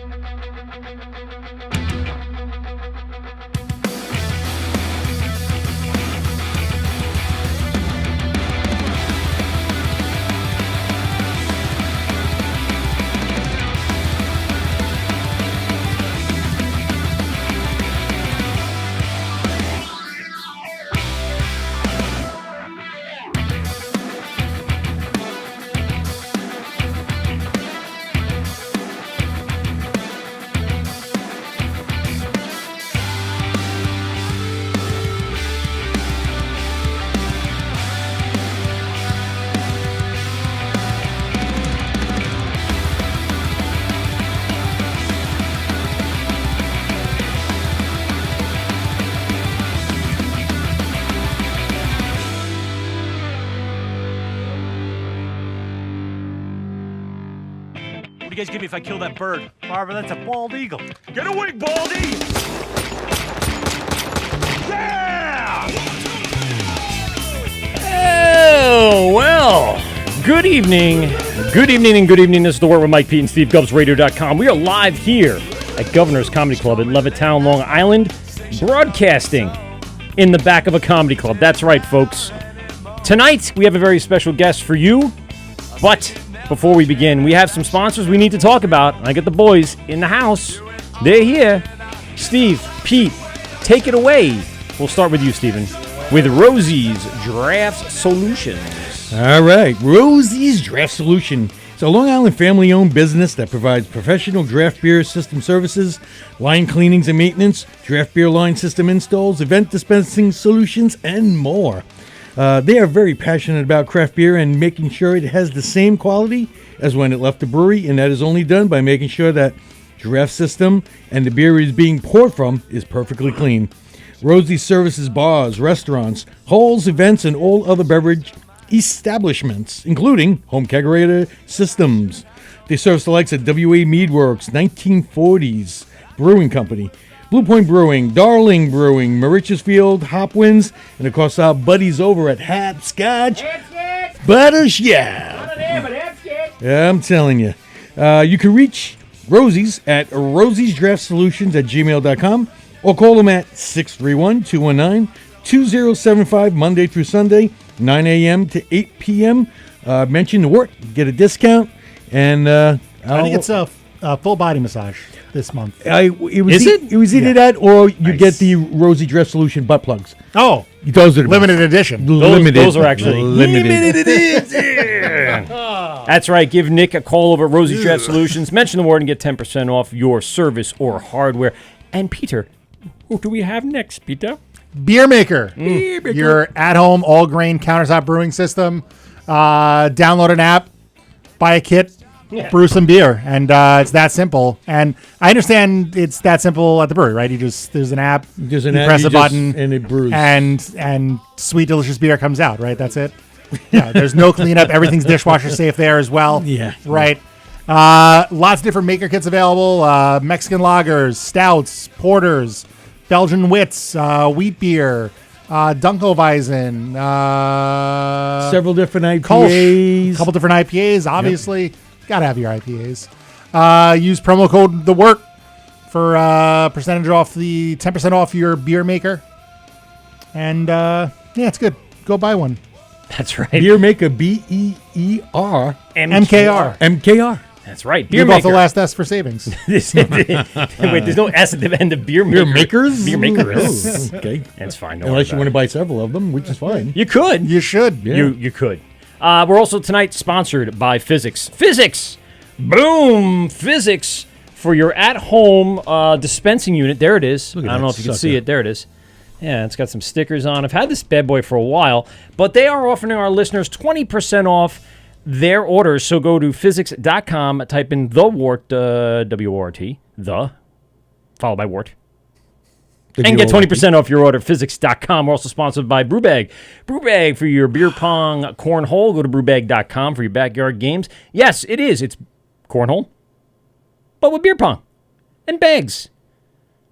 What do you guys give me if I kill that bird? Barbara, that's a bald eagle. Get away, Baldy! Yeah! Oh, well. Good evening. Good evening and good evening. This is The Wort with Mike Pete and Steve GubsRadio.com. We are live here at Governor's Comedy Club in Levittown, Long Island, broadcasting in the back of a comedy club. That's right, folks. Tonight, we have a very special guest for you, but before we begin, we have some sponsors we need to talk about. I get the boys in the house. They're here. Steve, Pete, take it away. We'll start with you, Steven, with Rosie's Draft Solutions. All right, Rosie's Draft Solution. It's a Long Island family-owned business that provides professional draft beer system services, line cleanings and maintenance, draft beer line system installs, event dispensing solutions, and more. They are very passionate about craft beer and making sure it has the same quality as when it left the brewery, and that is only done by making sure that draft system and the beer is being poured from is perfectly clean. Rosie services bars, restaurants, halls, events, and all other beverage establishments, including home kegerator systems. They service the likes of W.A. Meadworks, 1940s Brewing Company, Blue Point Brewing, Darling Brewing, Mauritiusfield, Hopwins, and of course our buddies over at Hopscotch Buttershop. Yeah, I'm telling you. You can reach Rosie's at rosiesdraftsolutions@gmail.com or call them at 631-219-2075 Monday through Sunday, 9 a.m. to 8 p.m. Mention the Wort, get a discount, and I think it's a full body massage this month. It was either that or you get the Rosie Dress Solution butt plugs. Oh, those are the limited edition. Those are actually limited edition. That's right. Give Nick a call over at Rosie's Draft Solutions. Mention the word and get 10% off your service or hardware. And Peter, who do we have next, Peter? Beer Maker. Your at-home all-grain countertop brewing system. Download an app, buy a kit, brew some beer, and it's that simple. And I understand it's that simple at the brewery, right? There's an app, you press a button, and it brews, and sweet, delicious beer comes out, right? That's it. Yeah, there's no cleanup. Everything's dishwasher safe there as well. Yeah, right. Lots of different maker kits available. Mexican lagers, stouts, porters, Belgian wits, wheat beer, Dunkelweizen, several different IPAs, Kolsch, a couple different IPAs. Obviously, gotta have your IPAs. Use promo code The Wort for percentage off, the 10% off your Beer Maker, and it's good. Go buy one. That's right. Beer Maker, BEER MKR. That's right. Beer Leave Maker. off the last S for savings. Wait, there's no S at the end of Beer Maker. Beer Makers? Beer Makers. Okay. That's fine. Unless you want to buy several of them, which is fine. You could. You should. Yeah. You could. We're also tonight sponsored by Physics. Physics! Boom! Physics for your at-home dispensing unit. There it is. I don't know if you can see it. There it is. Yeah, it's got some stickers on. I've had this bad boy for a while, but they are offering our listeners 20% off their orders. So go to physics.com, type in The Wort, W-O-R-T, the, followed by Wort, and get 20% off your order. Physics.com. We're also sponsored by Brewbag. Brewbag for your beer pong cornhole. Go to brewbag.com for your backyard games. Yes, it is. It's cornhole, but with beer pong and bags.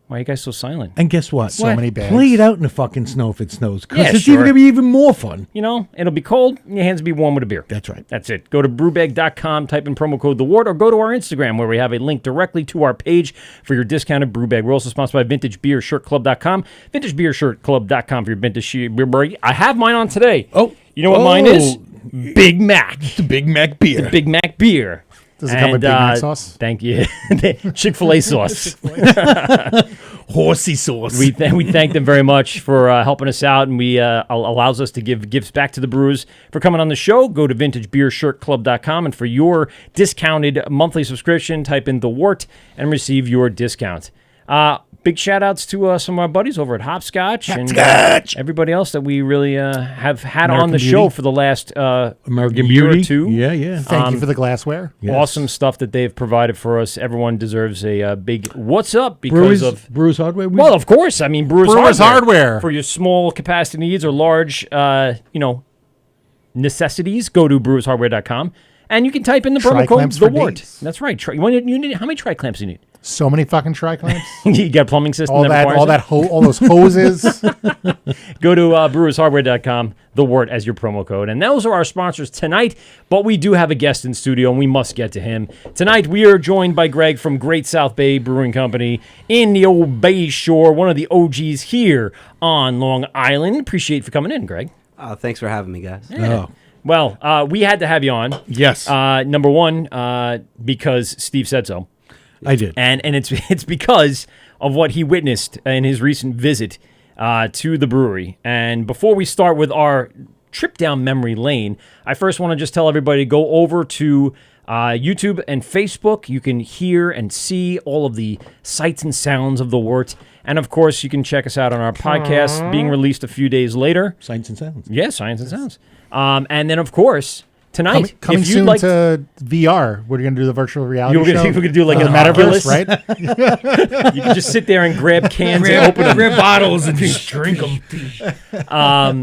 Why are you guys so silent? And guess what? So many bags. Play it out in the fucking snow if it snows. Because Yeah, it's sure. even going to be even more fun. You know, it'll be cold, and your hands will be warm with a beer. That's right. That's it. Go to brewbag.com, type in promo code TheWart, or go to our Instagram where we have a link directly to our page for your discounted brew bag. We're also sponsored by VintageBeerShirtClub.com, VintageBeerShirtClub.com for your vintage beer. I have mine on today. Oh. You know what mine is? Big Mac. The Big Mac beer. Big Mac beer. Does it come with Big Mac sauce? Thank you. Chick-fil-A sauce. Horsey sauce. We thank them very much for helping us out, and we allows us to give gifts back to the brewers for coming on the show. Go to VintageBeerShirtClub.com, and for your discounted monthly subscription, type in the Wort and receive your discount. Big shout outs to some of our buddies over at Hopscotch and everybody else that we really have had on the show for the last American year Beauty. or two. Yeah, yeah. Thank you for the glassware. Yes. Awesome stuff that they've provided for us. Everyone deserves a big what's up because of Brewers Hardware. well, of course. I mean, Brewers Hardware. for your small capacity needs or large, necessities. Go to brewershardware.com and you can type in the promo code Tri-clamps for TheWart. days. That's right. You need how many tri-clamps do you need? So many fucking tri-clamps. You got a plumbing system all that that, requires all those hoses. Go to brewershardware.com, the Wort as your promo code. And those are our sponsors tonight, but we do have a guest in studio, and we must get to him. Tonight, we are joined by Greg from Great South Bay Brewing Company in the old Bayshore, one of the OGs here on Long Island. Appreciate you for coming in, Greg. Thanks for having me, guys. Yeah. Well, we had to have you on. Yes. Number one, because Steve said so. I did. And it's because of what he witnessed in his recent visit to the brewery. And before we start with our trip down memory lane, I first want to just tell everybody to go over to YouTube and Facebook. You can hear and see all of the sights and sounds of the Wort. And, of course, you can check us out on our podcast being released a few days later. Science and Sounds. Yeah, Science and Sounds. And then, of course, tonight, Coming if you'd soon like to VR. We're going to do the virtual reality we're show. going to do like the an metaverse, Oculus. right? You can just sit there and grab cans and open them. Grab bottles and just drink them.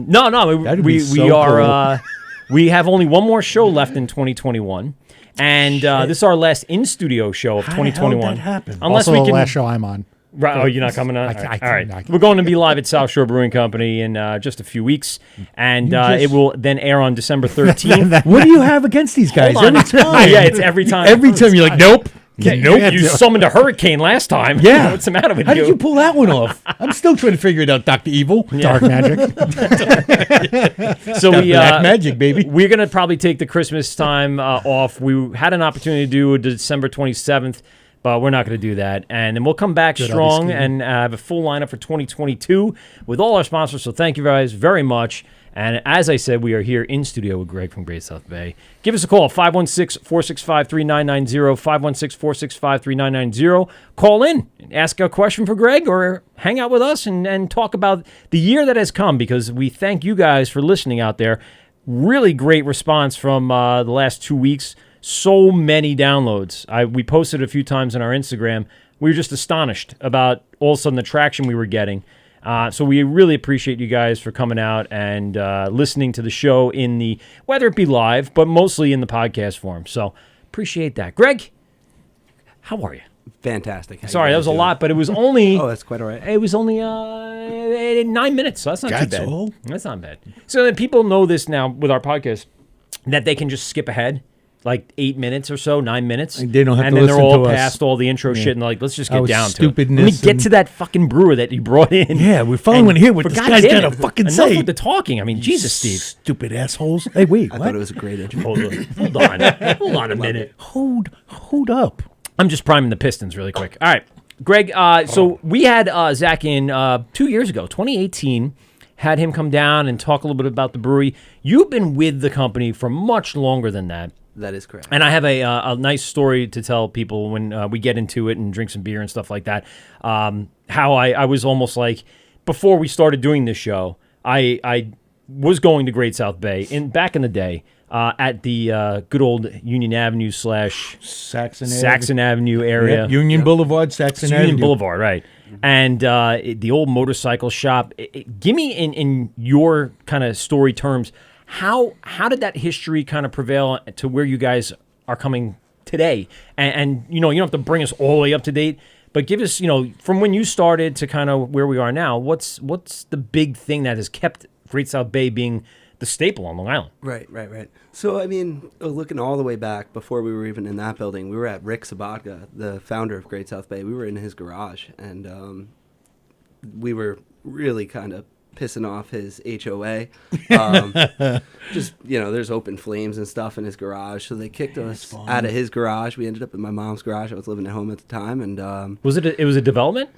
No, That'd be we so are we have only one more show left in 2021, and this is our last in studio show of How the hell 2021. did that happen? Unless Also, we the can. last show I'm on. Right, oh, you're not coming on. I All right, can't. we're going to be live at South Shore Brewing Company in just a few weeks, and it will then air on December 13th. What do you have against these guys? Hold on. Every time. Yeah, it's every time. Every time you're like, nope. Nope, you summoned a hurricane last time. Yeah. What's the matter with How you? did you pull that one off? I'm still trying to figure it out, Dr. Evil. Dark magic. So we Black magic, baby. We're gonna probably take the Christmas time off. We had an opportunity to do December 27th, but we're not going to do that. And then we'll come back strong and have a full lineup for 2022 with all our sponsors. So thank you guys very much. And as I said, we are here in studio with Greg from Great South Bay. Give us a call, 516-465-3990, 516-465-3990. Call in and ask a question for Greg or hang out with us and talk about the year that has come, because we thank you guys for listening out there. Really great response from the last 2 weeks. So many downloads. We posted a few times on our Instagram. We were just astonished about all of a sudden the traction we were getting. So we really appreciate you guys for coming out and listening to the show whether it be live, but mostly in the podcast form. So appreciate that. Greg, how are you? Fantastic. How Sorry, you that guys was a doing? lot, but it was only... Oh, that's quite all right. It was only 9 minutes, so that's not too That's bad. all? That's not bad. So that people know this now with our podcast, that they can just skip ahead, like 8 minutes or so, 9 minutes. And they don't have and to then they're listen all to us. past all the intro shit and like, let's just get Our down to it. Let me stupidness get and- to that fucking brewer that you brought in. Yeah, we finally And want to hear what for this God guy's damn got to it, fucking enough say. with the talking. I mean, Jesus, Steve. Stupid assholes. Hey, wait, I what? thought it was a great intro. Hold on. Hold on a minute. Hold up. I'm just priming the pistons really quick. All right, Greg. So we had Zach in 2 years ago, 2018. Had him come down and talk a little bit about the brewery. You've been with the company for much longer than that. That is correct. And I have a nice story to tell people when we get into it and drink some beer and stuff like that. How I was almost like, before we started doing this show, I was going to Great South Bay back in the day at the good old Union Avenue / Saxon Avenue area. Yep, Union Boulevard, Saxon It's Avenue. Union Boulevard, right. And the old motorcycle shop. Give me in your kind of story terms, how did that history kind of prevail to where you guys are coming today? And you don't have to bring us all the way up to date, But give us, from when you started to kind of where we are now, what's the big thing that has kept Great South Bay being the staple on Long Island? Right. So, I mean, looking all the way back before we were even in that building, we were at Rick Sabatka, the founder of Great South Bay. We were in his garage, and we were really kind of pissing off his HOA. Just, there's open flames and stuff in his garage. So they kicked us out of his garage. We ended up in my mom's garage. I was living at home at the time. And was it a development?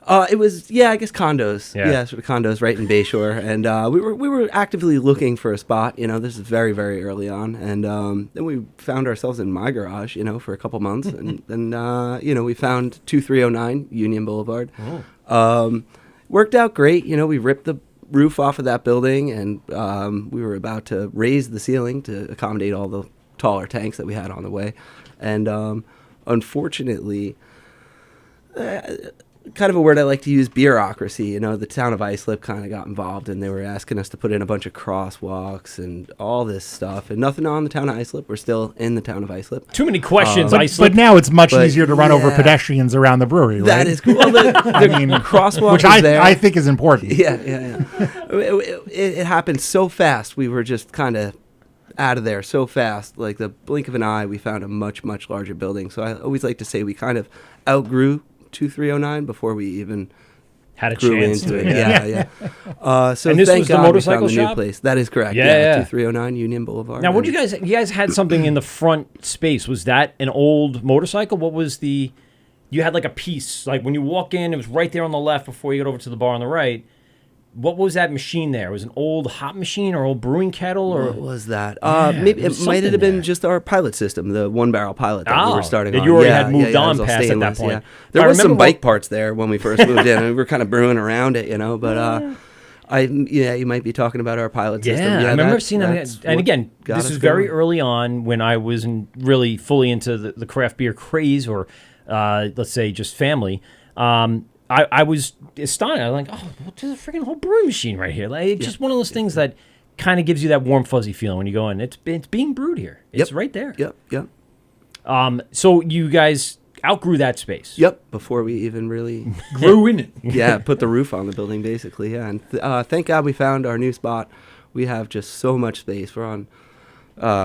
It was, I guess condos. Yeah. Yeah, sort of condos right in Bayshore. And we were actively looking for a spot. This is very, very early on. And then we found ourselves in my garage, for a couple months. And then, we found 2309 Union Boulevard. Worked out great. We ripped the roof off of that building, and we were about to raise the ceiling to accommodate all the taller tanks that we had on the way. And unfortunately, kind of a word I like to use, bureaucracy. The town of Islip kind of got involved, and they were asking us to put in a bunch of crosswalks and all this stuff. And nothing on the town of Islip. We're still in the town of Islip. Too many questions, but now it's much easier to run over pedestrians around the brewery, right? That is cool. Well, the crosswalk which was there. I think is important. Yeah. It happened so fast. We were just kind of out of there so fast. Like the blink of an eye, we found a much, much larger building. So I always like to say we kind of outgrew 2309 before we even had a grew chance into to it. Yeah. So and this thank was the God motorcycle we found the shop? new place. That is correct. Yeah. 2309 Union Boulevard. Now, you guys had something in the front space. Was that an old motorcycle? What was you had like a piece, like when you walk in, it was right there on the left before you get over to the bar on the right. What was that machine there? Was it an old hop machine or old brewing kettle? Or What was that? Yeah, Maybe there was it might have something been there. just our pilot system, the one-barrel pilot that we Oh, were starting that on. you already Yeah, had moved it on was all past at that stainless, point. yeah. I There was some remember bike parts there when we first moved in, and we were kind of brewing around it, But you might be talking about our pilot system. Yeah, I remember seeing that. that's And what again, got this us is very going. early on when I wasn't really fully into the craft beer craze, or let's say just family. I was astonished. I was like, oh, there's a freaking whole brewing machine right here. Like, it's just one of those things that kind of gives you that warm, fuzzy feeling when you go in. It's being brewed here. It's right there. Yep. So you guys outgrew that space. Yep. Before we even really Grew in it. put the roof on the building, basically. Yeah, and thank God we found our new spot. We have just so much space. We're on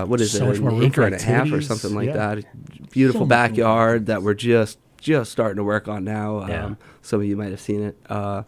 what is So it, much more an room acre for and a half or activities. something like Yeah. that. Beautiful backyard that we're just starting to work on now. Yeah. Some of you might have seen it. Yeah.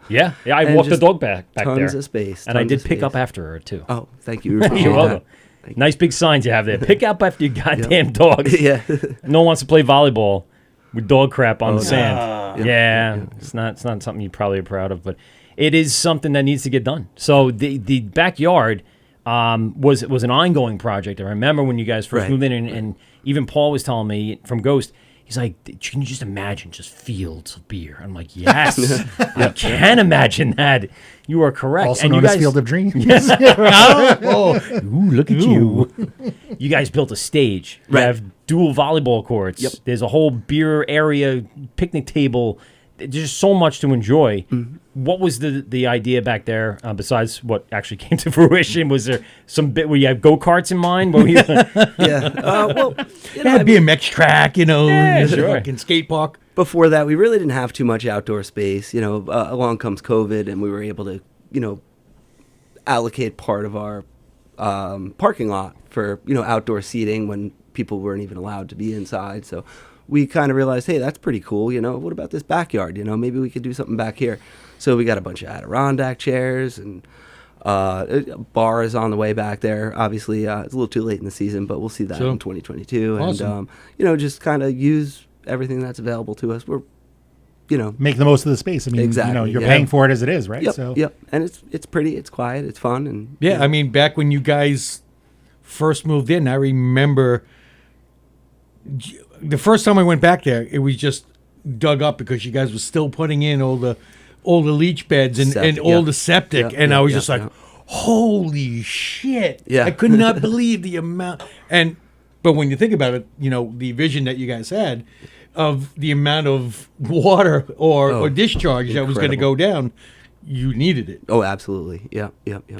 I And walked the just dog back there. tons of space. And I tons did of pick space. up after her, too. Oh, thank you. Appreciate You're that. welcome. Nice big signs you have there. Pick up after your goddamn dogs. Yeah. No one wants to play volleyball with dog crap on the no. sand. Yeah. It's not something you probably are proud of, but it is something that needs to get done. So the backyard was an ongoing project. I remember when you guys first Right. moved in, and even Paul was telling me from Ghost, he's like, can you just imagine just fields of beer? I'm like, yes, I can imagine that. You are correct. Also and known you guys, as Field of Dreams. Ooh, look at you. you guys built a stage. You Right. have dual volleyball courts. Yep. There's a whole beer area, picnic table. There's just so much to enjoy. What was the idea back there, besides what actually came to fruition? Was there some bit where you have go-karts in mind? What were you, Yeah. Well, Yeah, BMX track, sure. fucking skate park. before that, we really didn't have too much outdoor space. Along comes COVID, and we were able to, allocate part of our parking lot for, outdoor seating when people weren't even allowed to be inside. So we kind of realized, hey, that's pretty cool. What about this backyard? Maybe we could do something back here. So we got a bunch of Adirondack chairs, and a bar is on the way back there. Obviously, it's a little too late in the season, but we'll see that Sure. in 2022. Awesome. And, just kind of use everything that's available to us. We're, Make the most of the space. I mean, Exactly, you're yeah. paying for it as it is, right? Yep. And it's pretty, it's quiet, it's fun. And Yeah, I mean, back when you guys first moved in, I remember the first time I went back there, it was just dug up because you guys were still putting in all the leach beds and Septic, all yeah. the septic, Yeah, and yeah, I was yeah, just like, yeah. holy shit. Yeah. I could not believe the amount. But when you think about it, the vision that you guys had of the amount of water or discharge that was going to incredible. go down, you needed it. Oh, absolutely. Yep.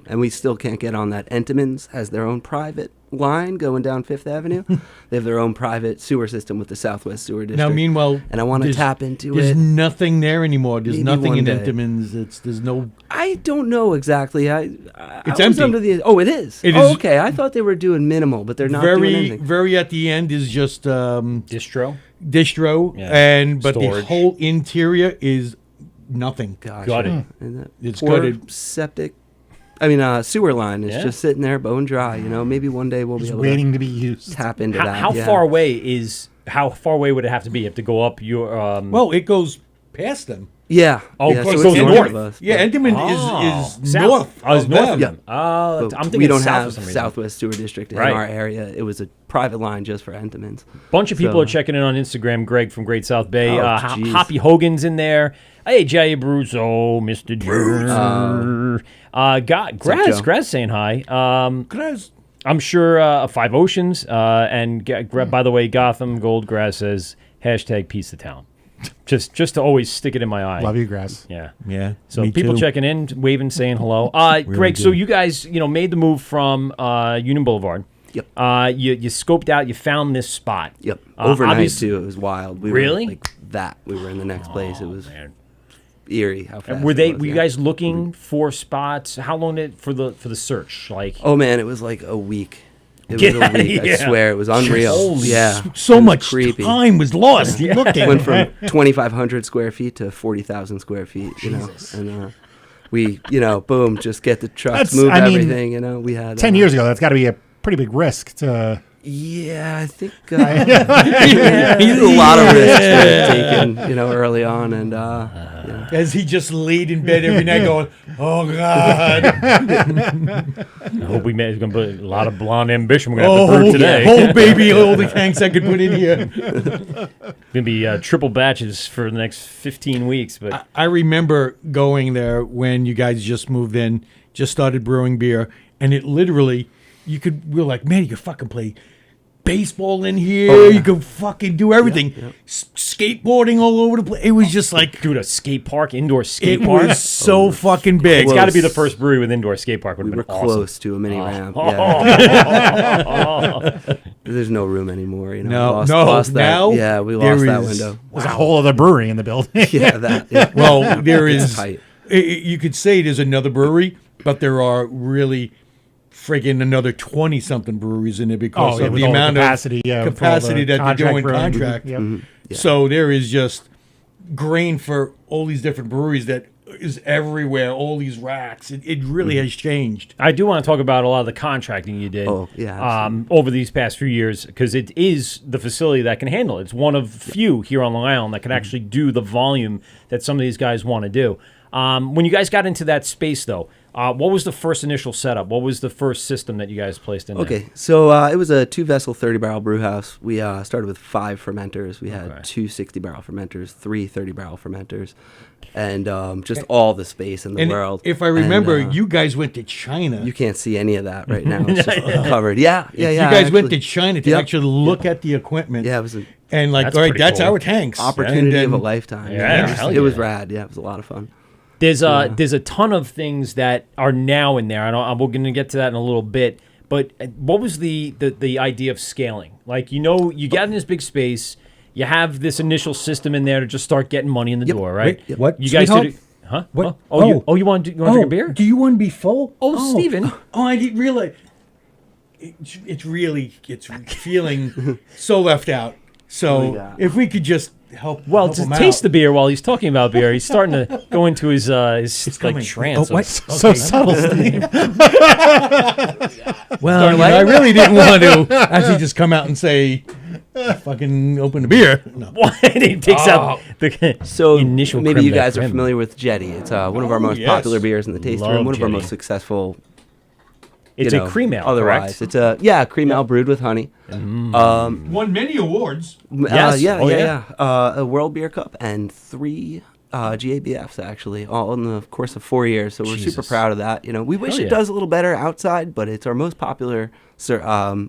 And we still can't get on that. Entenmann's has their own private line going down Fifth Avenue. They have their own private sewer system with the Southwest Sewer District. Now, meanwhere, and I want to tap into there's it. There's nothing there anymore. There's Maybe nothing one in day. Entenmann's. There's no. I don't know exactly. It's was empty. Under the, oh, it is. It oh, is- okay. I thought they were doing minimal, but they're not doing Very, anything. very at the end is just Distro. distro, Yeah. but the Storage. whole interior is nothing. Gosh, Got it. And that It's poor gutted. septic. Sewer line is Yeah. just sitting there, bone dry. Maybe one day we'll be Just able waiting to to be used. tap into How, that. how yeah. far away would it have to be? You have to go up your. Well, it goes past them. Yeah. Oh, yeah, it so goes it's north. north of us. Yeah, but Entenmann is south. north. Oh, it's of north them. of them. Oh, but I'm thinking we don't south have for some reason. Southwest Sewer District in Right. our area. It was a private line just for Entenmann's. Bunch of people So- are checking in on Instagram. Greg from Great South Bay. Oh, geez. Hoppy Hogan's in there. Hey, Jay Bruzo, Mr. Drew. Joe? Graz saying hi. Graz. I'm sure Five Oceans. By the way, Gotham Gold Grass says hashtag peace to town. just to always stick it in my eye. Love you, Grass. Yeah. Yeah. So me people too. checking in, waving, saying hello. Greg, so good. you guys, made the move from Union Boulevard. Yep. You scoped out. You found this spot. Yep. Overnight obviously- too. It was wild. We Really? Were like that. We were in the next place. It was Man. eerie. How fast? Were it was, you yeah. guys looking for spots? How long did for the search? Like Oh man, it was like a week. It Get was a outta week. I here. swear, it was unreal. Holy yeah. So It was much creepy. time was lost looking. Went from 2,500 square feet to 40,000 square feet. And we, boom, just get the trucks, move everything. We had 10 years ago, that's got to be a pretty big risk to. Yeah, I think a lot of risks were taken, early on, and As he just laid in bed every night going, oh, God. I hope we made gonna put a lot of blonde ambition. We're gonna have to brew today. Oh, baby, all the tanks I could put in here. Gonna be triple batches for the next 15 weeks. But I remember going there when you guys just moved in, just started brewing beer, and it literally, we were like, man, you can fucking play baseball in here. Oh, yeah. You can fucking do everything. Skateboarding all over the place. It was just like, dude, a skate park, indoor skate it park. was so fucking big. It's got to be the close. first brewery with indoor skate park. Would we have were been awesome. close to a mini ramp. Yeah. There's no room anymore. No, lost that. now Yeah, we there lost that is- window. There's a whole other brewery in the building. Yeah, that. Yeah. Well, there It's is. tight. You could say there's another brewery, but there are really friggin' another 20-something breweries in there because of with the all amount capacity, of with all the capacity that they're doing brewing. contract. Yep. Yeah. So there is just grain for all these different breweries that is everywhere, all these racks. It really has changed. I do want to talk about a lot of the contracting you did Oh, yeah, over these past few years because it is the facility that can handle it. It's one of few here on Long Island that can actually do the volume that some of these guys want to do. When you guys got into that space, though, what was the first initial setup? What was the first system that you guys placed in there? Okay, so it was a 2-vessel 30-barrel brew house. We started with 5 fermenters. We had 2 60-barrel fermenters, 3 30-barrel fermenters, and just all the space in the And world. if I remember, And, you guys went to China. you can't see any of that right now. It's just covered. Yeah. you guys went to actually- China to Yep. actually look at the equipment. Yeah, it was an And like, That's all right, pretty that's cool. our tanks. opportunity And of a then- lifetime. Yeah, hell it was yeah. rad. Yeah, it was a lot of fun. There's a ton of things that are now in there. We're going to get to that in a little bit. But what was the idea of scaling? Like, you got in this big space. You have this initial system in there to just start getting money in the door, right? Wait, what? You guys Sweetheart? did it. Huh? What? You want to drink a beer? Do you want to be full? Oh, Steven. Oh, I didn't realize. It's feeling so left out. So Yeah. if we could just help. Well, help to him taste out. the beer while he's talking about beer, he's starting to go into his like coming. trance. Oh, what? So subtle, Steve. Well, I really didn't want to actually just come out and say, "Fucking open the beer." No. And he takes out the So initial. maybe creme you de guys are creme. familiar with Jetty. It's one of our most yes. popular beers in the taste Love room. One of our Jetty. most successful. It's a cream ale, Otherwise, correct? it's a cream ale brewed with honey. Won many awards. Yes. Yeah. Oh, yeah. A World Beer Cup and 3 GABFs actually, all in the course of 4 years. So we're super Jesus. proud of that. You know, we wish Hell it yeah. does a little better outside, but it's our most popular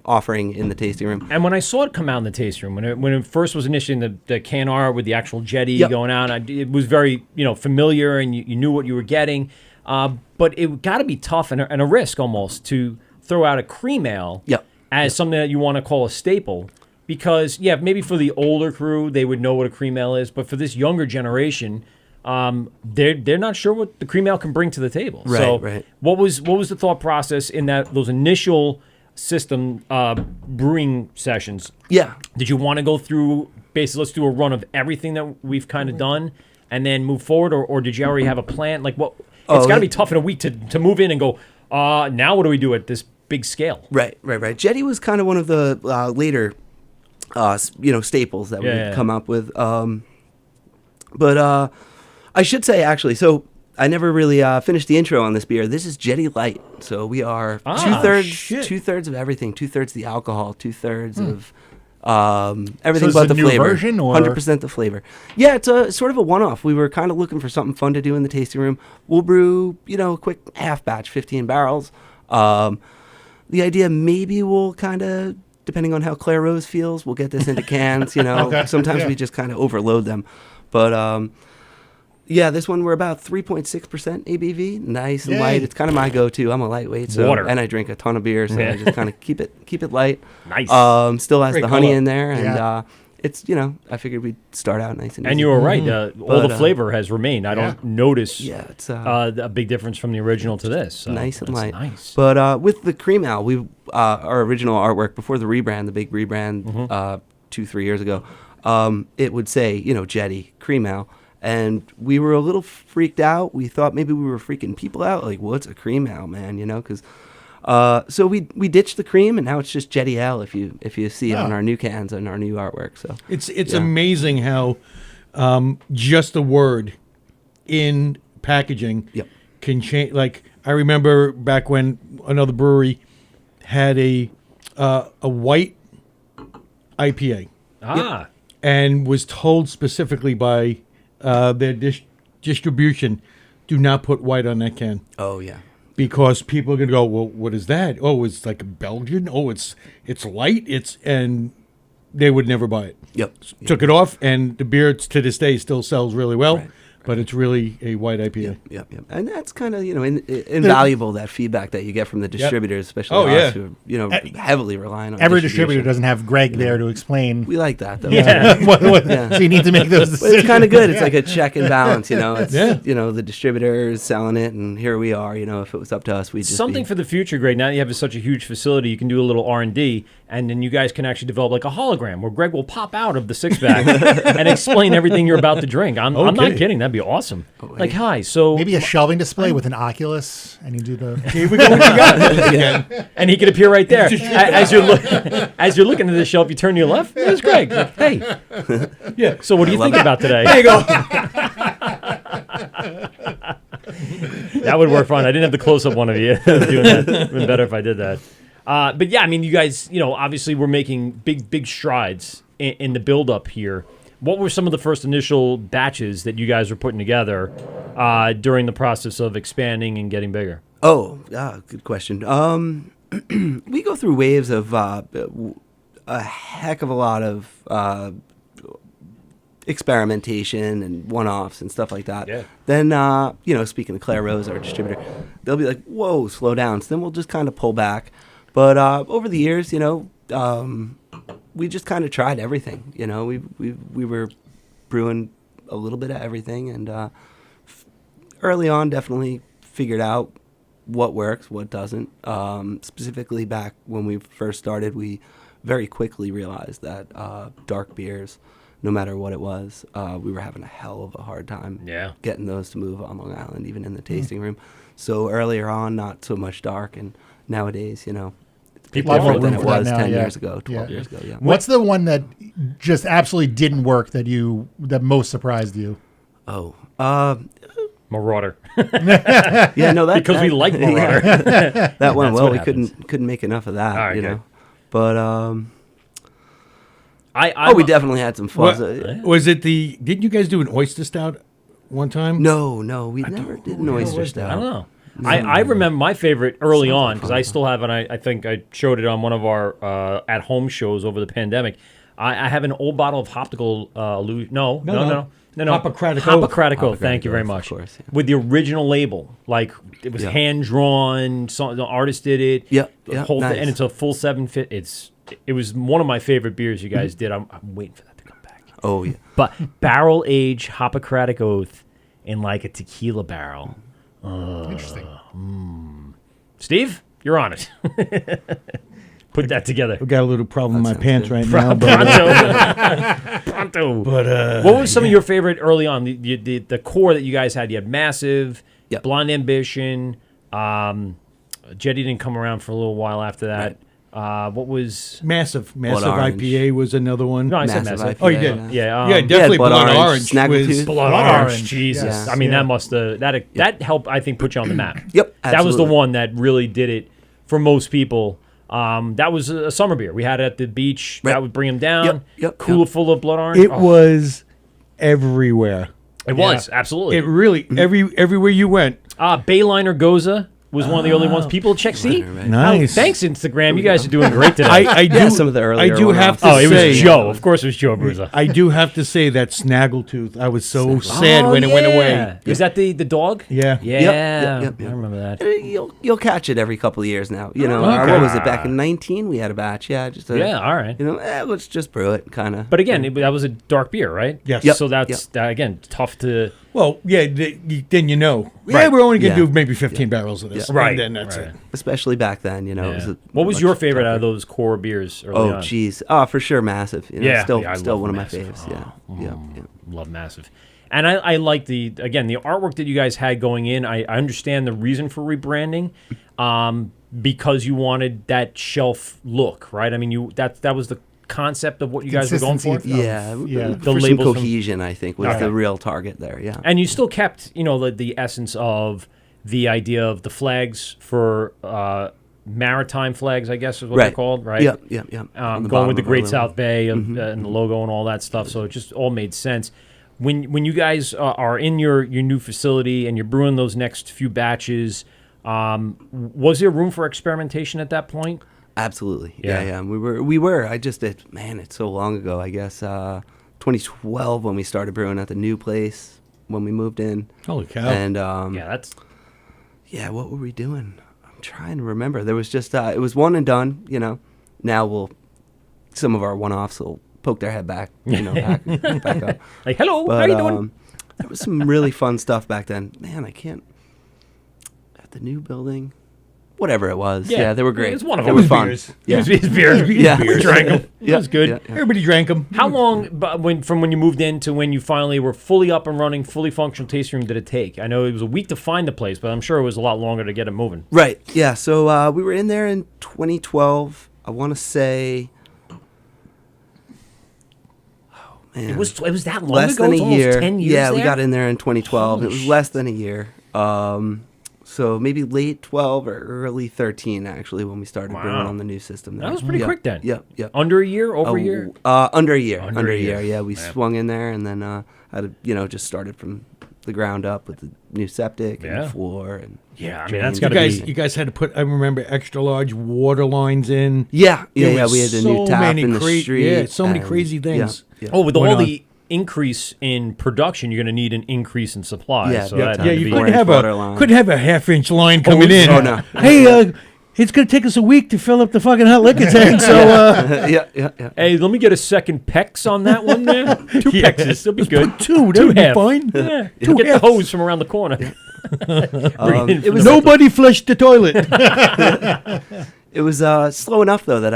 offering in the tasting room. And when I saw it come out in the tasting room, when it first was initially in the can art with the actual jetty Yep. going out, it was very familiar, and you knew what you were getting. But it got to be tough and a risk almost to throw out a cream ale Yep. as something that you want to call a staple. Because, maybe for the older crew, they would know what a cream ale is. But for this younger generation, they're not sure what the cream ale can bring to the table. Right, so right. what was the thought process in those initial system brewing sessions? Yeah. Did you want to go through, basically, let's do a run of everything that we've kind of done and then move forward? Or did you already have a plan? Like, what? It's got to be tough in a week to move in and go, now what do we do at this big scale? Right. Jetty was kind of one of the later, staples that we'd come up with. But I should say, actually, so I never really finished the intro on this beer. This is Jetty Light. So we are two-thirds of everything. 2/3 the alcohol, 2/3 of everything So but it's a the new flavor. version, or? 100% the flavor. Yeah, it's a sort of a one-off. We were kind of looking for something fun to do in the tasting room. We'll brew, a quick half batch, 15 barrels. The idea maybe we'll kind of, depending on how Claire Rose feels, we'll get this into cans. Sometimes we just kind of overload them. But this one we're about 3.6% ABV, nice and Yay. light. It's kind of my go-to. I'm a lightweight, so Water. and I drink a ton of beer, so I just kind of keep it light. Nice. Still has Great the honey color. in there, and Yeah. it's I figured we'd start out nice and easy. And you were right. All the But, flavor has remained. I don't notice it's a big difference from the original to this. So nice and that's light. Nice. But with the cream ale, we our original artwork before the rebrand, the big rebrand, 2-3 years ago, it would say Jetty cream ale, and we were a little freaked out. We thought maybe we were freaking people out. Like, what's a cream ale, man? Because. So we ditched the cream, and now it's just Jetty Ale if you see it on our new cans and our new artwork. So It's amazing how just a word in packaging Yep. can change. Like, I remember back when another brewery had a white IPA and was told specifically by their distribution, do not put white on that can. Oh yeah. Because people are going to go, well, what is that? Oh, it's like a Belgian. Oh, it's light. And they would never buy it. Yep. Took it off, and the beer to this day still sells really well. Right. But it's really a white IPA. Yep. And that's kind of invaluable, that feedback that you get from the distributors, especially us who heavily relying on Every distribution. distributor doesn't have Greg there to explain. We like that though. Yeah. Yeah. So you need to make those But decisions. it's kind of good. It's like a check and balance, It's Yeah. the distributor is selling it, and here we are. If it was up to us, we'd just Something for the future, Greg. Now that you have such a huge facility, you can do a little R&D, and then you guys can actually develop like a hologram where Greg will pop out of the six-pack and explain everything you're about to drink. I'm not Okay. kidding. That'd be awesome. Like, hi, so... Maybe a shelving display with an Oculus, and you do the. Here we go. What you got? And he could appear right there. As you're looking at the shelf, you turn to your left, there's Greg. Like, hey. Yeah. So what do you think about today? There you go. That would work fine. I didn't have the close-up one of you doing that. It would have been better if I did that. But yeah, I mean, you guys, obviously we're making big strides in the build-up here. What were some of the first initial batches that you guys were putting together during the process of expanding and getting bigger? Oh, good question. We go through waves of a heck of a lot of experimentation and one-offs and stuff like that. Yeah. Then, speaking of Claire Rose, our distributor, they'll be like, whoa, slow down. So then we'll just kind of pull back. But over the years, we just kind of tried everything. We were brewing a little bit of everything, and early on, definitely figured out what works, what doesn't. Specifically, back when we first started, we very quickly realized that dark beers, no matter what it was, we were having a hell of a hard time getting those to move on Long Island, even in the tasting room. So earlier on, not so much dark, and nowadays, it's A lot more different than room it for that was now, 10 yeah. years ago, 12 Yeah. years ago. Yeah. What's the one that just absolutely didn't work that most surprised you? Oh, Marauder. yeah, no, that Because we like Marauder. that went That's well. what We happens. couldn't make enough of that, All right, good. But I we definitely had some flaws. Was it didn't you guys do an oyster stout one time? No, we never did an oyster stout. I don't know. I remember my favorite early on because I still have, and I think I showed it on one of our at-home shows over the pandemic. I have an old bottle of Hoptical No. Hippocratico. Thank you very much. Of course, yeah. With the original label, like it was hand drawn. The artist did it. Yep, The yep, whole nice. thing, and it's a full 7 fit. It was one of my favorite beers you guys did. I'm waiting for that to come back. Oh yeah. But barrel aged Hippocratic Oath in like a tequila barrel. Interesting. Steve, you're on it. Put that together. I've got a little problem in my pants right now. Pronto. But What was some of your favorite early on? The core that you guys had. You had Massive, Yep. Blonde Ambition. Jetty didn't come around for a little while after that. What was? Massive Blood Orange. IPA was another one. No, I said Massive Massive. IPA, Oh, you did? Yeah, Yeah, definitely Blood Blood Orange, Orange Snaggletooth. was Blood Orange. Orange. Jesus. Yes. I mean, Yeah. that must have that helped. I think put you on the map. Yep, That was the absolutely. one that really did it for most people. That was a summer beer. We had it at the beach. Right. That would bring them down. Yep, Cooler full of Blood Orange. It Oh, was everywhere. It was absolutely. It really everywhere you went. Bayliner Goza was one of the early ones. People check. See, Nice. Thanks Instagram. You guys are doing great today. I do. Yeah, some of the earlier I do one-offs. have to oh, it say. was Joe. Of course, it was Joe Bruza. I do have to say that Snaggletooth. I was so sad when it went away. Is that the dog? Yeah. Yeah. Yep. I remember that. You'll catch it every couple of years now. You know, okay. what was it back in 19? We had a batch. Yeah, just Yeah. All right. You know, let's just brew it, kind of. But again, that was a dark beer, right? Yes. Yep. So that's again tough to. Well, yeah. Then you know. Yeah, Right. we're only gonna Yeah. do maybe 15 barrels of this. Yeah. Right. And then that's Right. it. especially back then, you know. It was Yeah. a What was much your favorite out of tougher- those core beers early Oh, on? geez. Oh, for sure, Massive. You know, Yeah, still I still love one of Massive. my faves. Yeah. Love Massive. And I like the artwork that you guys had going in. I understand the reason for rebranding, because you wanted that shelf look, right? I mean, that was the concept of what you guys were going for. Consistency. Yeah, yeah. The for some labels from- cohesion, I think, was Okay. the real target there. Yeah. And you still kept, the essence of the idea of the flags for maritime flags, I guess is what they're Right. called, right? Yep. On Going the bottom with the of our Great logo. South Bay and the logo and all that stuff. So it just all made sense. When you guys are in your new facility and you're brewing those next few batches, was there room for experimentation at that point? Absolutely. Yeah. Yeah. We were. It's so long ago. I guess 2012 when we started brewing at the new place when we moved in. Holy cow. And That's what were we doing? I'm trying to remember. There was just it was one and done. You know. Now some of our one-offs will poke their head back. You know, back up. like, hello, But how you doing? there was some really fun stuff back then. Man, I can't. At the new building, whatever it was. Yeah, they were great. It was one of They them. were It was fun. beers. Yeah. His beer. Yeah. We drank them. It Yeah, was good. yeah. Everybody drank them. How long, from when you moved in to when you finally were fully up and running, fully functional tasting room, did it take? I know it was a week to find the place, but I'm sure it was a lot longer to get it moving. Right. Yeah. So we were in there in 2012. I want to say. Oh man. It was that long less ago. than It's a almost year. 10 years Yeah, we there? got in there in 2012. Holy It was less than a year. So maybe late 12 or early 13 actually when we started Wow. brewing on the new system. That there. was pretty Yep, quick then. Yep. Yep. Under a year, over a year. Under a year. Under Under a a year. year. Yeah, we swung in there and then had to, just started from the ground up with the new septic and Yeah. the floor and Yeah, I mean that's You got to You be. guys had to put. I remember extra large water lines in. yeah. There We was had a so new tap many in the cra- street. yeah, so many and- crazy things. Yeah. Oh, with Went all on. the increase in production, you're going to need an increase in supply. Yeah, so yeah, that yeah, had Yeah, to you be. couldn't 4-inch have water a line. couldn't have a half-inch line coming in. Oh, no. Hey, it's gonna take us a week to fill up the fucking hot liquor tank. So yeah. Hey, let me get a second pex on that one there. Two Yeah. pexes, that'll be Let's good. put two, that would be half. fine. Yeah. Two Get the halves. hose from around the corner. Bring it in it from was the- Nobody flushed the toilet. It was slow enough though that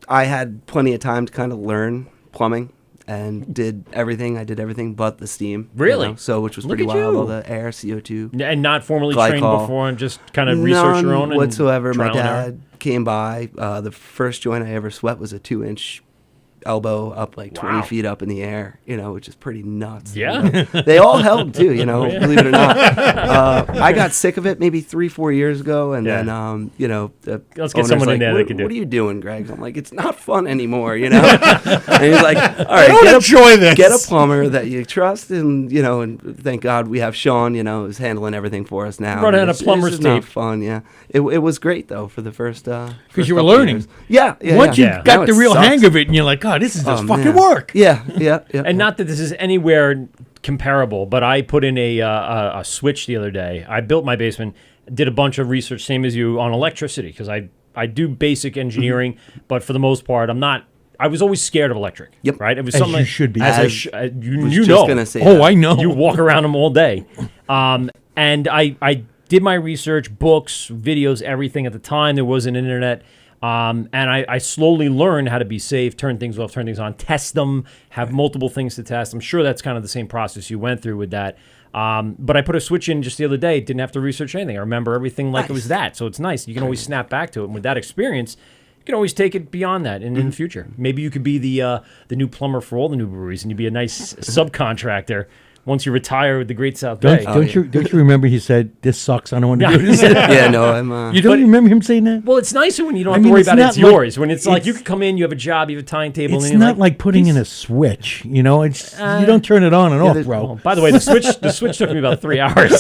I had plenty of time to kind of learn plumbing and did everything but the steam. Really? So which was Look pretty at wild. you. All the air, CO2. and not formally Glycol. trained before, and just kind of research your own. None And whatsoever. My trial and error? dad came by. The first joint I ever swept was a 2-inch elbow up like 20 feet up in the air, which is pretty nuts. Yeah. They all held too, believe it or not. I got sick of it maybe 3-4 years ago, and then Let's get someone in there that can do it. What are you doing, Greg? I'm like, it's not fun anymore, and he's like, all right, enjoy this. Get a plumber that you trust, and and thank God we have Sean, who's handling everything for us now. Run out of It's plumber's just not tape. fun, yeah. It was great though for the first because you were couple learning. years. Yeah. Once you Now got the it real sucks. hang of it, and you're like, God, this is just Oh, fucking man. work. Yeah. And not that this is anywhere comparable, but I put in a switch the other day. I built my basement, did a bunch of research, same as you, on electricity, because I do basic engineering, but for the most part, I was always scared of electric. Yep. Right? It was As something you should be. you was you just know. gonna say Oh, that. I know. You walk around them all day. And I did my research, books, videos, everything. At the time, there wasn't internet. And I slowly learned how to be safe, turn things off, turn things on, test them, have multiple things to test. I'm sure that's kind of the same process you went through with that. But I put a switch in just the other day. Didn't have to research anything. I remember everything like it was that. So it's nice. You can always snap back to it. And with that experience, you can always take it beyond that in the future. Maybe you could be the new plumber for all the new breweries, and you'd be a nice subcontractor once you retire with the Great South Bay. Don't you remember he said, this sucks, I don't want to do this? Yeah, no, I'm. You don't remember him saying that? Well, it's nicer when you don't I have to mean, worry it's about it. not It's like- yours. When it's like you it's- can come in, you have a job, you have a timetable. It's and you're not like putting in a switch, It's you don't turn it on and off, there's- Oh, bro. by the way, the switch took me about 3 hours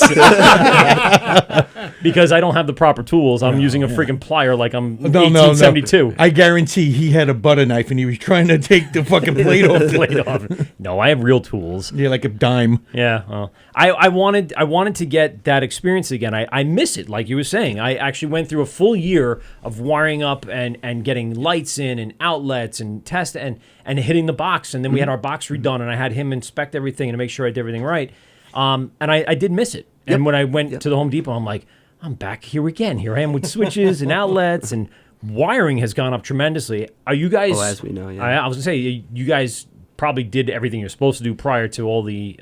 because I don't have the proper tools. I'm using a freaking plier like I'm 1872. I guarantee he had a butter knife and he was trying to take the fucking plate off. Blade off. No, I have real tools. Yeah, like a dime. Yeah, well, I wanted to get that experience again. I miss it, like you were saying. I actually went through a full year of wiring up and getting lights in and outlets and test and hitting the box. And then we had our box redone, and I had him inspect everything and make sure I did everything right. And I did miss it. Yep. And when I went to the Home Depot, I'm like, I'm back here again. Here I am with switches and outlets, and wiring has gone up tremendously. Are you guys? Oh, as we know, yeah. I was gonna say you guys probably did everything you're supposed to do prior to all the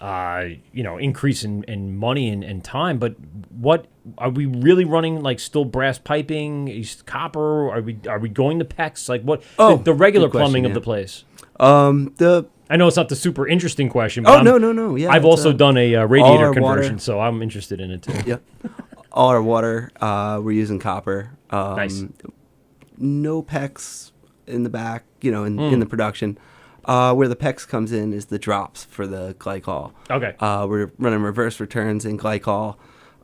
increase in money and time. But what are we really running? Like still brass piping, is copper? Are we going to PEX? Like what? The regular good question, plumbing of yeah. the place. The I know it's not the super interesting question. But no. Yeah, I've it's, also done a all radiator our conversion, water. so I'm interested in it too. Yep. All our water, we're using copper. Nice. No PEX in the back, in the production. Where the PEX comes in is the drops for the glycol. Okay. We're running reverse returns in glycol,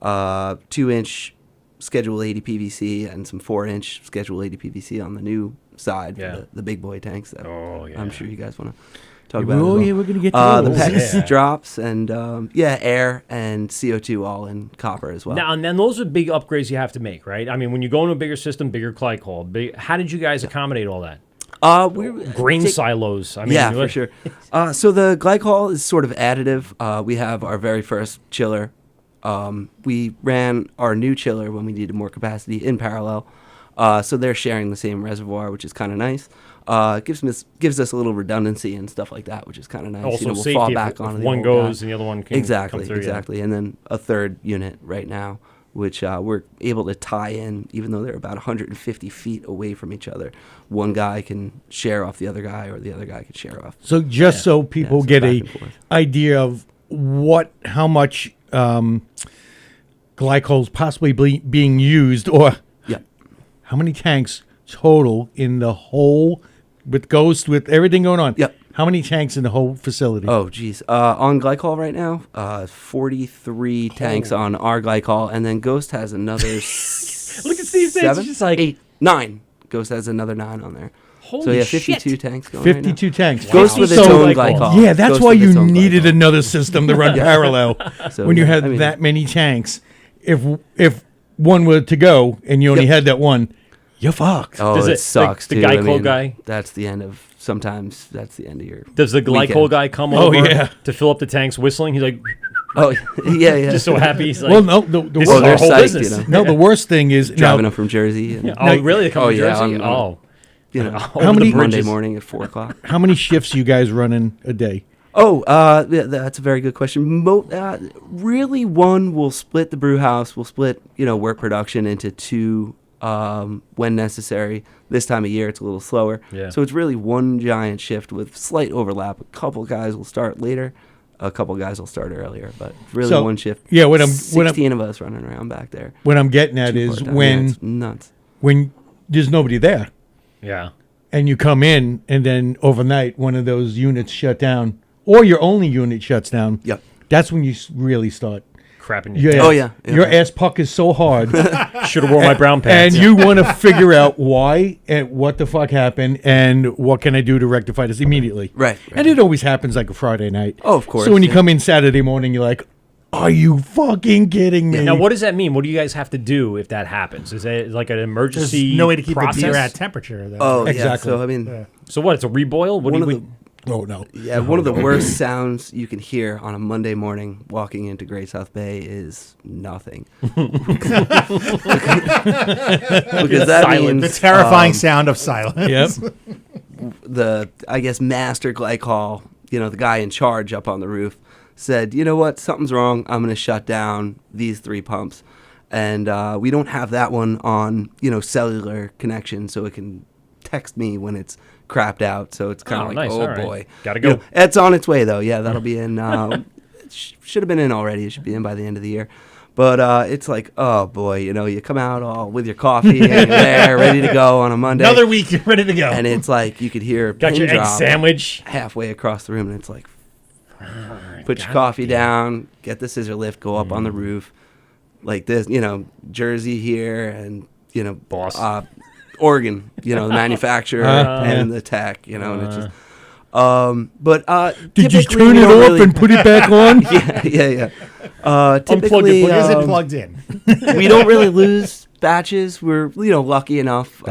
2-inch Schedule 80 PVC and some 4-inch Schedule 80 PVC on the new side Yeah. for the big boy tanks. That Oh, yeah. I'm sure you guys want to talk about. Oh, as well. yeah, we're going to get to The those. PEX Yeah. drops and air and CO2 all in copper as well. Now, and then those are big upgrades you have to make, right? I mean, when you go into a bigger system, bigger glycol. How did you guys accommodate all that? Grain silos. I mean, Yeah, for sure. So the glycol is sort of additive. We have our very first chiller. We ran our new chiller when we needed more capacity in parallel. So they're sharing the same reservoir, which is kind of nice. Gives us a little redundancy and stuff like that, which is kind of nice. Also we'll safety fall if back on the one old goes guy. and the other one can Exactly, come through. yeah. exactly. And then a third unit right now, which we're able to tie in, even though they're about 150 feet away from each other. One guy can share off the other guy, or the other guy can share off. So just so people so get back a and forth. idea of how much glycol's possibly being used, or Yeah. how many tanks total in the whole, with Ghost, with everything going on. Yep. How many tanks in the whole facility? Oh, geez. On glycol right now, 43 tanks on our glycol, and then Ghost has another Look at Steve's face, seven, he's just like- 8, 9. Ghost has another 9 on there. So Holy yeah, shit. 52 tanks going 52 tanks. Ghost with its So- own glycol. glycol. Yeah, that's Ghost why with its you own needed glycol. another system to run parallel. So, when you yeah, had I mean- that many tanks, if one were to go and you only Yep. had that one, you're fucked. Oh, Does it it- sucks, the too. glycol guy? That's the end of, sometimes that's the end of your Does the glycol weekend. guy come Oh, over yeah. to fill up the tanks whistling? He's like, Oh, yeah. just so happy. He's like, Well, no, the this Well, is they're our whole psyched, business. no, the worst thing is Driving now, up from Jersey. And, Oh, really? They come Oh, to yeah, Jersey? I'm- Oh. you know, How many- Monday bridges? morning at 4 o'clock. how many shifts you guys running a day? Oh, that's a very good question. Really, one will split the brew house. We'll split, work production into 2 when necessary. This time of year, it's a little slower. Yeah. So it's really one giant shift with slight overlap. A couple guys will start later. A couple guys will start earlier, but really So, one shift. yeah, when I'm- 16 of us running around back there. What I'm getting at Two is part-time. Yeah, when it's nuts. there's nobody there Yeah. and you come in and then overnight one of those units shut down or your only unit shuts down. Yep. That's when you really start. Crapping your Oh, yeah. Your ass puck is so hard. Should have worn my brown And pants. you want to figure out why and what the fuck happened and what can I do to rectify this immediately. Right. And it always happens like a Friday night. Oh, of course, So when you yeah. come in Saturday morning, you're like, are you fucking kidding me? Now, what does that mean? What do you guys have to do if that happens? Is it like an There's emergency no way to keep process? the beer at temperature. Then. Oh, Exactly. Yeah. So, I mean, So what? It's a reboil? What one do of you? the Oh, no. Yeah, one of the worst sounds you can hear on a Monday morning walking into Great South Bay is nothing. Because that Silent. means the terrifying sound of silence. Yep. the, I guess, master glycol, the guy in charge up on the roof, said, you know what, something's wrong. I'm going to shut down these 3 pumps. And we don't have that one on, cellular connection, so it can text me when it's crapped out. So it's kind of Oh, like, nice. oh All right. boy. Gotta go. It's on its way, though. Yeah, that'll be in. It should have been in already. It should be in by the end of the year. But it's like, oh boy, you come out all with your coffee and you're there, ready to go on a Monday. Another week, you're ready to go. And it's like you could hear a Got pin your egg drop sandwich. halfway across the room, and it's like, put your coffee down, get the scissor lift, go up on the roof, like this, Jersey here, and Boss. Oregon, the manufacturer and the tech, and it's just. Did you typically turn we it don't off really- and put it back on? yeah. Typically, Is it plugged in? we don't really lose batches. We're lucky enough.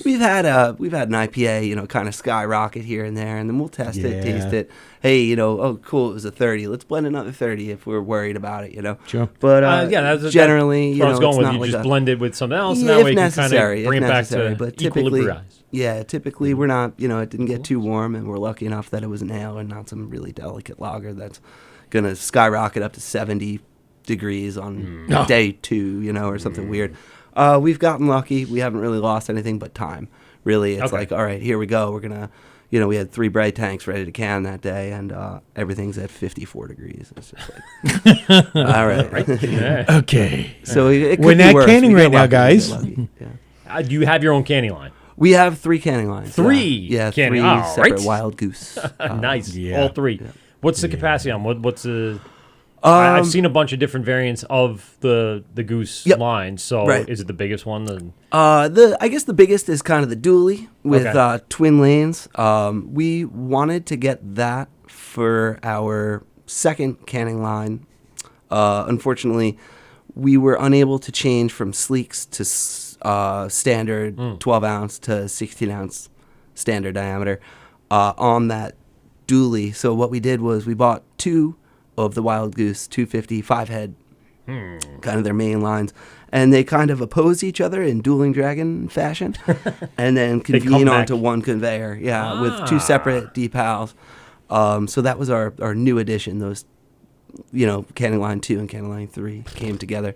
We've had an IPA kind of skyrocket here and there, and then we'll test it, Yeah. taste it. Hey, oh cool, it was a 30. Let's blend another 30 if we're worried about it. Sure. But that's generally, where I was going it's with. not You like just a- blend it with something else, and Yeah, that way if you can kind necessary, of bring if it back necessary, to but typically, equilibrize. typically we're not. It didn't get too warm, and we're lucky enough that it was an ale and not some really delicate lager that's gonna skyrocket up to 70 degrees on day 2, or something weird. We've gotten lucky. We haven't really lost anything but time. Really, it's Okay. like, all right, here we go. We're gonna, we had 3 bright tanks ready to can that day, and everything's at 54 degrees. It's just like, all right. Yeah. Okay. So it could We're be not worse. canning We get right now, lucky, we guys. get lucky. Yeah. Do you have your own canning line? We have 3 canning lines. 3 yeah, canning- 3 all separate right. wild goose. Nice. yeah. All 3. What's the capacity on? What's the? I've seen a bunch of different variants of the goose Yep. line. So Right. is it the biggest one? Then I guess the biggest is kind of the dually with Okay. twin lanes. We wanted to get that for our second canning line. Unfortunately, we were unable to change from sleeks to standard 12 ounce to 16 ounce standard diameter on that dually. So what we did was we bought 2 of the Wild Goose 250 5-head, kind of their main lines, and they kind of oppose each other in dueling dragon fashion, and then come convene back. onto one conveyor, with 2 separate decals. So that was our new addition. Those, canning line 2 and canning line 3 came together.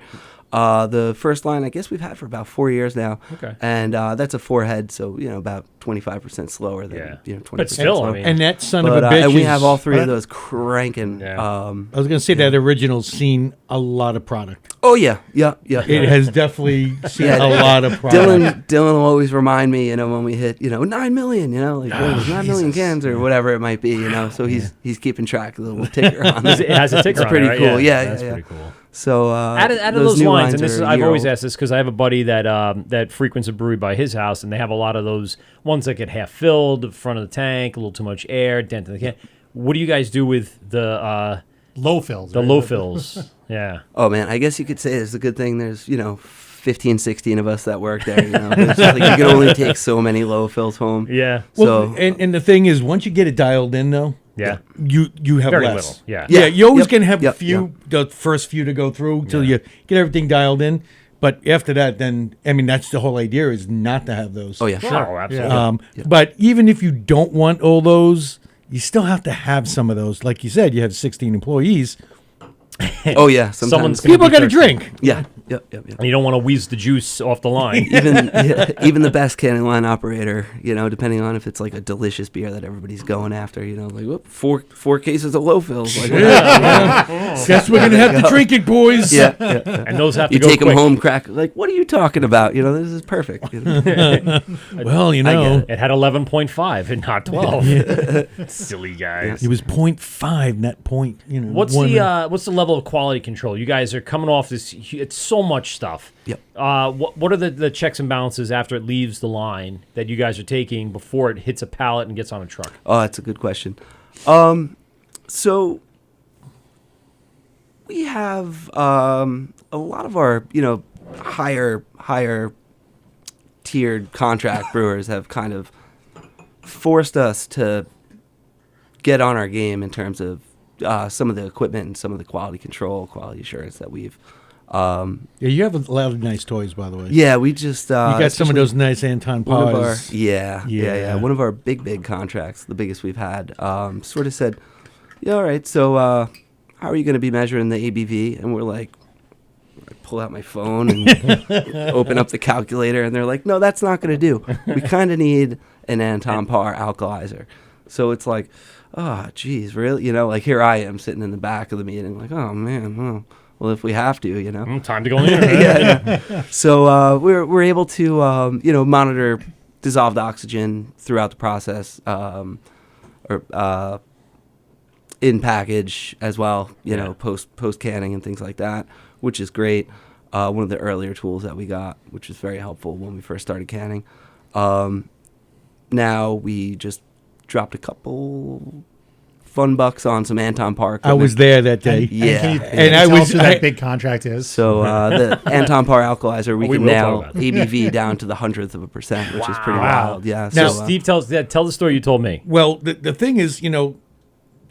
The first line, I guess we've had for about 4 years now. Okay. And that's a 4-head, so about 25% slower than 20%. But still, slower. I mean, And that son But, of a bitch and we is- have all 3 of those cranking. Yeah. I was going to say that original's seen a lot of product. Oh yeah. It has definitely seen Yeah, a lot of product. Dylan will always remind me, when we hit, 9 million, like what is it, 9 million cans or whatever it might be, So he's keeping track of the little ticker on it. it has a ticker It's on pretty it, right? cool. Yeah, that's yeah. pretty cool. So Out of those new lines, and this is are a I've year always old. asked this because I have a buddy that frequents a brewery by his house, and they have a lot of those ones that get half filled, the front of the tank, a little too much air, dent in the can. What do you guys do with the Low fills. the right? low fills? Yeah. Oh man, I guess you could say it's a good thing. There's 15, 16 of us that work there. It's just like you can only take so many low fills home. Yeah. Well, So and the thing is, once you get it dialed in, though, Yeah. you have Very less. little. Yeah. Yeah, you're always Yep. going to have a Yep. few, the first few to go through till you get everything dialed in. But after that, then, that's the whole idea is not to have those. oh yeah, sure. Oh, absolutely. But even if you don't want all those, you still have to have some of those. Like you said, you have 16 employees. Oh yeah, Someone's sometimes. gonna People be got to thirsty. drink. Yeah, yep. And you don't want to wheeze the juice off the line. Even the best canning line operator, depending on if it's like a delicious beer that everybody's going after, like whoop, four cases of low fills. Like, Guess we're gonna have to drink it, boys. yeah. And those have to You go take them quick. home, crack. Like, what are you talking about? This is perfect. Well, I get it. It had 11.5 and not 12. Silly guys. It was 0.5, not point. What's the level of quality control? You guys are coming off this. It's so much stuff. Yep. What are the checks and balances after it leaves the line that you guys are taking before it hits a pallet and gets on a truck? Oh, that's a good question. So we have a lot of our, higher tiered contract brewers have kind of forced us to get on our game in terms of some of the equipment and some of the quality control, quality assurance that we've. Yeah, you have a lot of nice toys, by the way. Yeah, we just You got some of those nice Anton one of our Pars. yeah. One of our big contracts, the biggest we've had, sort of said, "Yeah, all right. So, how are you going to be measuring the ABV?" And we're like, I pull out my phone and open up the calculator, and they're like, "No, that's not going to do. We kind of need an Anton Par alkalizer." So it's like, oh, geez, really? Like here I am sitting in the back of the meeting, like, oh man, well, if we have to, Time to go on the internet. yeah. So we're able to monitor dissolved oxygen throughout the process, or in package as well. Post canning and things like that, which is great. One of the earlier tools that we got, which was very helpful when we first started canning. Now we just dropped a couple fun bucks on some Anton Par equipment. I was there that day. Yeah. Can you, And can you I tell was- us who that I- big contract is? So the Anton Par alkalizer, we we can will now talk about ABV down to the 100th of a percent, which is pretty Wow. wild. Yeah. Now, so, Steve, tell the story you told me. Well, the thing is,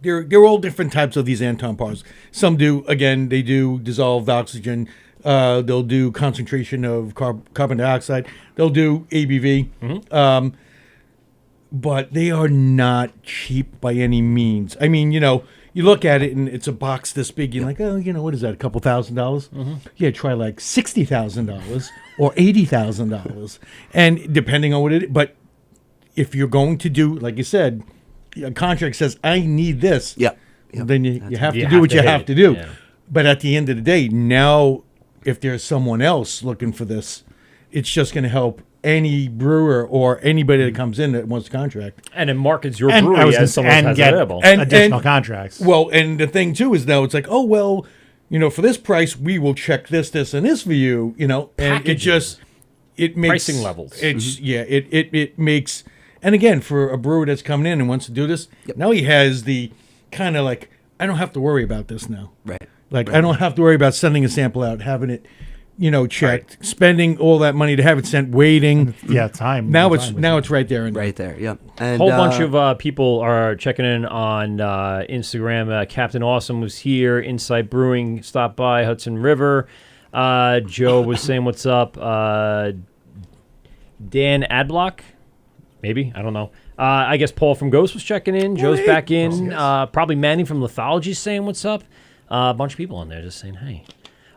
they're all different types of these Anton Pars. Some they do dissolved oxygen. They'll do concentration of carbon dioxide. They'll do ABV. But they are not cheap by any means. I mean, you look at it and it's a box this big. You're like, oh, what is that? A couple $1,000? Yeah, try like $60,000 or $80,000, and depending on what it is. But if you're going to do, like you said, a contract says I need this. yeah. Yeah. Then you have You to have do what to you hit have it. to do. Yeah. But at the end of the day, now if there's someone else looking for this, it's just going to help any brewer or anybody that comes in that wants a contract. And it markets your And I brewery was as gonna- someone and has get- available. And- additional contracts. Well, and the thing too is now it's like, oh well, for this price we will check this, and this for you, and Packaging. it makes Pricing levels. It's it makes, and again for a brewer that's coming in and wants to do this, now he has the kind of like I don't have to worry about this now. Right. Like I don't have to worry about sending a sample out, having it, checked, spending all that money to have it sent, waiting. Yeah, time. Now time it's right there. And Right there. Yeah. A And whole bunch of people are checking in on Instagram. Captain Awesome was here. Insight Brewing stopped by. Hudson River. Joe was saying what's up. Dan Adblock, maybe, I don't know. I guess Paul from Ghost was checking in. Joe's back in. Probably Manny from Lithology saying what's up. A bunch of people on there just saying hey.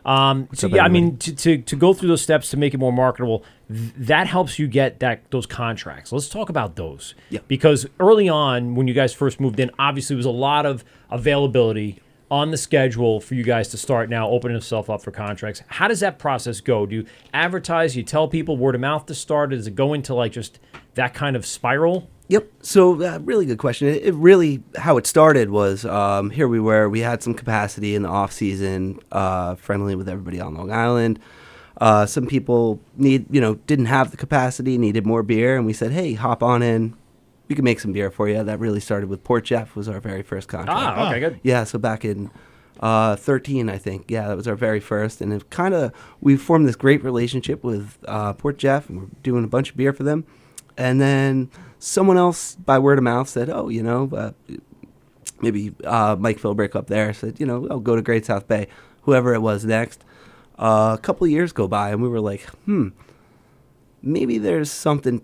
So yeah, I mean, to go through those steps to make it more marketable, that helps you get those contracts. Let's talk about those. Yeah. Because early on, when you guys first moved in, obviously there was a lot of availability on the schedule for you guys to start now opening yourself up for contracts. How does that process go? Do you advertise? You tell people word of mouth to start? Does it go into like just that kind of spiral? Yep. So really good question. It really, how it started was here we had some capacity in the off season, friendly with everybody on Long Island. Some people didn't have the capacity, needed more beer. And we said, hey, hop on in. We can make some beer for you. That really started with Port Jeff was our very first contract. Okay, good. Yeah. So back in 13, I think. Yeah, that was our very first. And it we formed this great relationship with Port Jeff, and we're doing a bunch of beer for them. And then someone else, by word of mouth, said, oh, maybe Mike Philbrick up there said, I'll go to Great South Bay, whoever it was next. A couple of years go by, and we were like, maybe there's something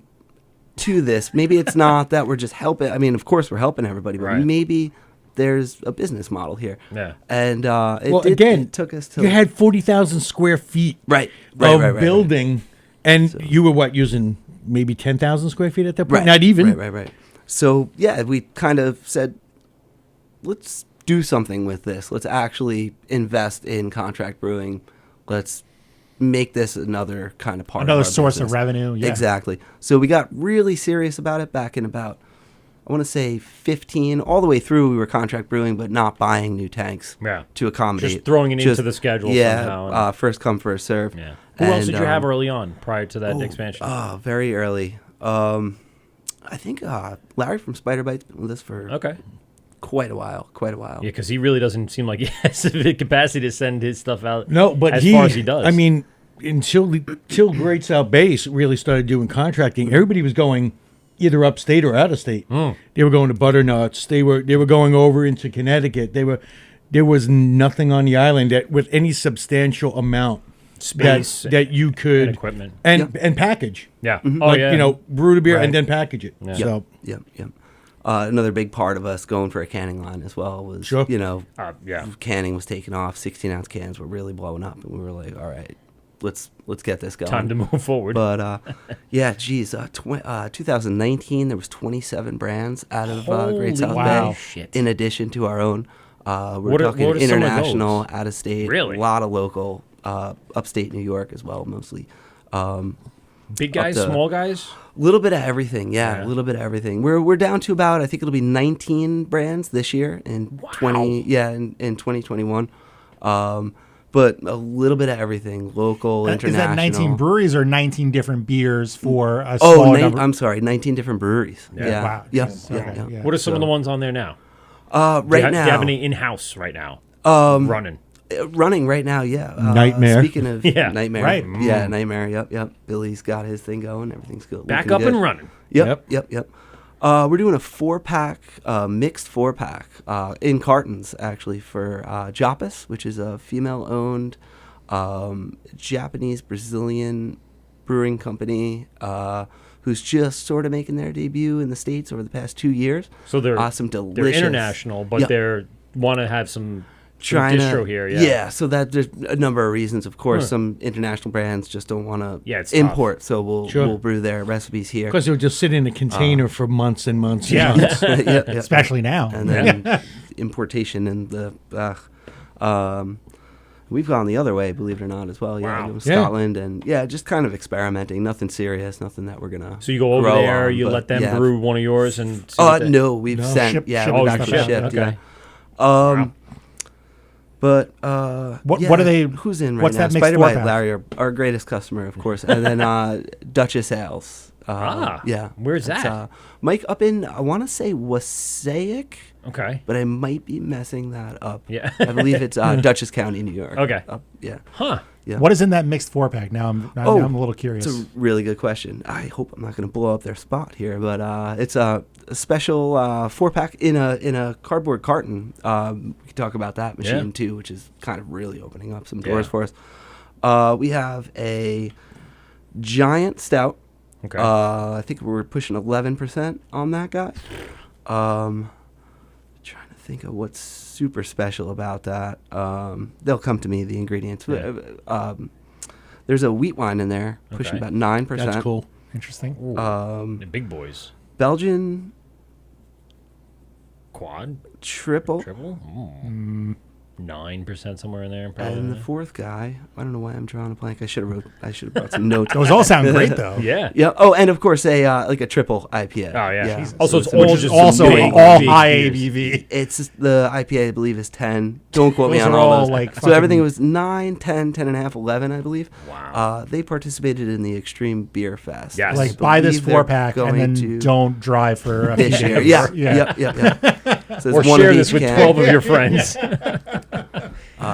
to this. Maybe it's not that we're just helping. I mean, of course, we're helping everybody, but Right. maybe there's a business model here. Yeah. And it took us to you had 40,000 square feet right building, and you were using maybe 10,000 square feet at that point? Right. Not even. Right. So yeah, we kind of said, let's do something with this. Let's actually invest in contract brewing. Let's make this another kind of part Another of our source business. of revenue. Yeah. Exactly. So we got really serious about it back in about, I want to say 15, all the way through we were contract brewing, but not buying new tanks to accommodate. Just throwing it into the schedule somehow. Yeah, first come, first serve. Yeah. Who else did you have early on prior to that expansion? Very early. I think Larry from Spider Bite's been with us for quite a while. Yeah, because he really doesn't seem like he has the capacity to send his stuff out No, but as far as he does. I mean, until Great South Bay really started doing contracting, everybody was going either upstate or out of state. They were going to Butternuts. They were going over into Connecticut. There was nothing on the island that with any substantial amount space that you could and equipment and package. Yeah. Oh yeah. Brew the beer Right. and then package it. Yeah. So Yep. Another big part of us going for a canning line as well was, canning was taking off. 16-ounce cans were really blowing up, and we were like, all right, let's get this going. Time to move forward. But 2019 there was 27 brands out of Great South wow. Bay, in addition to our own. We're What are talking some of those? international, out of state, Really? a lot of local, upstate New York as well, mostly. Big guys, the- small guys? A little bit of everything, Yeah. a little bit of everything. We're down to about, I think it'll be 19 brands this year in 2021. But a little bit of everything, local, international. Is that 19 breweries or 19 different beers for a small number? I'm sorry, 19 different breweries. Yeah. Wow. Yep. Okay, Yep. yeah. What are some of the ones on there now? Right do you now, have any in-house right now? Running. Running right now, yeah. Nightmare. Speaking of Yeah. Nightmare, Right. Yeah, Nightmare. Yep. Billy's got his thing going. Everything's good. Back looking up good. and running. Yep. We're doing a 4-pack, mixed 4-pack in cartons actually for Japas, which is a female-owned Japanese Brazilian brewing company who's just sort of making their debut in the States over the past 2 years. So they're some delicious. They're international, but Yep. they're want to have some Trying distro to, here. Yeah. So that there's a number of reasons. Of course, some international brands just don't want to it's import, so we'll Sure. brew their recipes here. because it would just sit in a container for months and months. Yeah. And months. Yep. Especially now. And then importation and the we've gone the other way, believe it or not, as well. Wow. Doing Yeah. Scotland and just kind of experimenting. Nothing serious, nothing that we're gonna. So you go over grow there, on, you but let them yeah. brew one of yours, and see what they- No, we've No, sent. ship- yeah, ship we've back actually up. shipped. Okay. Yeah. But What are they- Who's in right what's now? that mixed Spider Bite, 4-pack? Larry, our greatest customer, of course, and then Duchess Ales. Yeah. Where's That's, that? Mike, up in I want to say Wassaic, Okay. but I might be messing that up. Yeah. I believe it's Dutchess County, New York. Okay. Yeah. Huh. Yeah. What is in that mixed 4-pack? Now I'm a little curious. It's a really good question. I hope I'm not going to blow up their spot here, but it's a special 4-pack in a cardboard carton. We can talk about that machine too, which is kind of really opening up some doors for us. We have a giant stout. Okay. I think we're pushing 11% on that guy. Trying to think of what's super special about that. They'll come to me, the ingredients. Yeah. There's a wheat wine in there, pushing Okay. about 9%. That's cool. Interesting. The big boys. Belgian Quad. triple. Triple. 9% somewhere in there. And Probably. then the fourth guy, I don't know why I'm drawing a blank. I should have brought some notes. Those all sound great though. Yeah. Yeah. Oh, and of course a like a triple IPA. Oh yeah. Jesus. Also, it's So all Which is just also big, all big high beers. ABV. It's the IPA, I believe, is 10. Don't quote me Those on are all all those. like So everything fucking- was 9, 10, 10 and a half, 11, I believe. Wow. They participated in the Extreme Beer Fest. Yes. Like I buy this believe they're 4-pack and going then to don't drive for a few this year. days. Yeah. Yep. So Or it's one share of this each with can. 12 of your friends.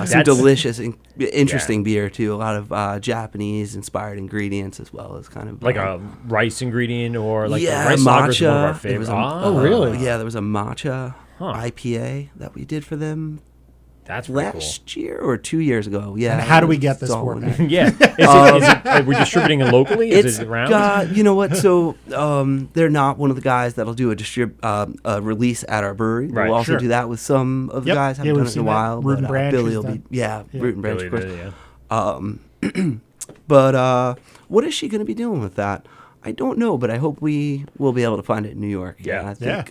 Some delicious, interesting beer too. A lot of Japanese-inspired ingredients as well as kind of Like a rice ingredient or like yeah, the rice lager is one of our There was favorites. a, really? Yeah, there was a matcha Huh. IPA that we did for them That's pretty cool. last year or 2 years ago. Yeah. And how do we get this It's all Wort in there. back? Yeah. Are we distributing it locally? Is it around? You know what? So they're not one of the guys that'll do a release at our brewery. Right, We'll also sure. do that with some of the Yep. guys. Yeah, Haven't we've done it in seen a that. while. Root and but, Branch Billy has will be, done- yeah, Root and Branch, Really of course. did, yeah. But what is she going to be doing with that? I don't know, but I hope we will be able to find it in New York. Yeah.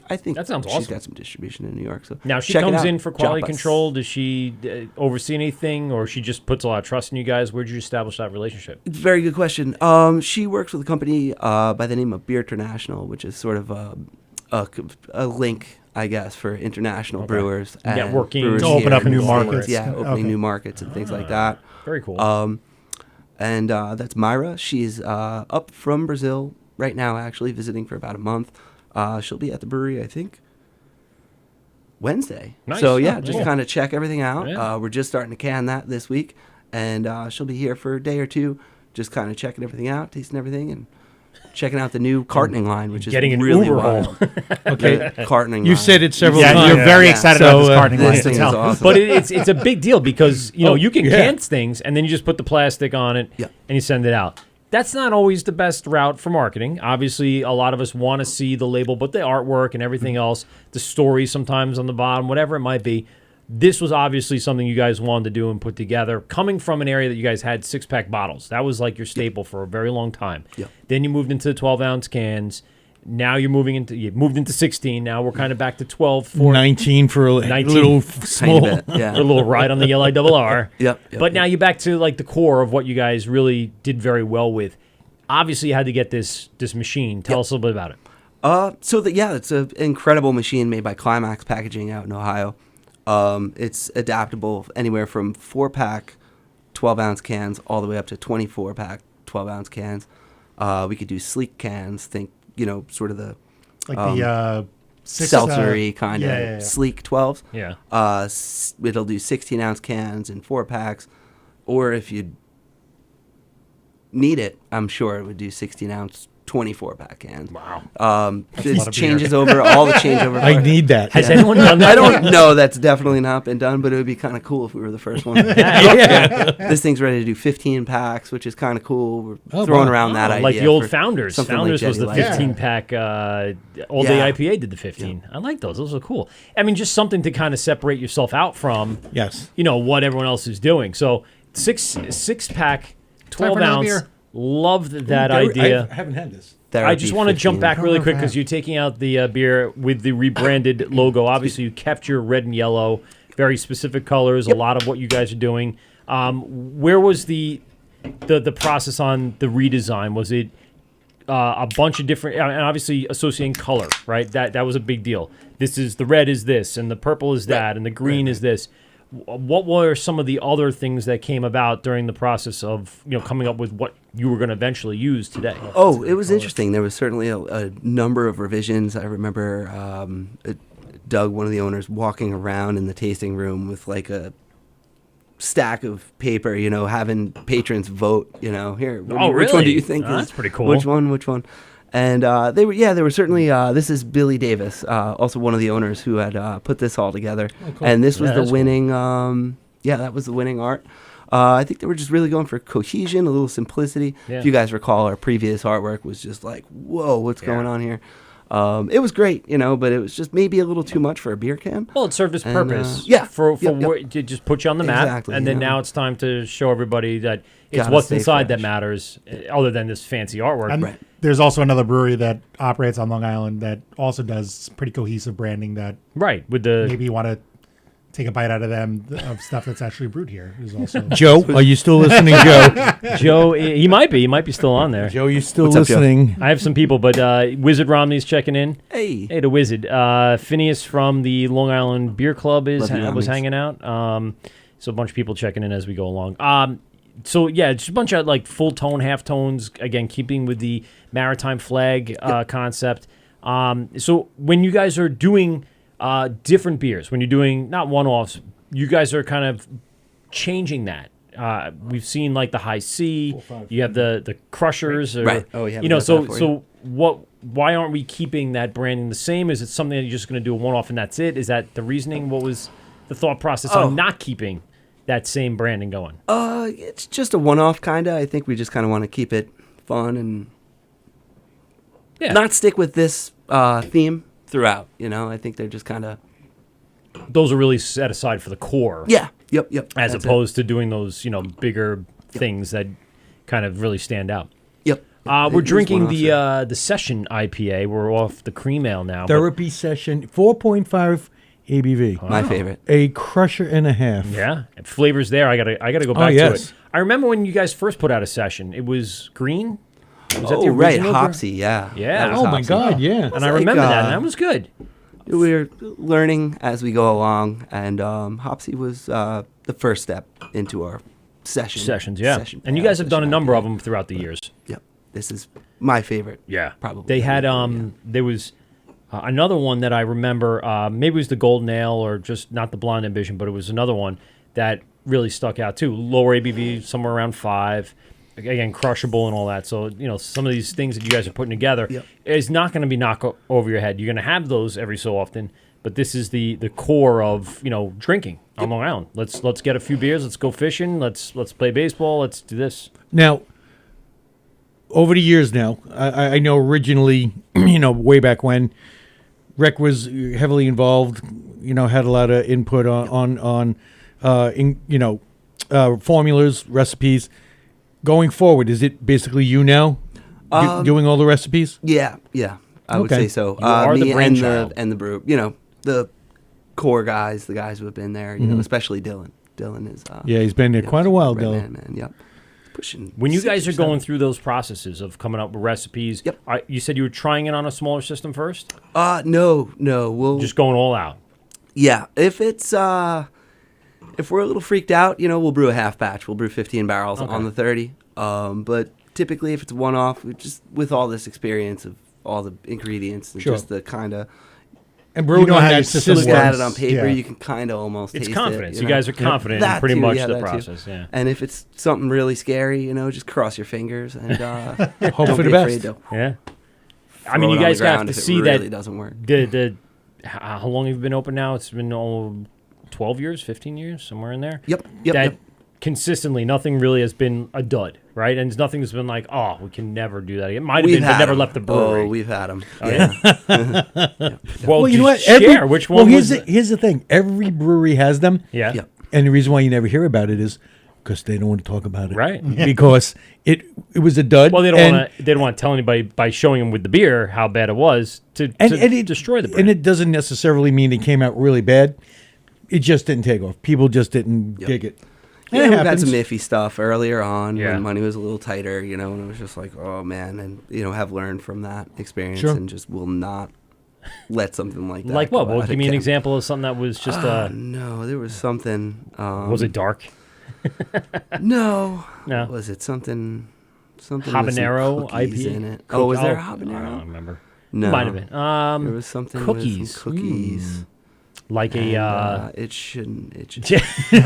I think That sounds she's awesome. got some distribution in New York. So Now she check it comes out. in for quality Drop us. control. Does she oversee anything, or she just puts a lot of trust in you guys? Where did you establish that relationship? Very good question. She works with a company by the name of Beer International, which is sort of a link, I guess, for international brewers and Networking. brewers To open here up in new the States. markets. Yeah, opening Okay. new markets and things like that. Very cool. And that's Myra. She's up from Brazil right now, actually visiting for about a month. She'll be at the brewery, I think, Wednesday. Nice. So yeah, Oh, just cool. kind of check everything out. Yeah. We're just starting to can that this week, and she'll be here for a day or two, just kind of checking everything out, tasting everything, and checking out the new cartoning line, which is Getting an really Uber wild. hole. Okay. The cartoning You line. said it several Yeah, times. you're very Yeah. excited So, about this carting line. This to thing is tell. awesome. But it's a big deal because you can yeah. can things and then you just put the plastic on it Yeah. and you send it out. That's not always the best route for marketing. Obviously, a lot of us want to see the label, but the artwork and everything else, the story sometimes on the bottom, whatever it might be. This was obviously something you guys wanted to do and put together. Coming from an area that you guys had 6-pack bottles, that was like your staple for a very long time. Yep. Then you moved into the 12-ounce cans. Now you moved into 16. Now we're kind of back to 12, 4, 19 for a 19. little Tiny small. bit, yeah. a little ride on the LIRR. Yep, But now you're back to like the core of what you guys really did very well with. Obviously, you had to get this machine. Tell us a little bit about it. It's an incredible machine made by Climax Packaging out in Ohio. It's adaptable anywhere from 4-pack 12-ounce cans all the way up to 24-pack 12-ounce cans. We could do sleek cans. Think, sort of the Like the seltzer-y kind of yeah. sleek 12s. Yeah. It'll do 16-ounce cans in 4-packs, or if you need it, I'm sure it would do 16-ounce 24-pack cans. Wow. It changes over all the changeover. I parts. need that. Has anyone done that? I don't know. That's definitely not been done, but it would be kind of cool if we were the first one. This thing's ready to do 15 packs, which is kind of cool. We're throwing wow. around that idea. Like the old for Founders. something Founders like was the Jetty Light. 15-pack. All Day Yeah. IPA did the 15. I like those. Those are cool. I mean, just something to kind of separate yourself out from, Yes. what everyone else is doing. So 6-pack, for another 12-ounce. beer. Loved that I idea. haven't had this. Therapy I just want to jump 15. back really quick Perfect. because you're taking out the beer with the rebranded logo. Obviously, you kept your red and yellow, very specific colors. A lot of what you guys are doing. Where was the process on the redesign? Was it a bunch of different, and obviously associating color, right? That was a big deal. This is the red is this, and the purple is that, and the green is this. What were some of the other things that came about during the process of coming up with what you were going to eventually use today? Oh, it was interesting. There was certainly a number of revisions. I remember Doug, one of the owners, walking around in the tasting room with like a stack of paper, having patrons vote, here. Which one really? do you think Oh, is that's pretty cool. Which one? And they were certainly. This is Billy Davis, also one of the owners who had put this all together, and this was Yeah, the that's winning. That was the winning art. I think they were just really going for cohesion, a little simplicity. Yeah. If you guys recall, our previous artwork was just like, whoa, what's going on here? It was great, but it was just maybe a little too much for a beer can. Well, it served its And, purpose. yeah. For Yep. to just put you on the map, Exactly, and then yeah. now it's time to show everybody that it's Gotta what's stay inside that fresh. matters, other than this fancy artwork. And Right. there's also another brewery that operates on Long Island that also does pretty cohesive branding that Right, with the maybe you want to take a bite out of them of stuff that's actually brewed here is also Joe, are you still listening, Joe? Joe. He might be still on there. Joe, you still What's up, Joe? listening? I have some people, but Wizard Romney's checking in. Hey, Hey, the Wizard. Phineas from the Long Island Beer Club Love you, was homies. hanging out. So a bunch of people checking in as we go along. So yeah, just a bunch of like full tone, half tones. Again, keeping with the maritime flag concept. So when you guys are doing different beers, when you're doing not one-offs, you guys are kind of changing that. We've seen like the High C. You have the Crushers, or, Right. Oh, yeah, we got So that for so what? Why aren't we keeping that branding the same? Is it something that you're just going to do a one-off and that's it? Is that the reasoning? What was? the thought process on not keeping that same branding going? It's just a one-off kind of. I think we just kind of want to keep it fun and not stick with this theme throughout. I think they're just kind of. Those are really set aside for the core. Yeah. Yep. As opposed to doing those, bigger things that kind of really stand out. Yep. We're drinking the Session IPA. We're off the cream ale now. Therapy Session, 4.5 ABV. My favorite. A crusher and a half. Yeah, and flavors there. I gotta go back to yes. it. I remember when you guys first put out a Session. It was green. Was that Oh, the right, original? Hopsy, yeah. Yeah. That was Oh, my Hopsy. God, yeah. And I remember that, and that was good. We're learning as we go along, and Hopsy was the first step into our sessions. Yeah. Session And you pad, guys have done a session number IPA. of them throughout the years. Yep. This is my favorite. Yeah, Probably. They had there was another one that I remember. Maybe it was the Golden Ale or just not the Blonde Ambition, but it was another one that really stuck out too. Lower ABV, somewhere around 5. Again, crushable and all that. So some of these things that you guys are putting together is not going to be knocked over your head. You're going to have those every so often, but this is the core of drinking on Long Island. Let's get a few beers. Let's go fishing. Let's play baseball. Let's do this. Now, over the years now, I know originally, way back when, Rec was heavily involved, had a lot of input on formulas, recipes. Going forward, is it basically you now doing all the recipes? Yeah. I would Okay. say so. You are the Me brainchild. and the brew. The core guys, the guys who have been there. Especially Dylan. Dylan is. Yeah, he's been there quite a while, right Dylan. Man. Yep. Pushing. When you guys 6 are or 7. going through those processes of coming up with recipes, Yep. You said you were trying it on a smaller system first? No. We'll Just going all out. Yeah, if it's if we're a little freaked out, we'll brew a half batch. We'll brew 15 barrels on the 30. But typically, if it's one off, just with all this experience of all the ingredients and Sure. just the kind of And brewing know on how your that system look system. at it on paper, Yeah. you can kind of almost It's taste confidence. it. You guys are confident in That pretty too, much yeah, the that too. process. Yeah. And if it's something really scary, just cross your fingers and Hope don't for be the afraid best. to Yeah. I throw mean, you it on guys the got ground to if it see really that doesn't work. how long have you been open now? It's been 12 years, 15 years, somewhere in there. Yep. That consistently, nothing really has been a dud, right? And nothing has been like, oh, we can never do that again. Might have We've been, but had never 'em. left the brewery. Oh, we've had them. Well, you know what? share. Which one was Here's the thing. Every brewery has them. Yeah. Yep. And the reason why you never hear about it is because they don't want to talk about it. Right. Because it was a dud. Well, they don't want to tell anybody by showing them with the beer how bad it was to destroy the brand. And it doesn't necessarily mean it came out really bad. It just didn't take off. People just didn't dig it. And Yeah, it we've had happens. some iffy stuff earlier on Yeah. when money was a little tighter, and it was just like, oh man, and have learned from that experience Sure. and just will not let something like that. Like what? go Well, out give me an again. example of something that was just No, there was something. was it dark? No. No. Was it something? Something Habanero with some cookies IPA? in it. Oh, was there a I habanero? don't remember. No. Might have been. There was something cookies. with some cookies. Like And, a it shouldn't. It should. And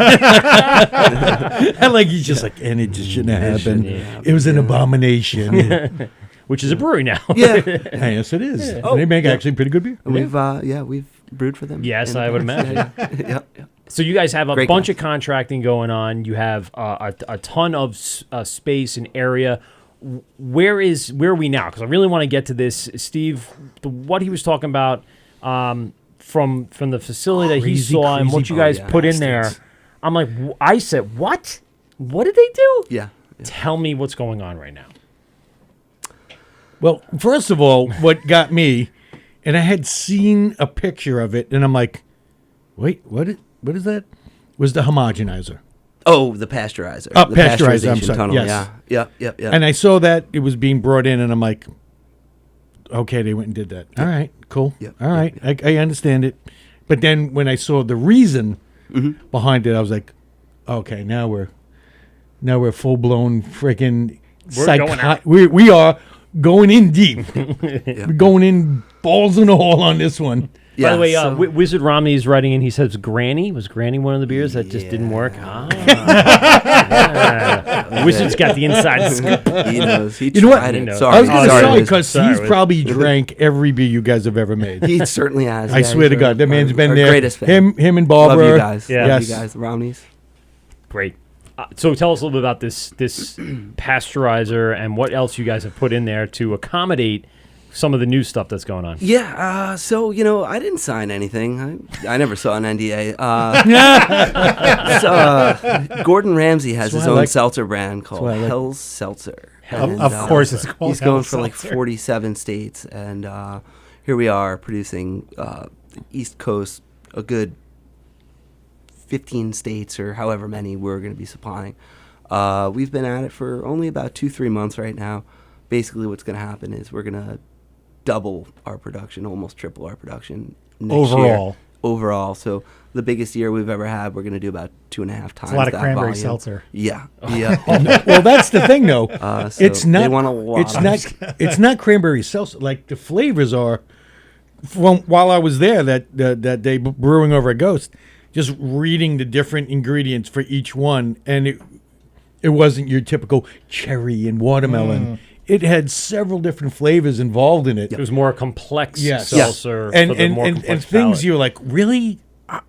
like he's just like, and it just shouldn't have happened. shouldn't have It was an happened, abomination. which is a brewery now. Yeah. Yes, it is. And they make actually pretty good beer. And we've brewed for them. Yes, in the I would past. imagine. Yeah. So you guys have a Great bunch guys. of contracting going on. You have a ton of space and area. Where are we now? Because I really want to get to this, Steve. What he was talking about from the facility that he Crazy, saw and what crazy you guys put in bastards. there. I'm like, I said, what? What did they do? Yeah. Tell me what's going on right now. Well, first of all, what got me, and I had seen a picture of it, and I'm like, wait, what is that? Was the homogenizer. Oh, the pasteurizer. Oh, the pasteurizer, I'm pasteurization sorry, tunnel. yes. Yeah. Yep. And I saw that it was being brought in, and I'm like, okay, they went and did that. All right, cool. Yep, All right, I understand it. But then when I saw the reason behind it, I was like, okay, now we're full blown freaking going out. We are going in deep. We're going in balls in the hole on this one. By the way, so- Wizard Romney is writing in. He says, "Granny was Granny one of the beers that just didn't work." Ah, Wizard's got the inside scoop. He knows. He You know what? tried He it. knows. Sorry. I was going to sorry, say Wiz. because Sorry, he's Wiz. probably drank every beer you guys have ever made. He certainly has. I swear to God, that man's been our there. Greatest fan. Him and Barbara. Love you guys. Yeah. Love Yes. you guys. The Romneys. Great. So tell us a little bit about this pasteurizer and what else you guys have put in there to accommodate some of the new stuff that's going on. Yeah, so, I didn't sign anything. I never saw an NDA. Gordon Ramsay has his why I own like- seltzer brand called why I like- Hell's Seltzer. Of And, course it's called He's going Hell's for like Seltzer. 47 states, and here we are producing the East Coast, a good 15 states or however many we're going to be supplying. We've been at it for only about 2-3 months right now. Basically what's going to happen is we're going to double our production, almost triple our production next year. Overall. So the biggest year we've ever had, we're going to do about 2.5 times a lot of that cranberry volume. seltzer. Yeah. Yeah. Well, that's the thing, though. So it's not. They want a lot. It's not cranberry seltzer. Like the flavors are. From while I was there that day brewing over at Ghost, just reading the different ingredients for each one, and it wasn't your typical cherry and watermelon. It had several different flavors involved in it. It was more complex Yes. seltzer And for the more and complex things palate. you're like, really?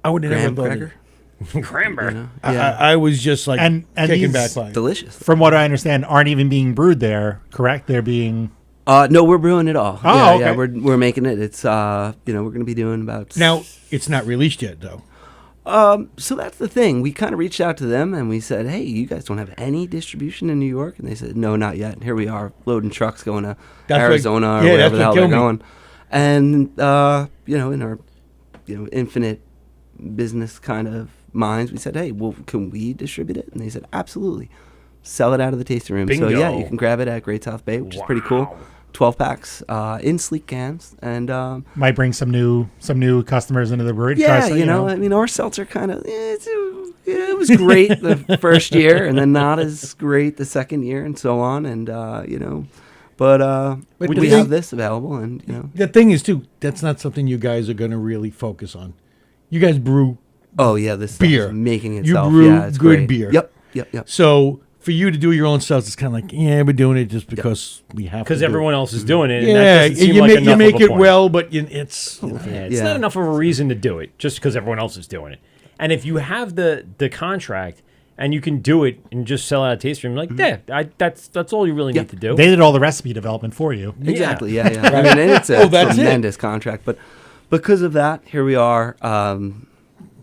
I would have never Graham thought. cracker. Cranberry. I was just like And kicking these- back by. Delicious. From what I understand, aren't even being brewed there, correct? They're being... No, we're brewing it all. Oh, yeah, okay. we're making it. It's we're going to be doing about Now it's not released yet, though. So that's the thing. We kind of reached out to them and we said, "Hey, you guys don't have any distribution in New York?" And they said, "No, not yet." And here we are, loading trucks going to That's Arizona what- or yeah, wherever that's the hell what they're killed me. going. And in our infinite business kind of minds, we said, "Hey, well, can we distribute it?" And they said, "Absolutely. Sell it out of the tasting room." So yeah, Bingo. you can grab it at Great South Bay, which is pretty cool. 12 packs in sleek cans, and Might bring some new customers into the brewery. to yeah, try some, I mean, our seltzer kind of it was great the first year, and then not as great the second year, and so on, and but But we the have thing- this available, and The thing is, too, that's not something you guys are going to really focus on. You guys brew, oh yeah, this stuff Beer. is making You itself. brew Yeah, it's good great. beer. Yep. so for you to do your own stuff, it's kind of like, yeah, we're doing it just because we have to. Because do everyone it. else is doing it. And Yeah, that doesn't seem you like make enough of a it point. well, but it's Yeah, it's Yeah. not enough of a reason to do it just because everyone else is doing it. And if you have the contract and you can do it and just sell out a taste room, like, that's all you really need to do. They did all the recipe development for you. Exactly. Yeah. I mean, and it's a that's it. tremendous contract, but because of that, here we are,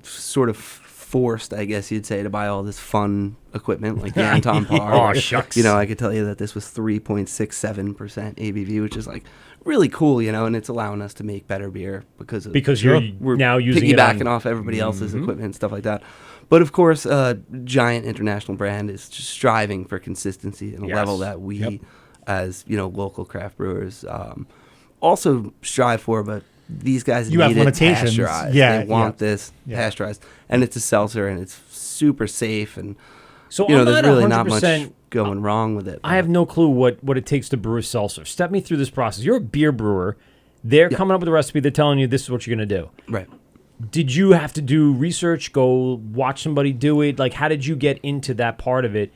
sort of forced, I guess you'd say, to buy all this fun equipment like the Anton Par. Oh, shucks. I could tell you that this was 3.67% ABV, which is like really cool, and it's allowing us to make better beer because you're now using it piggybacking on- off everybody else's equipment and stuff like that. But of course, a giant international brand is just striving for consistency and a Yes. level that we, as local craft brewers, also strive for. But these guys You need have it limitations. pasteurized. Yeah, they want yeah. this Yeah. pasteurized, and it's a seltzer, and it's super safe, and So there's I'm not really not much 100%. going wrong with it. I have no clue what it takes to brew a seltzer. Step me through this process. You're a beer brewer. They're coming up with a recipe. They're telling you this is what you're going to do. right. Did you have to do research, go watch somebody do it? Like, how did you get into that part of it?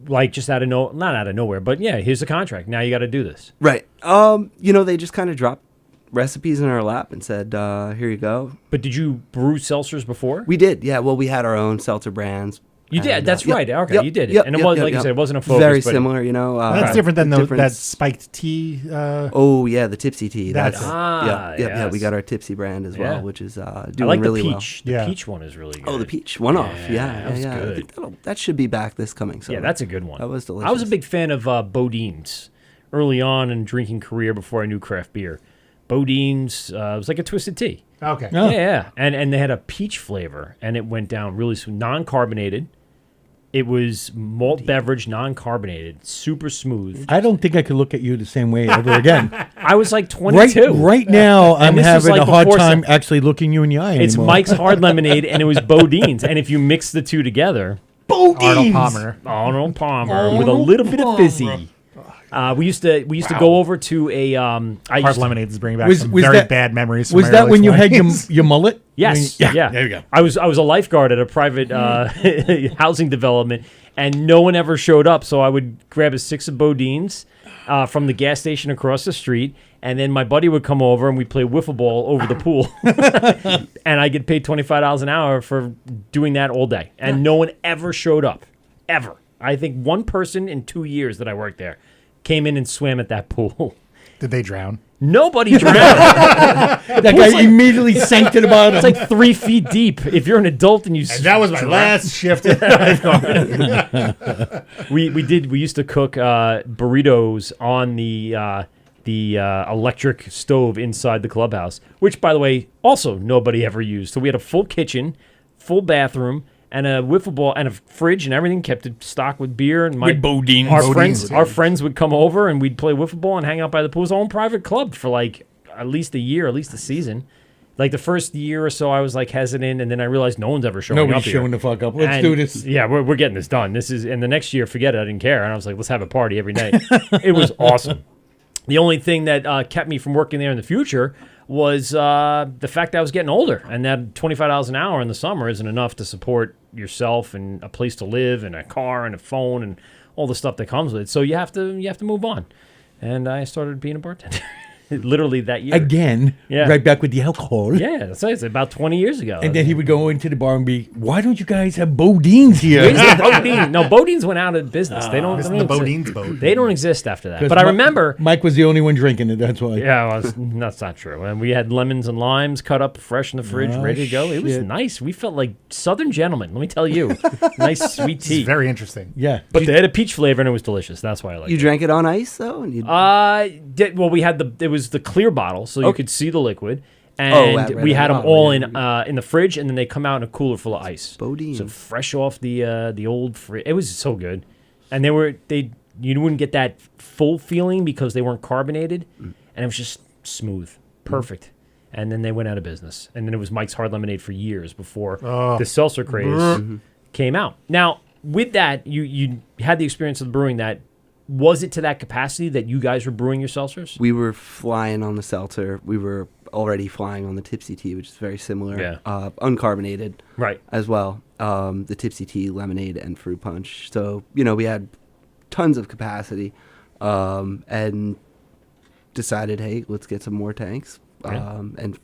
Like, just not out of nowhere, but yeah, here's the contract. Now you got to do this. Right. They just kind of dropped recipes in our lap and said, "Here you go." But did you brew seltzers before? We did. Yeah. Well, we had our own seltzer brands. You did. And, That's yep, right. Okay, yep, you did it. yep, And it yep, was, yep, like you yep. said, it wasn't a focus. Very but similar, That's different than different that spiked tea. Oh yeah, the tipsy tea. That's it. Ah, yeah. We yes. got our tipsy brand as well, Yeah. which is I doing like really the well. peach. The Yeah. peach one is really good. Oh, the peach one off. Yeah, Yeah, that was I good. think that should be back this coming summer. Yeah, that's a good one. That was delicious. I was a big fan of Bodine's early on in drinking career before I knew craft beer. Bodine's it was like a twisted tea. Okay. Oh. Yeah. And they had a peach flavor, and it went down really smooth. Non-carbonated. It was malt beverage, non-carbonated, super smooth. I don't think I could look at you the same way ever again. I was like 22. right now, I'm this was having like a hard before time actually looking you in the eye It's anymore. Mike's Hard Lemonade, and it was Bodine's. And if you mix the two together, Arnold Palmer. Arnold Palmer with a little bit of fizzy. We used to go over to a Hard Lemonades is bringing back Was- some was very that- bad memories. From Was my that early when you had 20s. your mullet? Yes, Yeah, yeah. there you go. I was a lifeguard at a private housing development, and no one ever showed up. So I would grab a 6 of Bodines from the gas station across the street, and then my buddy would come over and we'd play wiffle ball over the pool. And I get paid $25 an hour for doing that all day. And no one ever showed up. Ever. I think one person in 2 years that I worked there came in and swam at that pool. Did they drown? Nobody drowned. That guy immediately sank to the bottom. It's like 3 feet deep. If you're an adult and you That was my last shift. We used to cook burritos on the electric stove inside the clubhouse, which, by the way, also nobody ever used. So we had a full kitchen, full bathroom, and a wiffle ball and a fridge and everything, kept it stocked with beer. And With Bodines. our friends would come over and we'd play wiffle ball and hang out by the pool. It was our own private club for like at least a year, at least a season. Like the first year or so, I was like hesitant, and then I realized no one's ever showing up Nobody's here. showing the fuck up. Let's And, do this. Yeah, we're getting this done. And the next year, forget it. I didn't care. And I was like, let's have a party every night. It was awesome. The only thing that kept me from working there in the future was the fact that I was getting older, and that $25 an hour in the summer isn't enough to support yourself and a place to live and a car and a phone and all the stuff that comes with it. So you have to move on. And I started being a bartender. Literally that year. Again, Yeah. right back with the alcohol. Yeah, that's right. It's about 20 years ago. And then he would go into the bar and be, why don't you guys have Bodines here? Where's the Bodine? No, Bodines went out of business. They don't. This is they the don't Bodines exist. boat. They don't exist after that. 'Cause But I remember. Mike was the only one drinking it, that's why. Yeah, well, that's not true. And we had lemons and limes cut up fresh in the fridge, Oh, ready to go. It was shit. nice. We felt like Southern gentlemen. Let me tell you, nice sweet It's tea. very interesting. Yeah. But they had a peach flavor and it was delicious. That's why I liked You it. drank it on ice though, and you Well, we had it was the clear bottle, so you Okay. could see the liquid. Oh, And right, we right, had them right. all in the fridge, and then they come out in a cooler full of ice. Bodine. So fresh off the old fridge. It was so good. And you wouldn't get that full feeling because they weren't carbonated, and it was just smooth, perfect. And then they went out of business. And then it was Mike's Hard Lemonade for years before the seltzer craze came out. Now, with that, you had the experience of brewing that. Was it to that capacity that you guys were brewing your seltzers? We were flying on the seltzer. We were already flying on the Tipsy Tea, which is very similar. Yeah. Uncarbonated. Right. As well. The Tipsy Tea, lemonade, and fruit punch. So, we had tons of capacity and decided, hey, let's get some more tanks. Yeah. And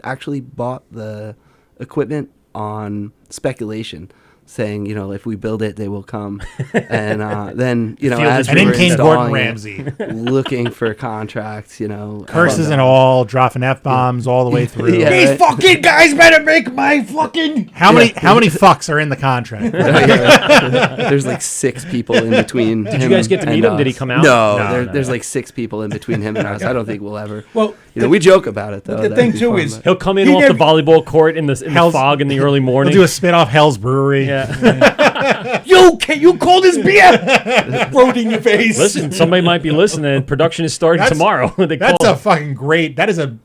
actually bought the equipment on speculation, saying, if we build it, they will come. And then, as And we in were came Gordon installing Ramsay. it, looking for contracts, Curses and all, dropping F-bombs all the way through. Yeah. These fucking guys better make my fucking... How many fucks are in the contract? There's like 6 people in between. Did you guys get to meet him? Did he come out? No, No, there's no. like 6 people in between him and us. I don't think we'll ever. Well, we joke about it though. the That'd thing be too fun, is- but- He'll come in He off never- the volleyball court in the Hell's- fog in the early We'll morning. do a spin-off Hell's Brewery. Yeah. you call this beer? Throw it in your face. Listen, somebody might be listening. Production is starting That's- tomorrow. They That's call a it. fucking great. That's a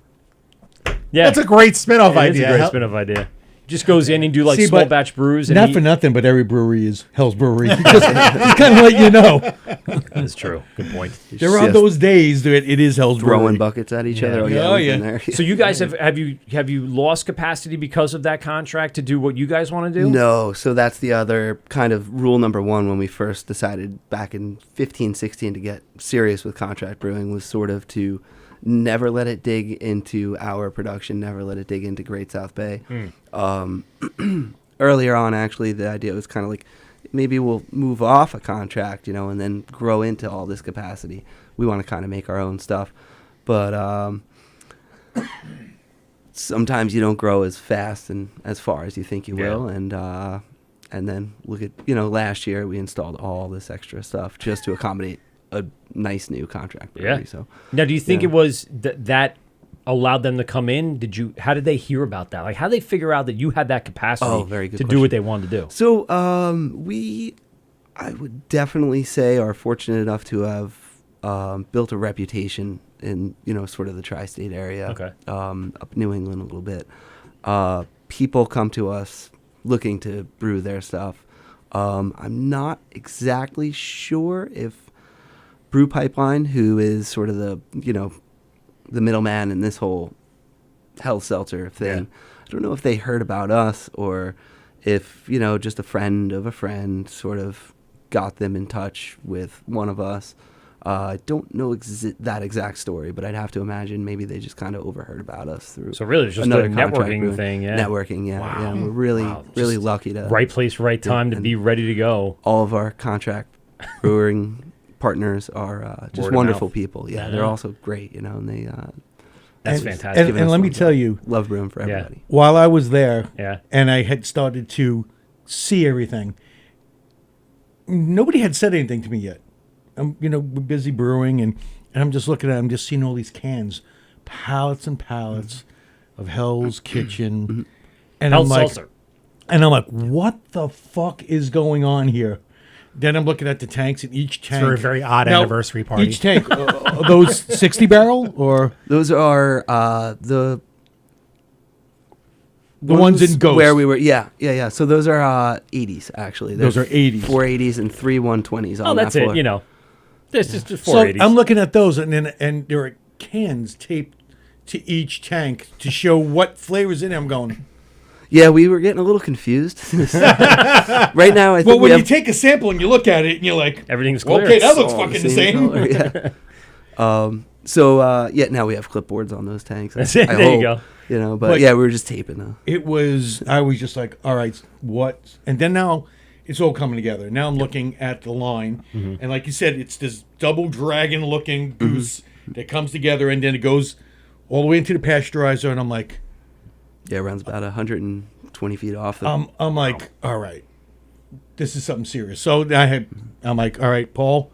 Yeah, great spin-off it is idea. a great spin-off idea. Just goes in and do like See, small but batch brews. And Not for nothing, but every brewery is Hell's Brewery. Just kind of let you know. That's true. Good point. There are Just those days that it is Hell's throwing Brewery. buckets at each other. Yeah. Oh, Oh, we've yeah. been there. So you guys have you lost capacity because of that contract to do what you guys want to do? No, so that's the other kind of rule number 1 when we first decided back in 15, 16 to get serious with contract brewing was sort of to never let it dig into our production, never let it dig into Great South Bay. Earlier on, actually, the idea was kind of like maybe we'll move off a contract, and then grow into all this capacity. We want to kind of make our own stuff. But sometimes you don't grow as fast and as far as you think you will. And then look at, last year we installed all this extra stuff just to accommodate a nice new contract brewery. Yeah. So Now, do you think Yeah. it was that allowed them to come in? How did they hear about that? Like, how did they figure out that you had that capacity Oh, very good to do question. what they wanted to do? So I would definitely say are fortunate enough to have built a reputation in, sort of the tri-state area. Okay. Up New England a little bit. People come to us looking to brew their stuff. I'm not exactly sure if Brew Pipeline, who is sort of the middleman in this whole Hell Seltzer thing, I don't know if they heard about us or if, just a friend of a friend sort of got them in touch with one of us. I don't know that exact story, but I'd have to imagine maybe they just kind of overheard about us through. So really, it's just another a contract networking brewing. thing. Yeah. Networking, yeah. Wow. Yeah, we're really Just lucky to right place, right time to and be ready to go. all of our contract brewing partners are just Word of wonderful mouth. people. Yeah, Yeah. they're also great, and they That's And- fantastic. giving And us let me love. tell you, love brewing for Yeah. everybody. while I was there, Yeah. and I had started to see everything, nobody had said anything to me yet. We're busy brewing, and I'm just looking at it, I'm just seeing all these cans, pallets and pallets of Hell's Kitchen. And Hell's I'm like, Seltzer. what the fuck is going on here? Then I'm looking at the tanks, and each tank. for a very odd anniversary party. Each tank, are those 60 barrel or Those are the ones in Ghost? where we were. Yeah. So those are 80s actually. Those are 80s. 480s and 3 120s. Oh, on that's that it. floor. You know, there's just So 480s. I'm looking at those, and there are cans taped to each tank to show what flavors in it. I'm going. Yeah, we were getting a little confused. Right now, I think Well, we when have you take a sample and you look at it, and you're like, Everything's clear. okay, that looks all fucking the same. color, yeah. Now we have clipboards on those tanks. That's it. I There you hope, go. but But- yeah, we were just taping them. I was just like, all right, what? And then now it's all coming together. Now I'm looking at the line, and like you said, it's this double dragon looking goose that comes together, and then it goes all the way into the pasteurizer, and I'm like, Yeah, it runs about 120 feet off. I'm like, all right, this is something serious. So I'm like, all right, Paul,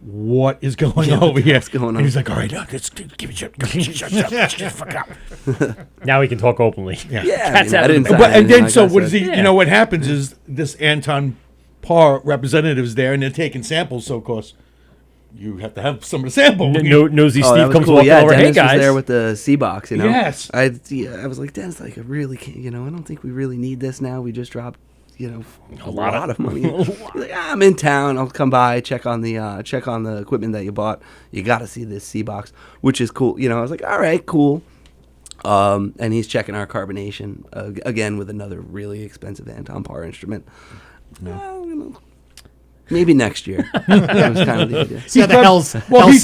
what is going on over here? what's going on? And he's like, all right, let's give me shut the fuck up. Now we can talk openly. yeah, Cats out I of didn't the sign But, and anything, then like so I what is said. he? Yeah. You know what happens is this Anton Parr representative's there, and they're taking samples. So of course, you have to have some of the sample. Nosy Oh, that Steve was comes cool. walking Yeah, over. Hey Dennis was guys. there with the C box. Yes. I was like, Dennis, like, I really can't. I don't think we really need this now. We just dropped, a lot of money. He's like, I'm in town. I'll come by, check on the equipment that you bought. You got to see this C box, which is cool. I was like, all right, cool. And he's checking our carbonation again with another really expensive Anton Parr instrument. Maybe next year. That was kind of the idea. See how the Hell's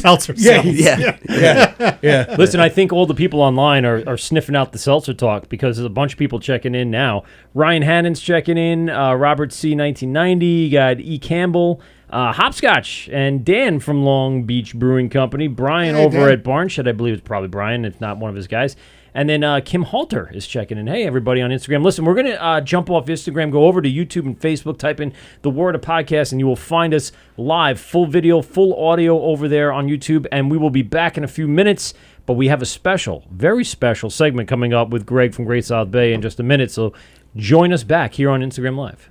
Seltzer yeah, sells. Yeah. Listen, I think all the people online are sniffing out the seltzer talk because there's a bunch of people checking in now. Ryan Hannon's checking in. Robert C. 1990. You got E. Campbell. Hopscotch and Dan from Long Beach Brewing Company. Brian Hey, over Dan. at Barnshed, I believe it's probably Brian, if not one of his guys. And then Kim Halter is checking in. Hey, everybody on Instagram. Listen, we're going to jump off Instagram, go over to YouTube and Facebook, type in the Wort of Podcast, and you will find us live, full video, full audio over there on YouTube. And we will be back in a few minutes. But we have a special, very special segment coming up with Greg from Great South Bay in just a minute. So join us back here on Instagram Live.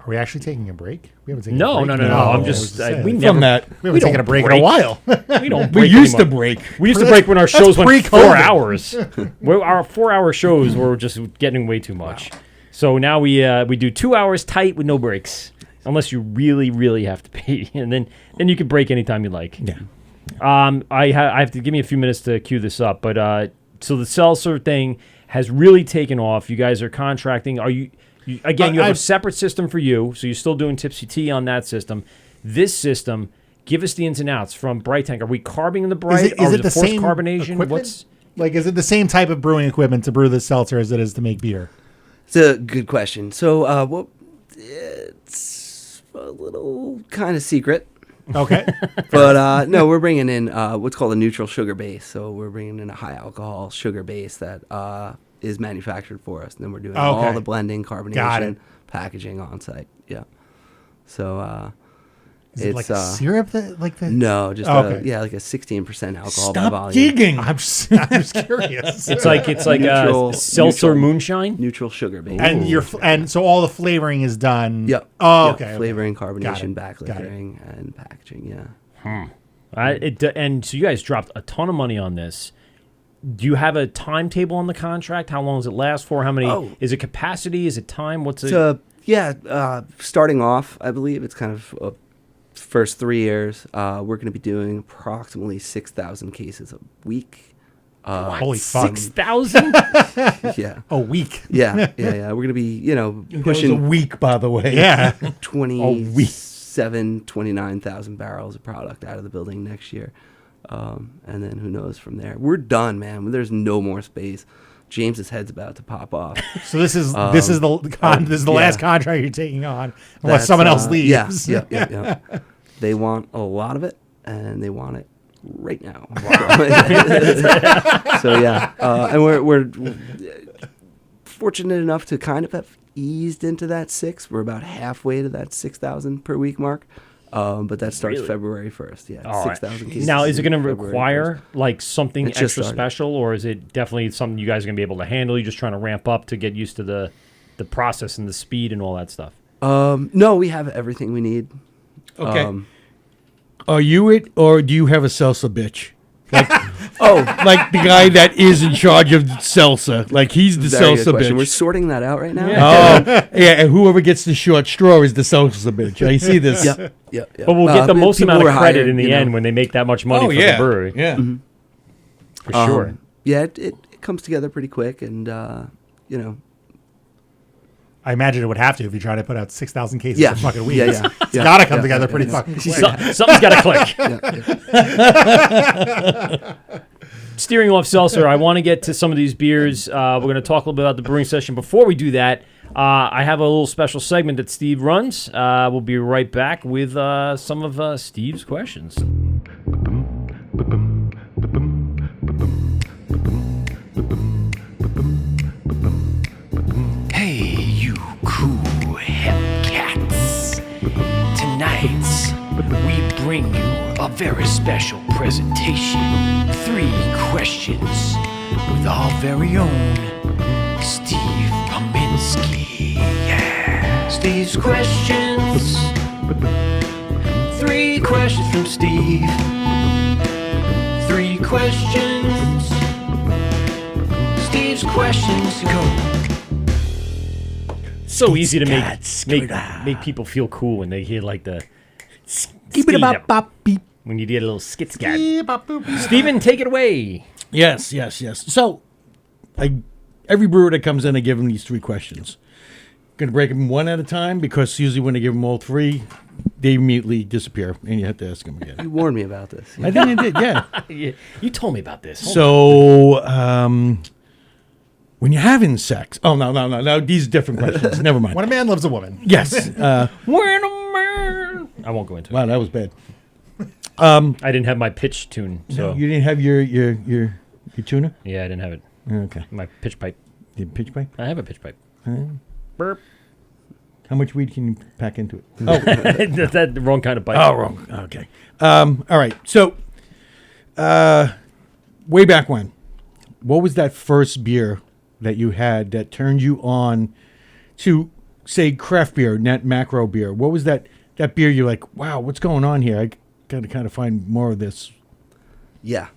Are we actually taking a break? We haven't taken No, a break. no. I'm I just, was saying. we From never, that, we haven't taken a break in a break. while. we don't we break used to anymore. break. We used to break when our shows went pre-COVID. 4 hours. Our 4-hour shows were just getting way too much. So now we do 2 hours tight with no breaks, unless you really, really have to pee, and then you can break anytime you like. Yeah. I have to give me a few minutes to cue this up, but so the seltzer thing has really taken off. You guys are contracting. Are you again? You have a separate system for you, so you're still doing Tipsy Tea on that system. This system, give us the ins and outs from Bright Tank. Are we carbing in the Bright? Is it the forced same carbonation? equipment? What's Is it the same type of brewing equipment to brew this seltzer as it is to make beer? It's a good question. So, it's a little kind of secret, Okay. but no, we're bringing in what's called a neutral sugar base. So we're bringing in a high alcohol sugar base that is manufactured for us, and then we're doing all Okay. the blending, Got carbonation, it. packaging on site. Yeah. So Is it it's like a syrup that like that? no, just Okay. like a 16% alcohol by Stop volume. digging. I'm just curious. it's like Neutral- seltzer neutral. moonshine. Neutral sugar base. and so all the flavoring is done. Yep. Oh, Yep. okay. Flavoring, Got carbonation, it. back Got it. liquoring, and packaging. Yeah. And so you guys dropped a ton of money on this. Do you have a timetable on the contract? How long does it last for? How many? Oh. Is it capacity? Is it time? What's it? Starting off, I believe it's kind of first 3 years. We're going to be doing approximately 6,000 cases a week. Holy fuck. 6,000? Yeah. A week. Yeah. We're gonna be, That was a pushing week, by the way. Yeah. 29,000 barrels of product out of the building next year. And then who knows from there. We're done, man. There's no more space. James's head's about to pop off. So this is the last contract you're taking on, unless That's, someone else leaves. Yeah. They want a lot of it, and they want it right now. So yeah, and we're fortunate enough to kind of have eased into that 6. We're about halfway to that 6,000 per week mark. But that starts Really? February 1st. Yeah, All right. 6,000 cases. Now, is it going to February require 1st. like something It's just extra started. special, or is it definitely something you guys are going to be able to handle? You're just trying to ramp up to get used to the process and the speed and all that stuff. No, we have everything we need. Okay. Are you it, or do you have a salsa bitch? Like the guy that is in charge of salsa. Like he's the Very good salsa question. We're bitch. sorting that out right now. Yeah, and whoever gets the short straw is the salsa bitch. I see this. Yep. But we'll get the most people amount were of credit hired, in the you know. end when they make that much money Oh for yeah, the brewery. yeah. For sure. Yeah, it comes together pretty quick, and I imagine it would have to if you're trying to put out 6,000 cases Yeah. a fucking week. Yeah, It's yeah. got to come Yeah. together pretty fucking quick. Something's got to click. Steering off seltzer, I want to get to some of these beers. We're going to talk a little bit about the brewing session. Before we do that, I have a little special segment that Steve runs. We'll be right back with some of Steve's questions. Hey, you cool hep cats. Tonight, we bring you a very special presentation. 3 questions with our very own Steve Pominski. Yeah. Steve's questions. 3 questions from Steve. 3 questions. Steve's questions go. So easy to make people feel cool when they hear like the when you get a little skit scat. Steven, take it away. Yes. So, every brewer that comes in, I give them these 3 questions. Going to break them one at a time because usually when I give them all 3, they immediately disappear, and you have to ask them again. You warned me about this. I think I did, yeah. You told me about this. So, when you're having sex, no, these are different questions. Never mind. When a man loves a woman. Yes. When a man, I won't go into it. Wow, that was bad. I didn't have my pitch tune, so You didn't have your tuner? yeah, I didn't have it. Okay. My pitch pipe. The pitch pipe? I have a pitch pipe. Burp. How much weed can you pack into it? Oh, That's the wrong kind of pipe. oh, wrong. Okay. All right. So, way back when, what was that first beer that you had that turned you on to, say, craft beer, not macro beer? What was that beer you're like, wow, what's going on here? I got to kind of find more of this. Yeah.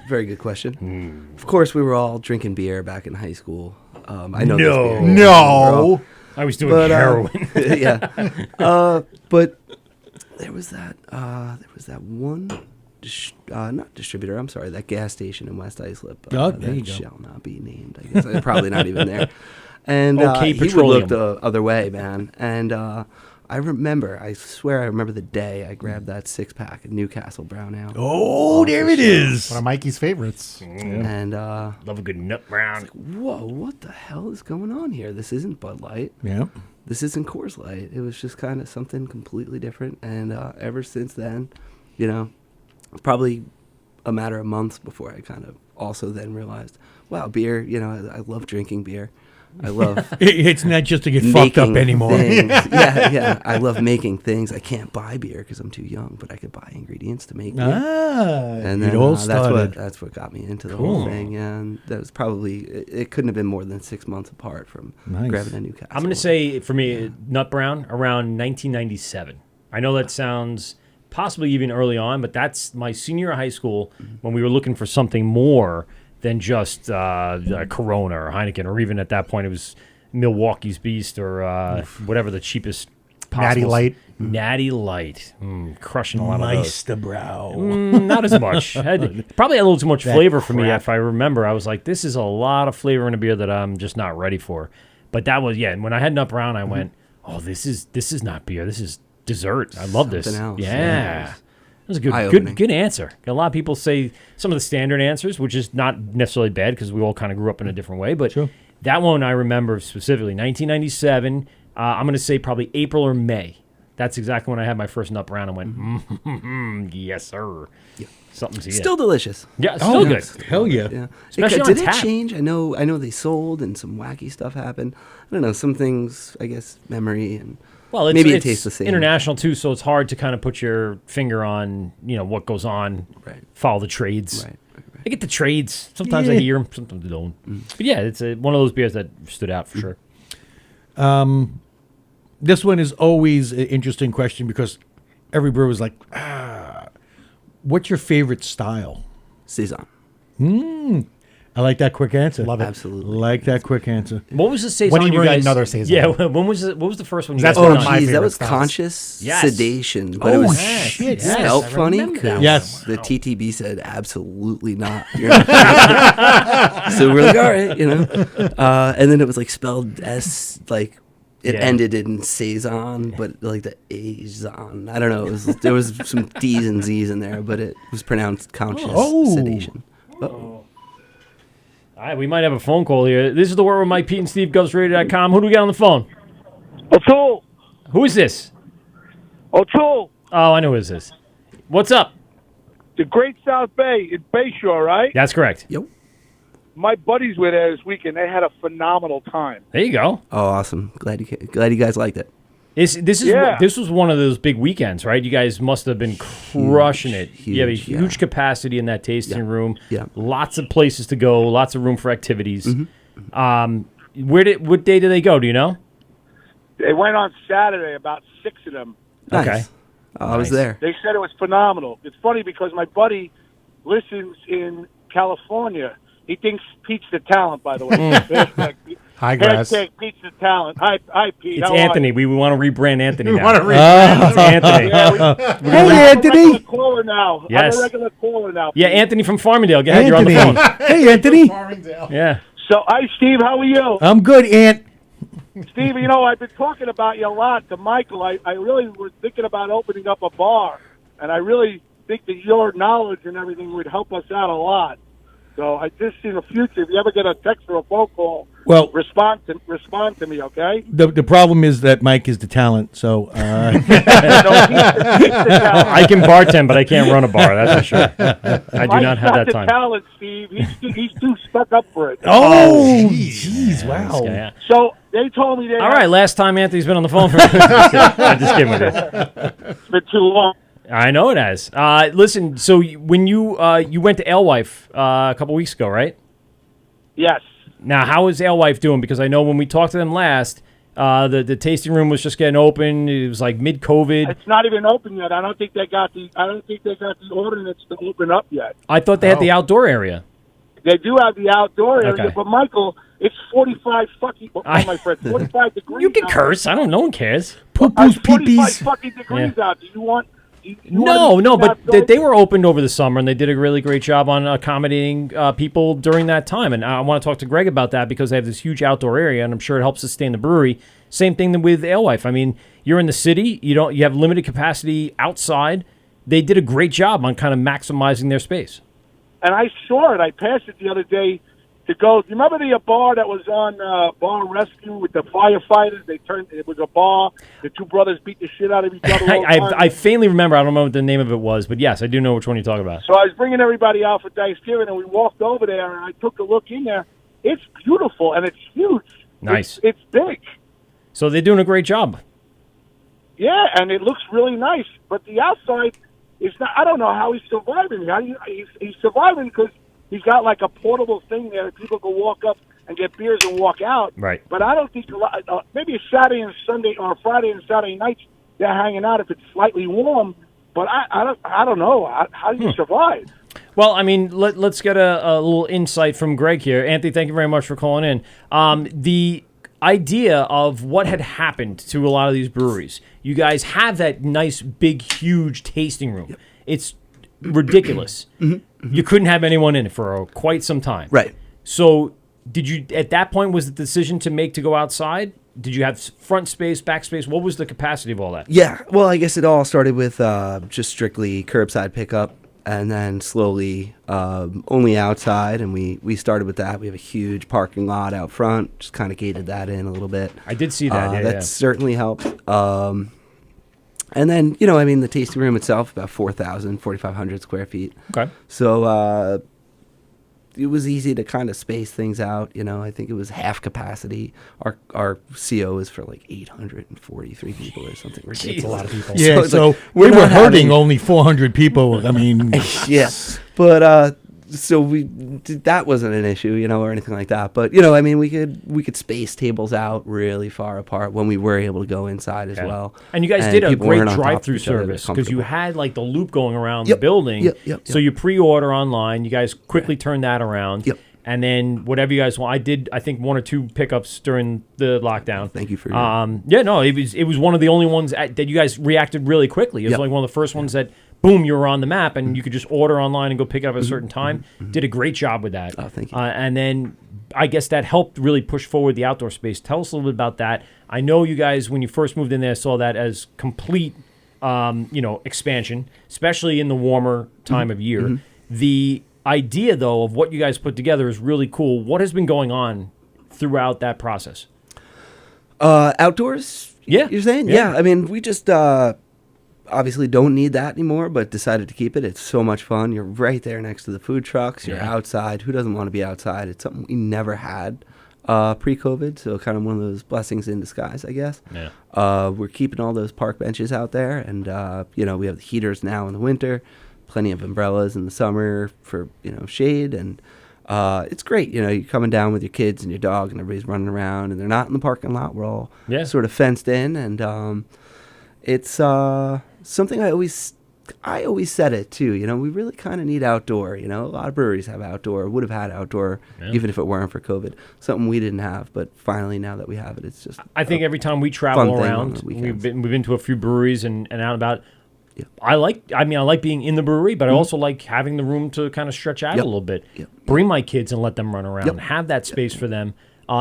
Very good question. Of course, we were all drinking beer back in high school. I know this beer. No. I was doing But, heroin. yeah. But there was that one, not distributor. I'm sorry, that gas station in West Islip. Oh, there you that go. shall not be named. I guess probably not even there. And OK he would Petroleum. look the other way, man. And I swear I remember the day I grabbed that 6-pack of Newcastle Brown Ale. Oh, there it is. One of Mikey's favorites. And Love a good nut brown. whoa, what the hell is going on here? This isn't Bud Light. Yeah. This isn't Coors Light. It was just kind of something completely different. And ever since then, probably a matter of months before I kind of also then realized, wow, beer, I love drinking beer. I love It's not just to get fucked up making anymore. things. Yeah. I love making things. I can't buy beer because I'm too young, but I could buy ingredients to make beer. it And then all that's started. what got me into the Cool. whole thing. And that was probably it couldn't have been more than 6 months apart from Nice. grabbing a Newcastle. I'm going to say, for me, Nut Brown around 1997. I know that sounds possibly even early on, but that's my senior year of high school when we were looking for something more than just Corona or Heineken, or even at that point it was Milwaukee's Beast or whatever the cheapest Natty Light. Natty Light. Crushing a lot of those. Meisterbrow. Not as much. Probably a little too much flavor for me. If I remember, I was like, this is a lot of flavor in a beer that I'm just not ready for. But that was, when I had Nut Brown, I went, oh, this is not beer. This is dessert. I love this. Something else. Yeah. That was a Eye-opening. good answer. A lot of people say some of the standard answers, which is not necessarily bad because we all kind of grew up in a different way. But that one I remember specifically, 1997. I'm going to say probably April or May. That's exactly when I had my first Nut Brown and went, yes, sir. Yeah. Something to Still delicious. Yeah, still good. Hell yeah. Yeah. Especially Did on it tap. change? I know they sold and some wacky stuff happened. I don't know. Some things, I guess, memory and Well, maybe it's it tastes the same. international too, so it's hard to kind of put your finger on, what goes on. Right. Follow the trades. Right. I get the trades. Sometimes I hear them, sometimes I don't. But yeah, it's one of those beers that stood out for sure. This one is always an interesting question because every brewer is like, what's your favorite style? Saison. I like that quick answer. Love it. Absolutely. Like that quick answer. What was the saison When do you you bring guys? another saison? Yeah, when was it? What was the first one you That's guys one did of on? my Geez, that favorite was styles. conscious Yes. sedation, but it was shit. spelt I funny. remember that 'cause Yes. the TTB said absolutely not. You're not so we're like, all right, and then it was like spelled S, like it Yeah. ended in saison, but like the Azon. I don't know. There was some D's and Z's in there, but it was pronounced conscious sedation. All right, we might have a phone call here. This is the Word with Mike, Pete, and Steve, GovsRadio.com. Who do we got on the phone? O'Toole. Who is this? O'Toole. Oh, I know who this is. What's up? The Great South Bay in Bayshore, right? That's correct. Yep. My buddies were there this weekend. They had a phenomenal time. There you go. Oh, awesome. Glad you guys liked it. Yeah. This was one of those big weekends, right? You guys must have been crushing it. You have a huge, huge yeah. capacity in that tasting room. Yeah. Lots of places to go. Lots of room for activities. Mm-hmm. What day did they go? Do you know? They went on Saturday, about 6 of them. Nice. Okay. Oh, I was Nice. there. They said it was phenomenal. It's funny because my buddy listens in California. He thinks Pete's the talent, by the way. Hi, Grass. Hashtag Pete's the talent. Hi, Pete. It's How are Anthony. you? We want to rebrand Anthony now. Want to read? It's Anthony. Yeah, Hey, I'm a Anthony. regular caller now. Yes. I'm a regular caller now. Yeah, Pete. Anthony from Farmingdale. Go ahead. Anthony. You're on the phone. Hey, Anthony. Farmingdale. Yeah. So, hi, Steve. How are you? I'm good, Ant. Steve, I've been talking about you a lot to Michael. I really was thinking about opening up a bar, and I really think that your knowledge and everything would help us out a lot. So I just see the future. If you ever get a text or a phone call, Well, respond to me, okay? the problem is that Mike is the talent, so So he's the talent. I can bartend, but I can't run a bar. That's for sure. I do Mike's not have that the time. talent, Steve. He's too stuck up for it. oh, jeez, wow. Yeah. So they told me they All right. Last time Anthony's been on the phone for. I'm just kidding with you. it's been too long. I know it has. Listen. So when you went to Alewife a couple weeks ago, right? Yes. Now, how is Alewife doing? Because I know when we talked to them last, the tasting room was just getting open. It was like mid-COVID. It's not even open yet. I don't think they got the ordinance to open up yet. I thought they had the outdoor area. They do have the outdoor area, Okay. but Michael, it's 45 fucking. my friend, 45 degrees. You can out. curse. I don't. No one cares. Poo-poos, It's 45 pee-pees. fucking degrees out. Do you want? No, but they were opened over the summer, and they did a really great job on accommodating people during that time. And I want to talk to Greg about that because they have this huge outdoor area, and I'm sure it helps sustain the brewery. Same thing with Alewife. I mean, you're in the city. You have limited capacity outside. They did a great job on kind of maximizing their space. And I saw it. I passed it the other day to go. Do you remember the bar that was on Bar Rescue with the firefighters? It was a bar. The two brothers beat the shit out of each other. all the time. I faintly remember. I don't know what the name of it was, but yes, I do know which one you're talking about. So I was bringing everybody out for Thanksgiving, and we walked over there, and I took a look in there. It's beautiful, and it's huge. Nice. It's big. So they're doing a great job. Yeah, and it looks really nice. But the outside is not. I don't know how he's surviving. He's surviving because he's got like a portable thing there that people can walk up and get beers and walk out. Right. But I don't think maybe a Saturday and Sunday or Friday and Saturday nights they're hanging out if it's slightly warm. But I don't know how do you survive. Well, I mean, let's get a little insight from Greg here. Anthony, thank you very much for calling in. idea of what had happened to a lot of these breweries. You guys have that nice, big, huge tasting room. Yep. It's ridiculous. You couldn't have anyone in it for quite some time. Right. So did you, at that point, was the decision to make to go outside? Did you have front space, back space? What was the capacity of all that? Yeah. Well, I guess it all started with just strictly curbside pickup. And then slowly only outside, and we started with that. We have a huge parking lot out front, just kind of gated that in a little bit. I did see that. That certainly helped. And then, I mean, the tasting room itself, about 4,500 square feet. Okay. So it was easy to kind of space things out. I think it was half capacity. Our CO is for like 843 people or something ridiculous. a lot of people. Yeah, so we're we were not hurting having- only 400 people. I mean, Yes, but so that wasn't an issue, or anything like that. But I mean, we could space tables out really far apart when we were able to go inside as well. And you guys did a people great weren't on top of drive-through each other. They're service because you comfortable. had like the loop going around Yep. the building. Yep. So you pre-order online. You guys quickly turned that around. Yep. And then whatever you guys want. I did, I think, 1 or 2 pickups during the lockdown. Thank you for your it was one of the only ones that you guys reacted really quickly. It was Yep. like one of the first ones that, boom, you were on the map and you could just order online and go pick it up at a certain time. Did a great job with that. Oh, thank you. And then I guess that helped really push forward the outdoor space. Tell us a little bit about that. I know you guys, when you first moved in there, saw that as complete, expansion, especially in the warmer time of year. The idea, though, of what you guys put together is really cool. What has been going on throughout that process? Outdoors? Yeah. You're saying? Yeah. Yeah. I mean, we just obviously don't need that anymore, but decided to keep it. It's so much fun. You're right there next to the food trucks. You're outside. Who doesn't want to be outside? It's something we never had pre-COVID, so kind of one of those blessings in disguise, I guess. Yeah. We're keeping all those park benches out there, and we have the heaters now in the winter, plenty of umbrellas in the summer for shade, and it's great. You're coming down with your kids and your dog, and everybody's running around, and they're not in the parking lot. We're all sort of fenced in, and it's something I always said it too. We really kind of need outdoor. A lot of breweries have outdoor, would have had outdoor, even if it weren't for COVID. Something we didn't have, but finally now that we have it, it's just. I think every time we travel fun thing on around, the we've weekends. been to a few breweries and out about. Yeah. I like being in the brewery, but I also like having the room to kind of stretch out a little bit. Yep. Bring my kids and let them run around. Have that space for them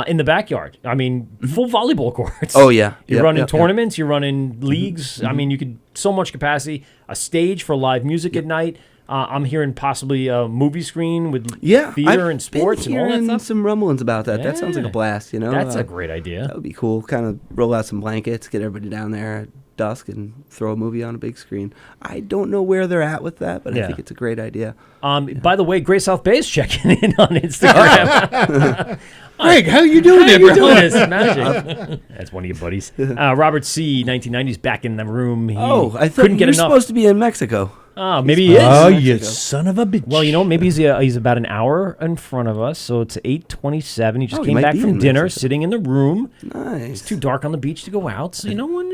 in the backyard. I mean, full volleyball courts. Oh yeah, You're running tournaments. You're running leagues. I mean, you could so much capacity. A stage for live music at night. I'm hearing possibly a movie screen with theater and sports and all that hearing stuff. some rumblings about that. That sounds like Yeah. a blast. That's a great idea. That would be cool. Kind of roll out some blankets, get everybody down there at dusk, and throw a movie on a big screen. I don't know where they're at with that, but I think it's a great idea. By the way, Great South Bay is checking in on Instagram. Greg, how you doing there, How you bro? doing this? Magic. That's one of your buddies. Robert C., 1990s, back in the room. He I thought couldn't get you're enough. supposed to be in Mexico. Oh, maybe he is. Oh, you son of a bitch. Well, maybe he's about an hour in front of us, so it's 8:27. He just He came might back be from in dinner, Mexico. sitting in the room. Nice. It's too dark on the beach to go out, so no one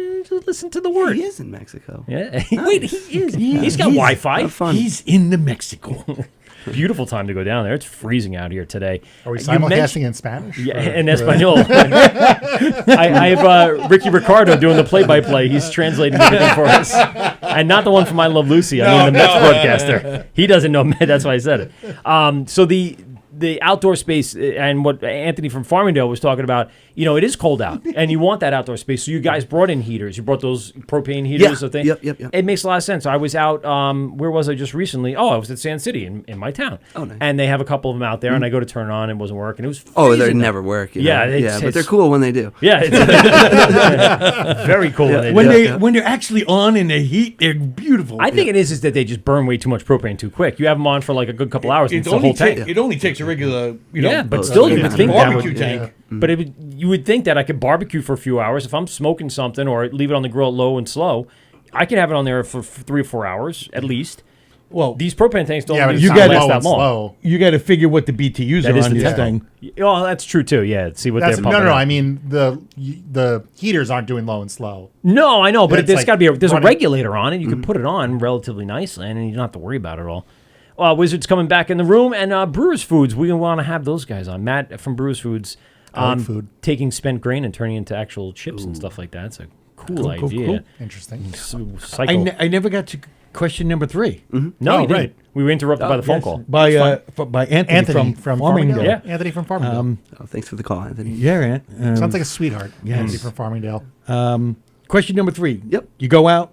listen to the word. He is in Mexico. Yeah. Wait, he is. He's got Wi-Fi. Have fun. He's in the Mexico. Beautiful time to go down there. It's freezing out here today. Are we You simulcasting in Spanish? Yeah, in Espanol. I have Ricky Ricardo doing the play-by-play. He's translating everything for us. And not the one from I Love Lucy. I mean, the Mets broadcaster. He doesn't know Met. That's why I said it. So the outdoor space and what Anthony from Farmingdale was talking about, it is cold out. And you want that outdoor space. So you guys brought in heaters. You brought those propane heaters. Yeah. I think. Yep. It makes a lot of sense. I was out, where was I just recently? Oh, I was at Sand City in my town. Oh, nice. And they have a couple of them out there, and I go to turn it on, and it wasn't working. It was Oh, they freezing. never work. Yeah, but they're cool when they do. Yeah, it's very cool. When they do. When they're actually on in the heat, they're beautiful. I think it is that they just burn way too much propane too quick. You have them on for like a good couple hours, and it's the whole tank. It only takes a regular, Yeah, but still, you would think that barbecue would. tank. But you would think that I could barbecue for a few hours if I'm smoking something or leave it on the grill low and slow. I can have it on there for 3 or 4 hours at least. Well, These propane tanks don't Yeah, but you it's last not low that and long. slow. you got to figure what the BTUs That are is on the this thing. thing. Oh, that's true too. Yeah, see what That's, they're no, pumping. no. out. I mean the heaters aren't doing low and slow. No, I know, but It's there's like got to be there's a running- regulator on it. You can put it on relatively nicely, and you don't have to worry about it all. Wizards coming back in the room, and Brewers Foods. We want to have those guys on. Matt from Brewers Foods. I like food. Taking spent grain and turning it into actual chips and stuff like that. It's a cool idea. cool. Interesting. Cycle. I never got to question number 3 No, Oh, you didn't. right. We were interrupted by the phone call. by Anthony, Anthony from Farmingdale. Farmingdale. Yeah. Anthony from Farmingdale. Oh, thanks for the call, Anthony. Yeah, Ant. Sounds like a sweetheart. Anthony from Farmingdale. Question number 3. Yep. You go out.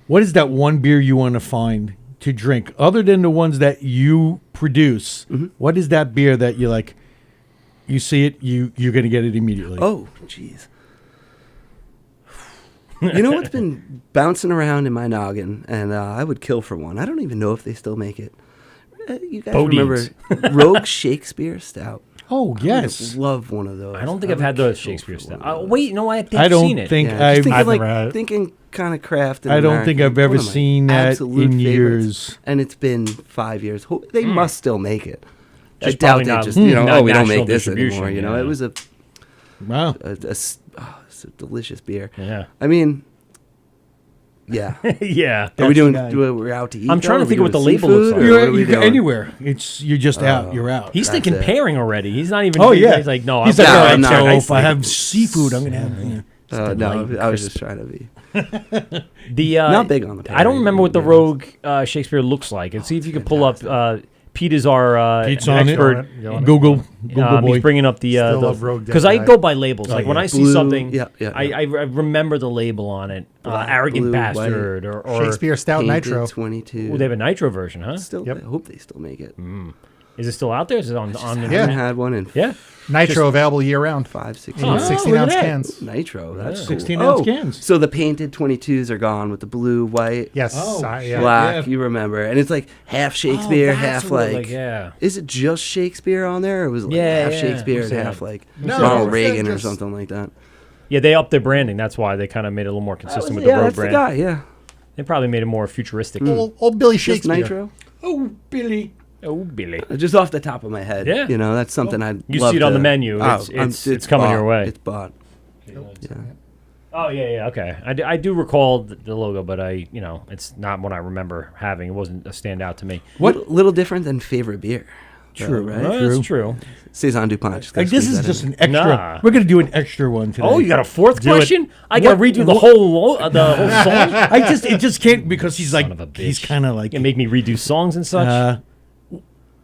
What is that one beer you want to find to drink, other than the ones that you produce? What is that beer that you like? You see it, you're going to get it immediately. Oh, jeez. You know what's been bouncing around in my noggin, and I would kill for one. I don't even know if they still make it. You guys Bodines. remember Rogue Shakespeare Stout? Oh, I yes. would love one of those. I don't think I I've would had those kill Shakespeare for stuff. one of those. Wait, no, I've I don't seen it. think Yeah, just I've thinking never had it. thinking kind of craft. And I don't think I've American. ever One of my seen that absolute in favorites. years. And it's been 5 years. They must still make it. I Just doubt probably they not- just not we don't national make this distribution, anymore. You know, yeah. it was Wow. it's a delicious beer. Yeah. I mean, yeah. Yeah. Are we doing? guy. We're out to eat. I'm trying to Are we think of what doing the label looks seafood, like. or You're, what are we you go doing? anywhere. You're just out. You're out. He's That's thinking it. pairing already. He's not even. Oh yeah. He's like, no. He's I'm like, No, all right, I'm not. so I if I see. have seafood, I'm gonna have. No, light I was crisp. just trying to be. The Not big on the I don't pairing, remember what the yeah. Rogue Shakespeare looks like. And see if you can pull up. Pete is our Pete's on it. expert. Google boy. He's bringing up the Still love Rogue because I Dead go by labels. Like when yeah. I see Blue, something, yeah. I remember the label on it. Arrogant blue, bastard or Shakespeare Stout Painted Nitro. 22. Ooh, they have a nitro version, huh? Still, Yep. I hope they still make it. Is it still out there? Is it on the I Yeah. haven't had one in Yeah. Nitro available year round. 5, 6 Oh, years. 16 look at ounce that. cans. Nitro. That's cool. 16-ounce Oh, cans. So the painted 22s are gone with the blue, white, Yes. Oh, yeah. black. Yeah. You remember, and it's like half Shakespeare, Oh, that's half what, like. yeah. Is it just Shakespeare on there, or was it like Yeah, half yeah. Shakespeare I'm and saying half that. like No, Ronald it's Reagan or just- something like that? Yeah, they upped their branding. That's why they kind of made it a little more consistent with the yeah, Rogue that's brand. the guy. Yeah, They probably made it more futuristic. Old Billy just Shakespeare. Nitro. Oh, Billy. Oh, Billy. Just off the top of my head. Yeah. You know, that's something I'd You love see it on to- the menu. Oh, It's coming bought. your way. It's bought. Yeah. Oh yeah, okay. I do recall the logo, but it's not what I remember having. It wasn't a standout to me. What little different than favorite beer? True, right? Well, that's true. Saison DuPont. Just gotta Like this squeeze is that just in. an extra. Nah. We're gonna do an extra one today. Oh, you got a fourth Do it. question? I got to What- redo the whole song. it just can't because he's like Son of a he's bitch. kind of like. You make me redo songs and such.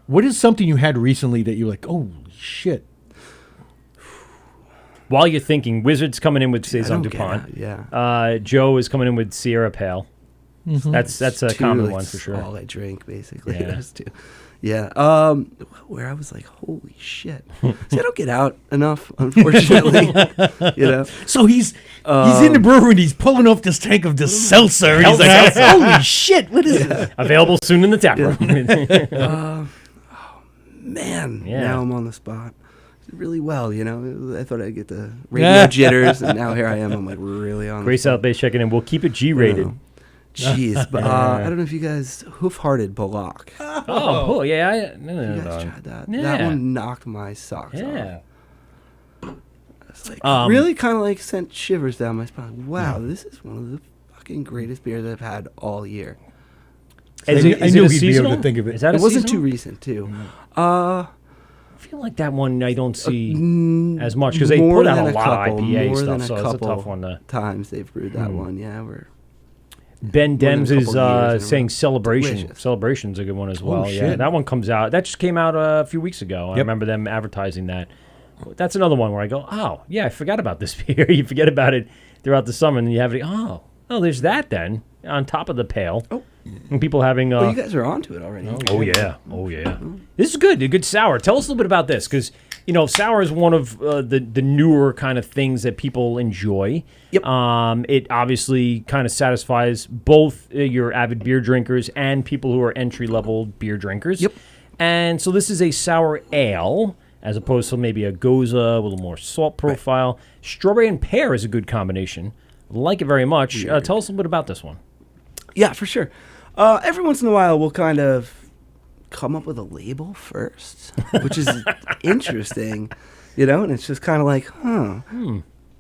What is something you had recently that you're like, oh shit? While you're thinking, Wizard's coming in with I Saison don't get DuPont. it, Yeah. Joe is coming in with Sierra Pale. That's a Two, common like, one for sure. All I drink, basically. Yeah. Those two. Yeah. Where I was like, holy shit. See, I don't get out enough, unfortunately. You know. So he's in the brewery and he's pulling off this tank of this seltzer. And he's like, holy shit! What is it? Available soon in the tap room. Man, Yeah. now I'm on the spot. Really well, you know. I thought I'd get the radio jitters, and now here I am. I'm like really on. Great South Bay checking in. We'll keep it G-rated. know. Jeez, but I don't know if you guys Hoof-Hearted Bullock. Oh, cool. Yeah. You guys tried that? Yeah. That one knocked my socks Yeah. off. It's like Um, really kind of like sent shivers down my spine. Wow, this is one of the fucking greatest beers I've had all year. Is I it, is knew it a he'd be able to seasonal? think of it. Is that It a wasn't too seasonal? recent, too. I feel like that one I don't see as much because Because they put out a lot of IPA stuff, so it's a couple tough one to. times they've brewed that one. Yeah, we're Ben More than Dems a is couple years in a saying row. Celebration. Delicious. Celebration's a good one as well. Yeah, shit. that one comes out. That just came out a few weeks ago. I remember them advertising that. That's another one where I go, oh yeah, I forgot about this beer. You forget about it throughout the summer, and then you have it. Oh, there's that then on top of the pail. Oh, and people having. you guys are onto it already. Oh yeah. This is good. A good sour. Tell us a little bit about this, because sour is one of the newer kind of things that people enjoy. Yep. It obviously kind of satisfies both your avid beer drinkers and people who are entry level beer drinkers. Yep. And so this is a sour ale, as opposed to maybe a Goza with a little more salt profile. Strawberry and pear is a good combination. Like it very much. Tell us a little bit about this one. Yeah, for sure. Every once in a while, we'll kind of come up with a label first, which is interesting, and it's just kind of like,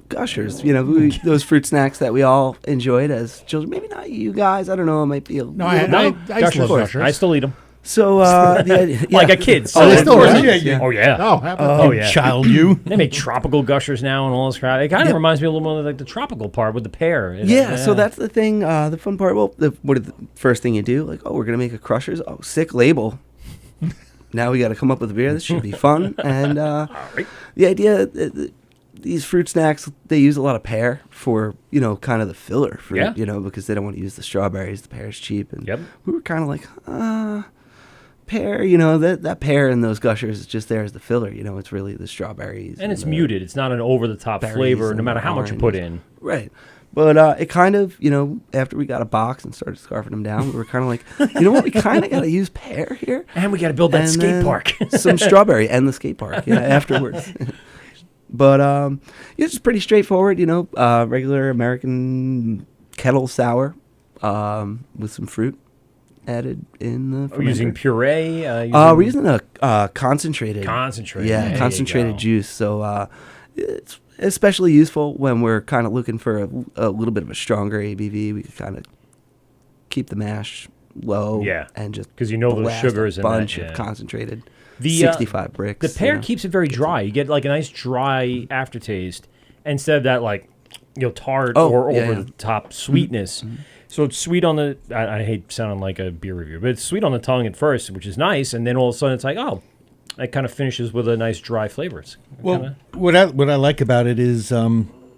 Gushers, those fruit snacks that we all enjoyed as children. Maybe not you guys. I don't know. It might be a No, little I bit. used to love Gushers. I still eat them. So the idea, Like a kid. Oh, they of still course do? it- Yeah. Oh, yeah. Oh, how about Oh, yeah. Child, you. They make tropical gushers now and all this crap. It kind of reminds me a little more like the tropical part with the pear. Yeah, so that's the thing. The fun part. Well, what is the first thing you do? Like, oh, we're gonna make a Crushers. Oh, sick label. Now we got to come up with a beer. This should be fun. And the idea, these fruit snacks, they use a lot of pear for kind of the filler fruit. Yeah. Because they don't want to use the strawberries. The pear's cheap, and Yep. we were kind of like, pear. That pear in those gushers is just there as the filler. It's really the strawberries. And it's the muted. It's not an over-the-top berries flavor, no and matter the how much you put orange. in. Right. But it kind of, after we got a box and started scarfing them down, we were kind of like, you know what, we kind of got to use pear here. And we got to build that And skate then park. some strawberry and the skate park, afterwards. But it's just pretty straightforward, regular American kettle sour with some fruit added in the We're using fermenter. puree. We're using a concentrated. Concentrated. Yeah, There you concentrated go. juice. So it's especially useful when we're kind of looking for a little bit of a stronger ABV. We can kind of keep the mash low. Yeah, and just 'cause those blast sugars a in that, bunch yeah. of concentrated. The 65 bricks. The pear keeps it very dry. You get like a nice dry aftertaste instead of that like tart or yeah, over yeah. the top sweetness. So it's sweet on the. I hate sounding like a beer reviewer, but it's sweet on the tongue at first, which is nice, and then all of a sudden it's like, oh, it kind of finishes with a nice dry flavor. It's Well, what I like about it is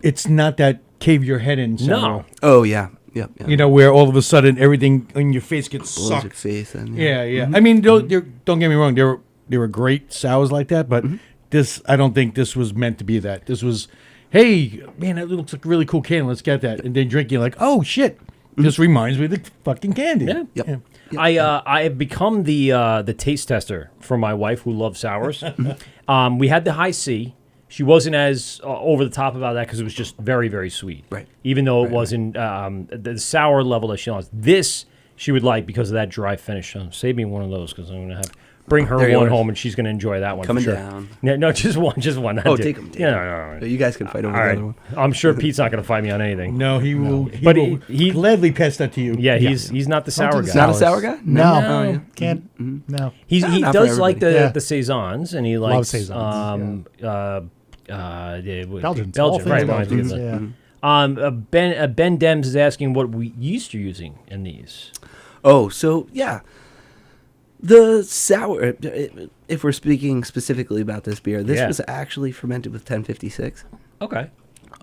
it's not that cave your head in sour. No. Oh yeah, yep. Where all of a sudden everything in your face gets Blows your sucked. face and Yeah. I mean, don't get me wrong. There were great sours like that, but this, I don't think this was meant to be that. This was, hey, man, that looks like a really cool can. Let's get that. And then drink, you're like, oh shit, this reminds me of the fucking candy. Yeah. Yep. I have become the taste tester for my wife who loves sours. We had the high C. She wasn't as over the top about that because it was just very, very sweet. Right. Even though it wasn't the sour level that she likes. This she would like because of that dry finish. So save me one of those because I'm going to bring her They're one yours. home and she's going to enjoy that one. Coming for sure. down. No, just one. not Oh, two. take them. Yeah, no. You guys can fight over All the right. other one. I'm sure Pete's not going to fight me on anything. No, he will. He But will he- gladly pass that to you. Yeah, he's not the sour do guy. the Not a sour guy? No, Oh, yeah. can't. No. He not for does like everybody. the Yeah. the saisons, and he likes saisons, Belgian, all Belgian, right? things I think Belgians, of yeah. Ben Dems is asking what yeast you're using in these. Oh, so yeah. The sour, if we're speaking specifically about this beer, this Yeah. was actually fermented with 1056. Okay,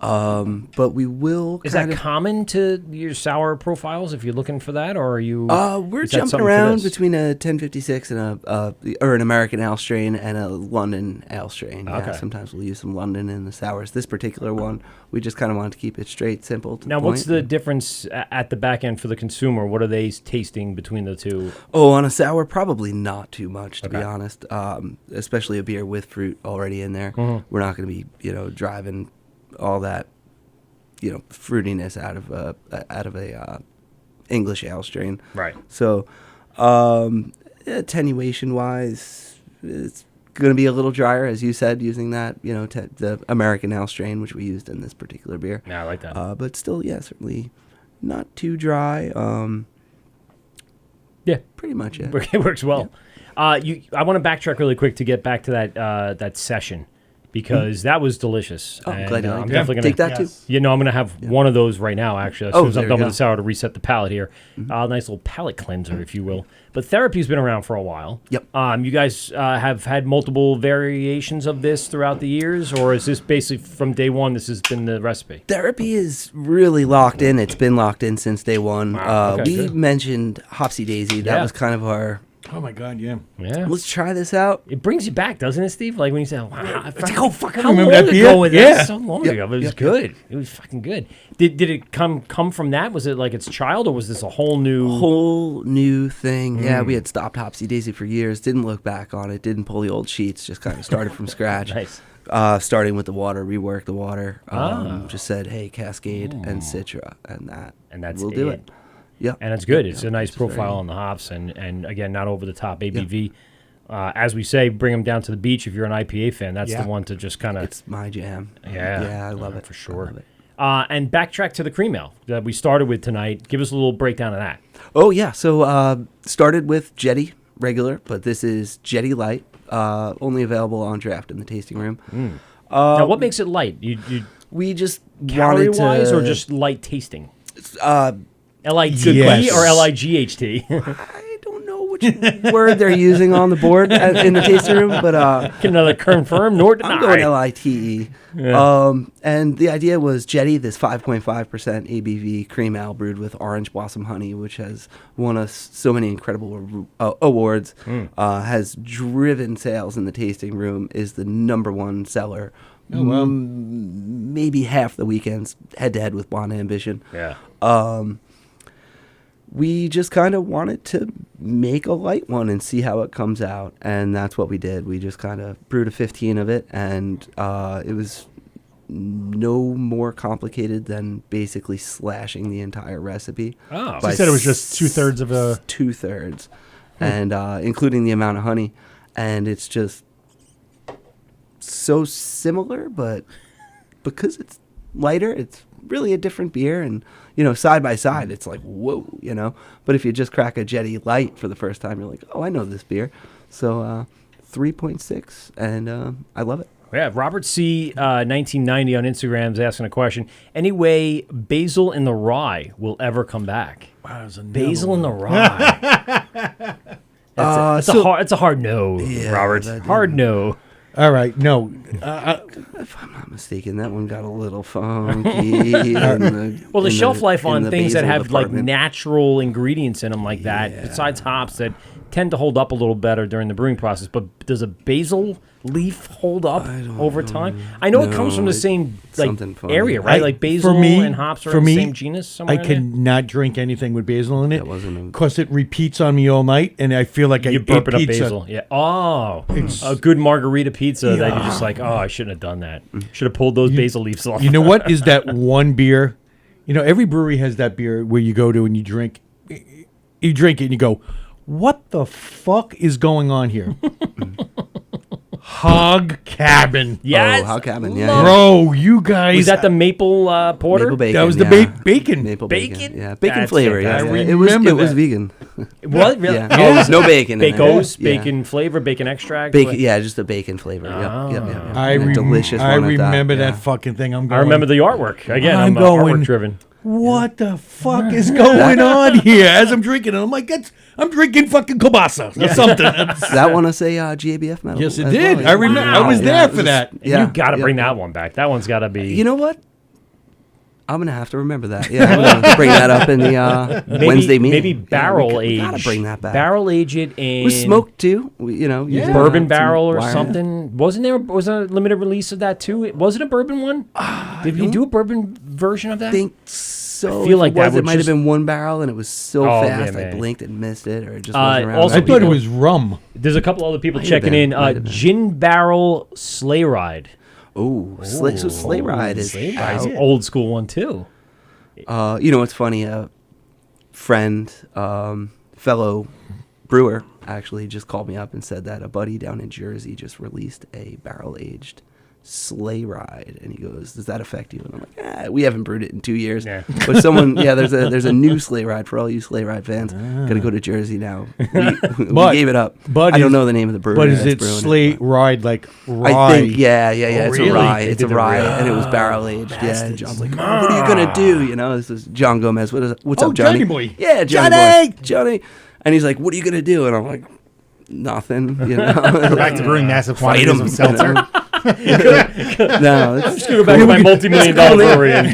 But we will is kind that of. common to your sour profiles? If you're looking for that, or are you? We're is that jumping something for around this? between a 1056 and an American ale strain and a London ale strain. Okay. Yeah, sometimes we'll use some London in the sours. This particular one, we just kind of wanted to keep it straight, simple. To Now, the what's point. the difference at the back end for the consumer? What are they tasting between the two? Oh, on a sour, probably not too much, to be Okay. honest. Especially a beer with fruit already in there. Mhm. We're not going to be, driving all that, fruitiness out of a English ale strain. Right. So, attenuation wise, it's going to be a little drier, as you said, using that, the American ale strain, which we used in this particular beer. Yeah, I like that. But still, yeah, certainly not too dry. Yeah. Pretty much it. It works well. I want to backtrack really quick to get back to that session because that was delicious. Oh, I'm And, glad you I'm liked it. definitely Take gonna that too. Yes. I'm gonna have one of those right now. Actually, as Oh, soon as I'm there done you with the go. sour to reset the palate here. Nice little palate cleanser, if you will. But therapy's been around for a while. Yep. You guys have had multiple variations of this throughout the years, or is this basically from day one? This has been the recipe. Therapy is really locked in. It's been locked in since day one. Wow, okay, we good. mentioned Hopsy Daisy. That Yeah. was kind of our, Oh my God, yeah. Yeah. let's try this out. It brings you back, doesn't it, Steve? Like when you say, "Wow, Oh, fucking how remember long that ago beer? was Yeah. that? So long Yep, ago, but it was yep, good. It was fucking good. Did it come from that? Was it like its child, or was this a whole new? Whole new thing. Yeah, we had stopped Hopsy Daisy for years. Didn't look back on it. Didn't pull the old sheets. Just kind of started from scratch. Nice. Starting with the water, reworked the water. Ah. Just said, hey, Cascade and Citra, and that's we'll do it. it. Yeah, And it's good. Yeah, It's a nice it's very profile good. on the hops, and again, not over the top ABV. As we say, bring them down to the beach. If you're an IPA fan, that's Yeah. the one to just kind of. It's my jam. Yeah, I love it for sure. I love it. And backtrack to the cream ale that we started with tonight. Give us a little breakdown of that. Oh yeah, so started with Jetty regular, but this is Jetty Light. Only available on draft in the tasting room. Now, what makes it light? You We just calorie wanted wise to, or just light tasting? Good LIT question. or LIGHT? I don't know which word they're using on the board in the tasting room, but Can another confirm nor deny? I'm going LITE. And the idea was Jetty, this 5.5% ABV cream ale brewed with orange blossom honey, which has won us so many incredible awards, has driven sales in the tasting room, is the #1 seller. Oh, wow. Maybe half the weekends head to head with Blonde Ambition. Yeah. We just kind of wanted to make a light one and see how it comes out, and that's what we did. We just kind of brewed a 15 of it, and it was no more complicated than basically slashing the entire recipe. Oh. So you said it was just 2/3 of a... 2/3, and including the amount of honey, and it's just so similar, but because it's lighter, it's really a different beer, and side by side, it's like, whoa, But if you just crack a Jetty Light for the first time, you're like, oh, I know this beer. So 3.6, and I love it. Yeah, Robert C. 1990 on Instagram is asking a question. Any way basil in the rye will ever come back? Wow, there's another Basil in the one. rye. It's a hard no, Yeah, Robert. that- Hard no. All right, no. If I'm not mistaken, that one got a little funky. Well, the shelf life on things that have like department. natural ingredients in them like that, besides hops, that tend to hold up a little better during the brewing process. But does a basil leaf hold up over time? I know it comes from the same something funny. area, right? Like basil and hops are in the same genus somewhere I in there? cannot drink anything with basil in it That wasn't a- because it repeats on me all night, and I feel like I You ate burp it up pizza. basil. Yeah. Oh, a good margarita pizza that you're just like, oh, I shouldn't have done that. Should have pulled those basil leaves off. You know what is that one beer? Every brewery has that beer where you go to and you drink it and you go, what the fuck is going on here? Hog Cabin. Yes. Oh, Hog Cabin, yeah. Love- Bro, you guys. Was that the maple porter? Maple bacon. That was the bacon. Maple Bacon? bacon. Yeah, bacon That's flavor. Yeah, fantastic. yeah. I It was remember that. vegan. What? Really? Yeah. Oh, no bacon. in it. Bacos, Yeah. bacon flavor, bacon extract. Bacon. What? Yeah, just a bacon flavor. Yep. I, And a delicious I one at that, remember yeah. that fucking thing. I'm I going, remember the artwork. Again, I'm I'm going- artwork driven. what the fuck is going on here? As I'm drinking it, I'm like, I'm drinking fucking kielbasa or something. That won us a GABF medal. Yes, it as did. well, I yeah. remember. Wow. I was Yeah, there it for was that. just- yeah, You got to yeah. bring that one back. That one's got to be. You know what? I'm gonna have to remember that. Yeah, I'm gonna bring that up in the Wednesday meeting. Maybe barrel we age. gotta bring that back. Barrel age it in It was smoked too. Using bourbon some barrel or wire. something. Wasn't there? Was a limited release of that too? Was it a bourbon one? Did you do a bourbon version of that? I think so. I feel If like it that was, would it might have just- been one barrel, and it was so Oh, fast man, I man. blinked and missed it, or it just wasn't around. also I thought it people- was rum. There's a couple other people Might have checking been, in. might have been. Gin barrel sleigh ride. So Sleigh Ride is Sleigh Ride's out. an old school one too. What's funny? A friend, fellow brewer, actually just called me up and said that a buddy down in Jersey just released a barrel-aged Sleigh Ride, and he goes, "Does that affect you?" And I'm like, "We haven't brewed it in 2 years." Yeah. But there's a new Sleigh Ride for all you Sleigh Ride fans. Gonna go to Jersey now. We But- gave it up. but I don't is- know the name of the brewery. But is that's it brewing sleigh but- ride like rye? I think, yeah. It's really? a rye. They It's a did the rye, rye. and it was barrel aged. Yeah, and John's like, "Oh, what are you gonna do?" This is John Gomez. What's Oh, up, Johnny? Johnny boy. Yeah, Johnny! Johnny. And he's like, "What are you gonna do?" And I'm like, "Nothing." Go back to brewing massive Fight quantities him. of seltzer. No, it's, Go back to my multi-million-dollar brewery. And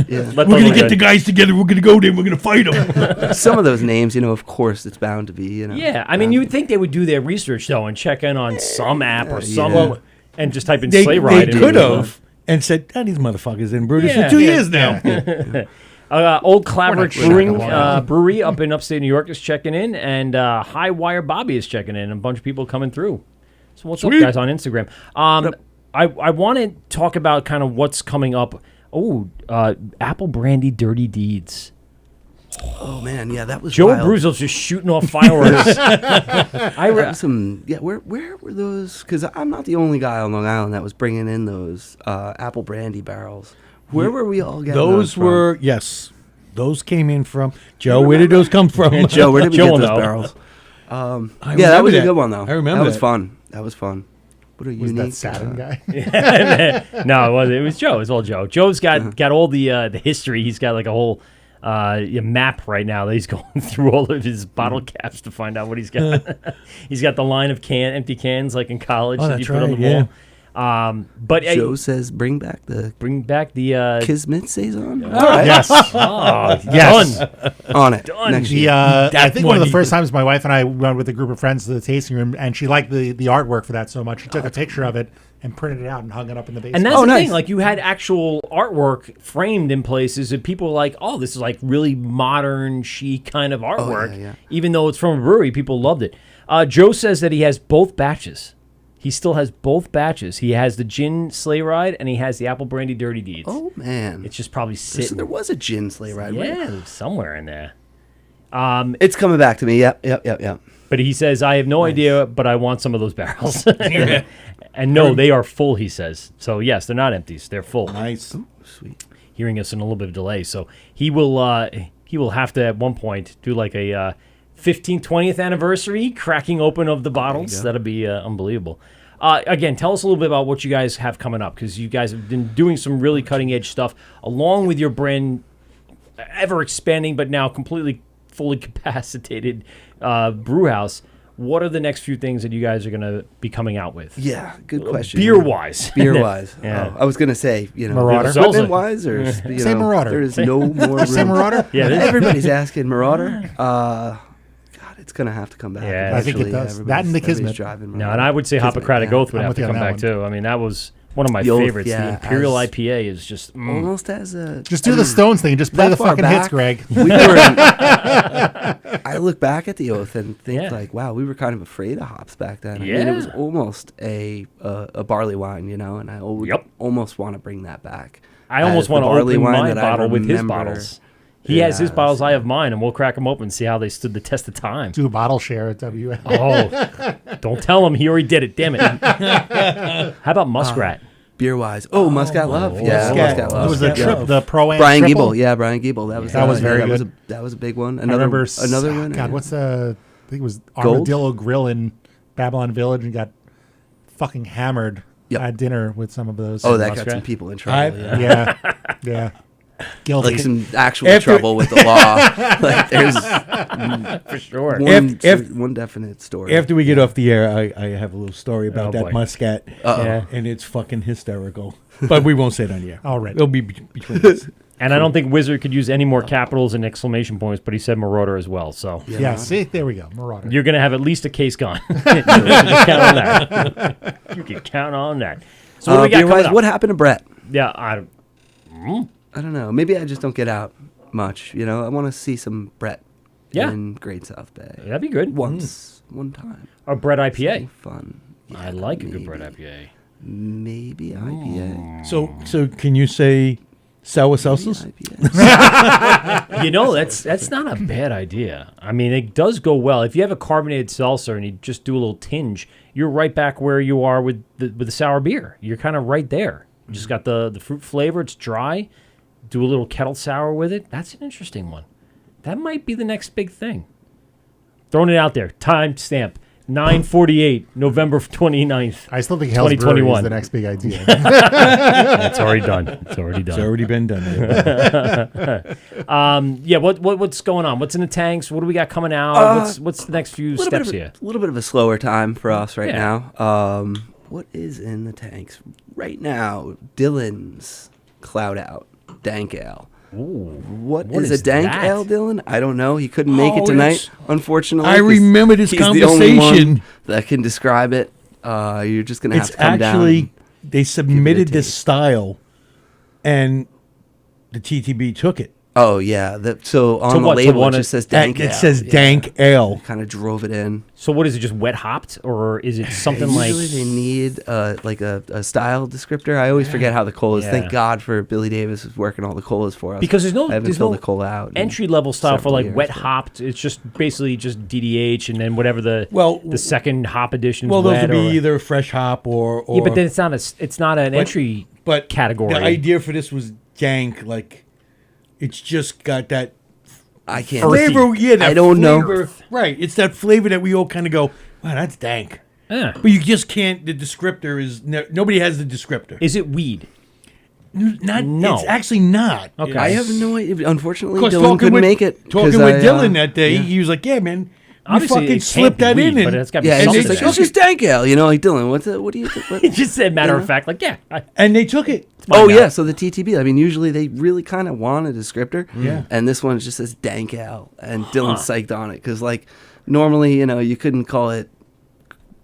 yeah. let We're them gonna get go. the guys together. We're gonna go there. And we're gonna fight them. Some of those names, of course, it's bound to be. Yeah, I mean, you would think they would do their resurge though and check in on some app or some, yeah. and just type in They sleigh ride. and could it would- have and said, "These motherfuckers in Brutus Yeah, for 2 yeah, years now." Old Claverick we're not Brewing gonna lie. Brewery up in upstate New York is checking in, and High Wire Bobby is checking in, and a bunch of people coming through. So what's Sweet. up, guys, on Instagram? I want to talk about kind of what's coming up. Oh, Apple Brandy Dirty Deeds. Oh man, yeah, that was Joe wild. Bruzel's just shooting off fireworks. That was some. Yeah, where were those? Because I'm not the only guy on Long Island that was bringing in those apple brandy barrels. Where were we all getting Those from? were yes. Those came in from Joe. Where did those come from? Joe, where did we Joe get will those know. barrels? Yeah, that remember was a that. good one though. I remember that was that. fun. That was fun. What a Was unique. that Saturn guy? No, it was Joe. It was all Joe. Joe's got all the history. He's got like a whole map right now that he's going through all of his bottle caps to find out what he's got. He's got the line of empty cans like in college that you that's put on the right, wall. But Joe says, "Bring back the Kismet saison." All right, Yes. oh, Yes. done. on it. Done. Next The, year. I think one of the money. first times my wife and I went with a group of friends to the tasting room, and she liked the artwork for that so much. She took a picture of it and printed it out and hung it up in the basement. And that's Oh, the nice. thing. Like you had actual artwork framed in places, and people were like, "Oh, this is like really modern, chic kind of artwork." yeah. Even though it's from a brewery, people loved it. Joe says that he has both batches. He still has both batches. He has the gin sleigh ride, and he has the apple brandy dirty deeds. Oh man, It's just probably so sitting. there was a gin sleigh ride. right? Yeah, somewhere in there. It's coming back to me. Yep. But he says, I have no idea, but I want some of those barrels. And no, they are full, he says. So, yes, they're not empties. They're full. Nice. Sweet. Hearing us in a little bit of delay. So he will have to, at one point, do like a 15th, 20th anniversary cracking open of the bottles. That'll be unbelievable. Again, tell us a little bit about what you guys have coming up, because you guys have been doing some really cutting-edge stuff, along with your brand ever-expanding, but now completely fully capacitated brew house. What are the next few things that you guys are going to be coming out with? Yeah, good question. Beer-wise. Beer-wise. Yeah. I was gonna say, Marauder. equipment-wise, or Say Marauder. There is no more room. Say Marauder? Yeah, it is. Everybody's asking Marauder. God, it's gonna have to come back. Yeah, I think it eventually. does. That and the Everybody's Kismet. driving No, Marauder. and I would say Kismet, Hippocratic yeah. Oath would I'm have with to you on come that back, one. too. I mean, that was one of my The Oath, favorites. yeah, The Imperial as- IPA is just... Almost as a. Just do the Stones thing. Just play that the far fucking hits, back, Greg. We were I look back at the Oath and think Yeah. like, wow, we were kind of afraid of hops back then. I mean, it was Yeah. almost a barley wine, and I almost want to bring that back. I almost as the want to barley open wine my that I bottle with his remember. bottles. He has his Yeah, bottles, I have mine, and we'll crack them open and see how they stood the test of time. Do a bottle share at WA. Oh, don't tell him. He already did it. Damn it. How about Muskrat? Beer wise, Muscat Love, yeah, Muscat. Muscat It Love. was the Yeah. trip, the Pro-Am Brian triple. Giebel, Brian Giebel. That was That was very that good. that was a big one. I remember Another one. God, what's the? I think it was Gold? Armadillo Grill in Babylon Village, and got fucking hammered Yep. at dinner with some of those. Oh, that got Muskrat? some people in trouble. I- yeah. yeah. Guilty. Like some actual After- trouble with the law. Like there's For sure. one definite story. After we get off the air, I have a little story about Oh, that boy. Muscat. Yeah. And it's fucking hysterical. But we won't say it on the air. All right. It'll be between us. And I don't think Wizard could use any more capitals and exclamation points, but he said Marauder as well. So yeah. See, there we go. Marauder. you're going to have at least a case gone. You can just count on that. You can count on that. So what do we got coming beer-wise, up? what happened to Brett? Yeah, I don't know. Maybe I just don't get out much. I want to see some Brett Yeah. in Great South Bay. that'd be good. One time. A Bread IPA. Fun. I Yeah, like a good maybe. Bread IPA. Maybe IPA. So can you say sour seltzers? IPA. That's not a bad idea. I mean, it does go well. If you have a carbonated seltzer and you just do a little tinge, you're right back where you are with the sour beer. You're kind of right there. You just got the fruit flavor. It's dry. Do a little kettle sour with it. That's an interesting one. That might be the next big thing. Throwing it out there. Time stamp. 9/48, November 29th. I still think Hell's Brewery 2021. is the next big idea. It's already done. It's already It's done. already been done. Yeah, what's going on? What's in the tanks? What do we got coming out? What's the next few steps here? A little bit of a slower time for us right Yeah. now. What is in the tanks right now? Dylan's Cloud Out Dank Ale. What What is is a dank that? ale, Dylan? I don't know. He couldn't make Oh, it tonight, it's- unfortunately. I 'cause remember this he's the only conversation. one that can describe it. You're just gonna have It's to come actually, down. they submitted this taste. style, and the TTB took it. Oh yeah. So on the what? To label one it of- just says dank ale. It says Yeah. dank ale. Kind of drove it in. So what is it? Just wet hopped, or is it something like? Usually they need like a style descriptor. I always forget how the cola is. Yeah. Thank God for Billy Davis who's working all the colas for us. Because there's no I haven't there's filled no the cola out. in entry level style for several like years, wet but- hopped. It's just basically just DDH and then whatever the second hop edition. Well, those wet would be or, either fresh hop or yeah, but then it's not an entry but category. The idea for this was dank, like it's just got that I can't. flavor. Yeah, that I don't know. flavor, Right, it's that flavor that we all kind of go, wow, that's dank. Yeah. But you just can't. The descriptor is nobody has the descriptor. Is it weed? Not. No. It's actually not. Okay. I have no idea. Unfortunately, Of course, Dylan couldn't make it. Talking 'cause with I, Dylan that day, yeah. he was like, "Yeah, man, Obviously, you fucking it slipped can't that be in." weed, And, but it's got to be Yeah, it's something. just like, there. it's just dank ale. You know, like, Dylan, what do you think? He just said matter of fact, like, yeah. and they took it. Oh, yeah, so the TTB, I mean, usually they really kind of want a descriptor. Yeah. And this one just says dank ale. And Dylan's psyched on it because, like, normally, you know, you couldn't call it,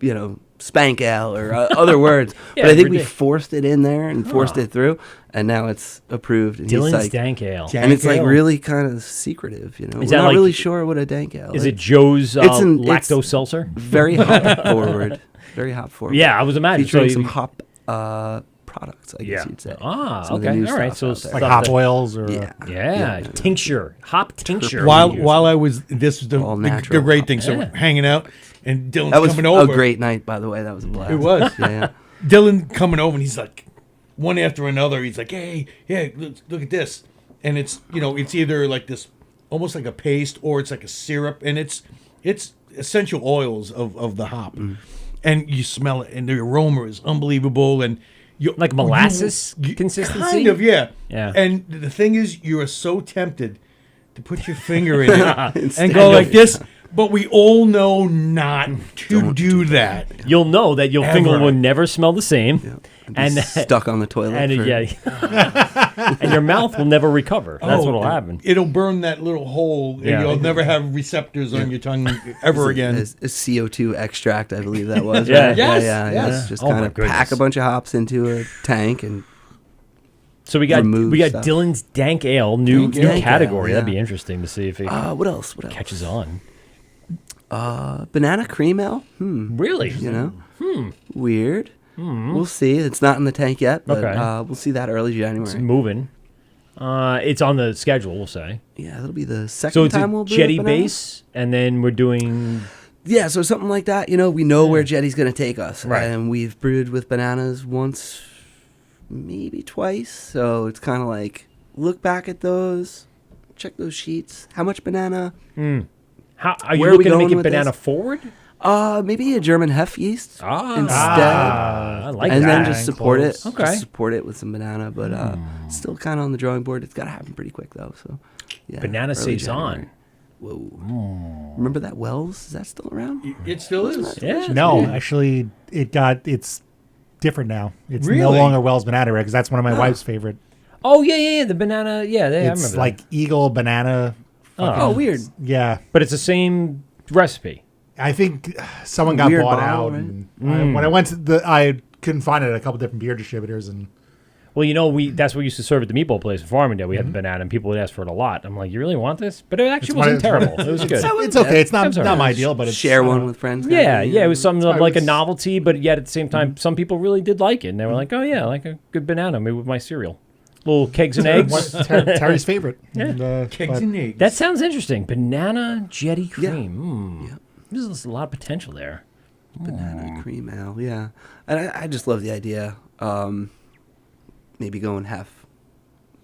you know, spank ale or other words. Yeah, but I think we ridiculous. forced it in there and forced it through. And now it's approved. And Dylan's he's psyched. dank ale. Dank And it's like ale. really kind of secretive, you know. Is We're that not like- really sure what a dank ale Is it Joe's It's lactose seltzer? very hop forward. Very hop forward. Yeah, I was imagining. Featuring So some you- hop products, I guess you'd say. Ah, Some of the okay. new All right. stuff So out it's there. Like stuff hop that- oils or Yeah. Yeah, tincture, hop tincture. While I was this was All the natural. great thing. So Yeah. hanging out and Dylan's That was coming over. a great night, by the way. That was a blast. It was. Yeah. Dylan coming over and he's like, one after another. He's like, hey, yeah, look at this, and it's it's either like this, almost like a paste, or it's like a syrup, and it's essential oils of the hop, and you smell it, and the aroma is unbelievable, and you Like molasses consistency? kind of, yeah. Yeah. And the thing is, you are so tempted to put your finger in it and Instead go like of- this, but we all know not to do that. You'll know that your finger Ever. will never smell the same, And and stuck on the toilet. and for- yeah, and your mouth will never recover. That's what'll happen. It'll burn that little hole, and Yeah. you'll never have receptors on your tongue ever again. A CO2 extract, I believe that was. Yeah. right? Yes, yeah. yes. Just Oh my kind of pack goodness. a bunch of hops into a tank and So we got remove stuff. Dylan's dank ale, new Dank ale, category. That'd yeah. be interesting to see if it what else? What else? catches on. Banana cream ale. Really? You know. Weird. We'll see. It's not in the tank yet, but Okay. we'll see that early It's January. moving. It's on the schedule, we'll say. Yeah, that'll be the second So it's time a we'll brew jetty banana. base, and then we're doing. Yeah, so something like that. You know, we know where Jetty's going to take us. Right. And we've brewed with bananas once, maybe twice. So it's kind of like, look back at those, check those sheets. How much banana? How are you Where are we looking to make going it with banana this? forward? Maybe a German hef yeast instead. I like and that. then just support it. Close. Okay. Just support it with some banana. But still kind of on the drawing board. It's got to happen pretty quick, though. So, yeah. Banana early saison. January. Whoa. Remember that Wells? Is that still around? It still is. Yeah. No, actually, it's different now. It's no Really? longer Wells Banana Bread because that's one of my wife's favorite. Oh yeah. The banana. Yeah, I remember It's that. like Eagle Banana. Oh, weird. Yeah, but it's the same recipe. I think someone got Weird bought bottle, out. right? And when I went to I couldn't find it at a couple different beer distributors, and Well, that's what we used to serve at the meatball place in Farmingdale. We had the banana, and people would ask for it a lot. I'm like, you really want this? But it actually wasn't terrible. It was good. it's okay. It's not That's all not my right. deal, but it's Share one with friends. kind of Yeah, thing, yeah, it was something of I like a was- novelty, but yet at the same time, some people really did like it, and they were like, "Oh yeah, I like a good banana, maybe with my cereal, little kegs and eggs." Terry's favorite. Yeah. And, Kegs but and eggs. That sounds interesting. Banana jetty Yeah. cream. Yeah. There's a lot of potential there. Banana cream ale, yeah. And I just love the idea. Maybe going half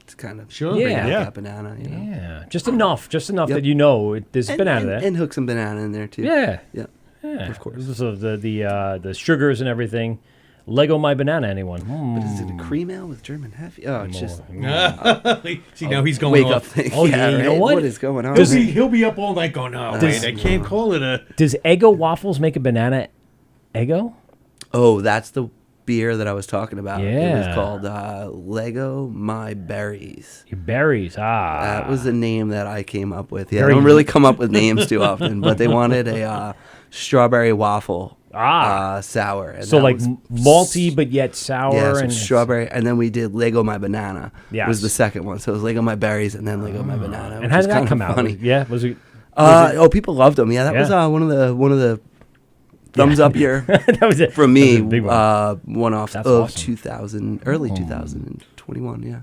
to kind of Sure. bring Yeah. out Yeah. that banana, you know. Yeah, just enough Yep. that you know there's And, banana and, there. and hook some banana in there too. Yeah, Yeah. yeah, of course. So the sugars and everything. Lego my banana, anyone? But is it a cream ale with German heavy? Oh, it's just See, now he's going wake off. up thing. Oh, yeah, you know right? what? What is going on? He'll be up all night going, oh, wait, I can't call it a... Does Eggo Waffles make a banana Eggo? Oh, that's the beer that I was talking about. It Yeah. was called Lego My Berries. Your berries, That was the name that I came up with. Yeah, Very I don't really come up with names too often, but they wanted a strawberry waffle sour. And so that like was malty but yet sour Yeah, so and strawberry, and then we did Lego My Banana. Yes. Was the second one. So it was Lego My Berries, and then Lego My Banana. And which how is did that kind of come out? funny. Was it? People loved them. Yeah, that was Yeah. one of the thumbs up year that was it from me. That was a big one. One off That's of awesome. 2000, early 2021. Yeah.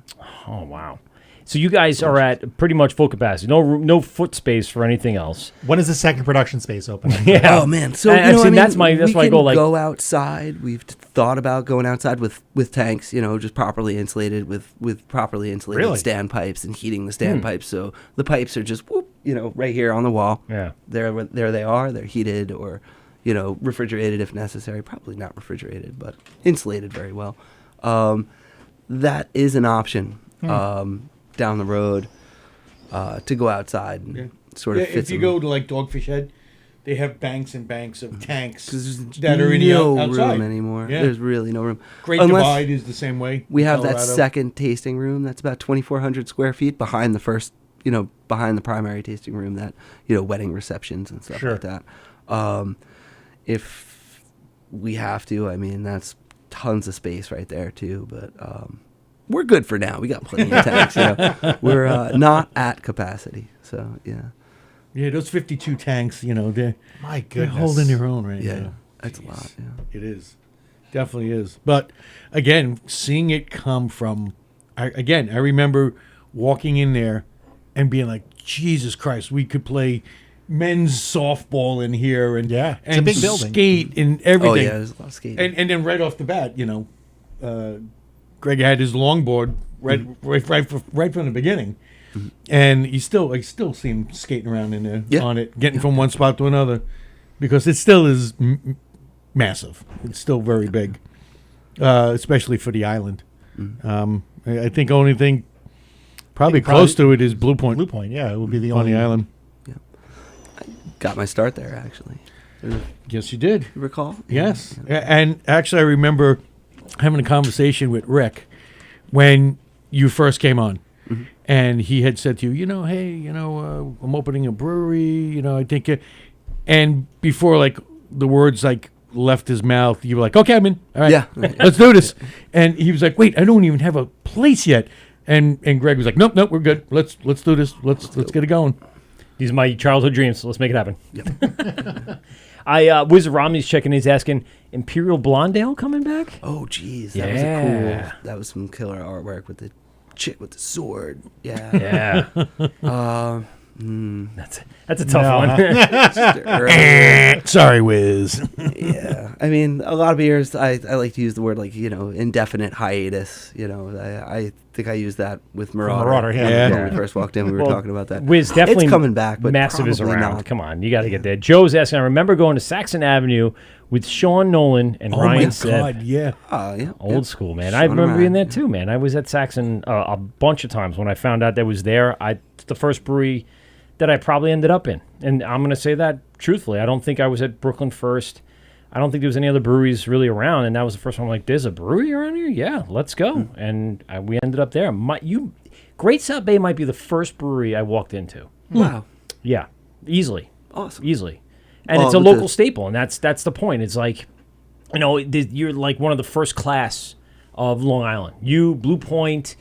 Oh wow! So you guys are at pretty much full capacity. No foot space for anything else. When is the second production space open? Yeah. Oh man, so And you know, I mean, that's my we goal. can Like, go outside. We've thought about going outside with tanks, you know, just properly insulated with properly insulated Really? standpipes and heating the standpipes. So the pipes are just whoop, you know, right here on the wall. Yeah. There they are. They're heated or, you know, refrigerated if necessary. Probably not refrigerated, but insulated very well. That is an option down the road to go outside and sort of fit if you some- go to like Dogfish Head, they have banks and banks of tanks 'cause there's that are in the no outside room anymore. Yeah. There's really no room. Great Unless Divide is the same way. we have that Colorado. second tasting room that's about 2,400 square feet behind the first, you know, behind the primary tasting room that, you know, wedding receptions and stuff like that. If we have to, I mean, that's tons of space right there too, but we're good for now. We got plenty of tanks. You know? We're not at capacity, so yeah. Yeah, those 52 tanks, you know, they're My holding their own right Yeah, now. that's a lot. Yeah. It is. Definitely is. But again, seeing it come from, I remember walking in there and being like, Jesus Christ, we could play men's softball in here and Yeah, it's a and big building. skate and everything. Oh yeah, there's a lot of skating. And then right off the bat, you know, Greg had his longboard right from the beginning, and I still see him skating around in there Yeah. on it, getting from one spot to another, because it still is massive. It's still very big, especially for the island. I think only thing probably close to it is Blue Point. Blue Point, yeah, it would be the on only the island. Got my start there actually. Yes, you did. You recall? Yes. And actually, I remember having a conversation with Rick when you first came on. And he had said to you, you know, hey, you know, I'm opening a brewery, you know, I think. And before, like, the words, like, left his mouth, you were like, okay, I'm in. All right. Yeah. Let's do this. And he was like, wait, I don't even have a place yet. And Greg was like, nope, we're good. Let's do this. Let's get it going. These are my childhood dreams. So let's make it happen. Yep. Wizard Romney's checking. He's asking, Imperial Blondale coming back? Oh geez, that was a cool. That was some killer artwork with the chick with the sword. Yeah. Yeah. That's a tough one. Sorry, Wiz. Yeah, I mean, a lot of beers. I like to use the word, like, you know, indefinite hiatus. You know, I think I used that with Marauder. Marauder, yeah. When we first walked in, we were talking about that. Wiz definitely it's coming back, but massive is probably around. not. Come on, you got to get there. Joe's asking, I remember going to Saxon Avenue with Sean Nolan and Oh, Ryan my Seb. God, yeah. Yeah, Old school, man. Sean I remember and being Ryan. there too, man. I was at Saxon a bunch of times when I found out that was there. It's the first brewery that I probably ended up in. And I'm going to say that truthfully. I don't think I was at Brooklyn first. I don't think there was any other breweries really around. And that was the first one I'm like, there's a brewery around here? Yeah, let's go. And we ended up there. Great South Bay might be the first brewery I walked into. Wow, Yeah, easily. awesome. Easily. And Well, it's a with local the- staple, and that's the point. It's like, you know, you're like one of the first class of Long Island. You, Blue Point,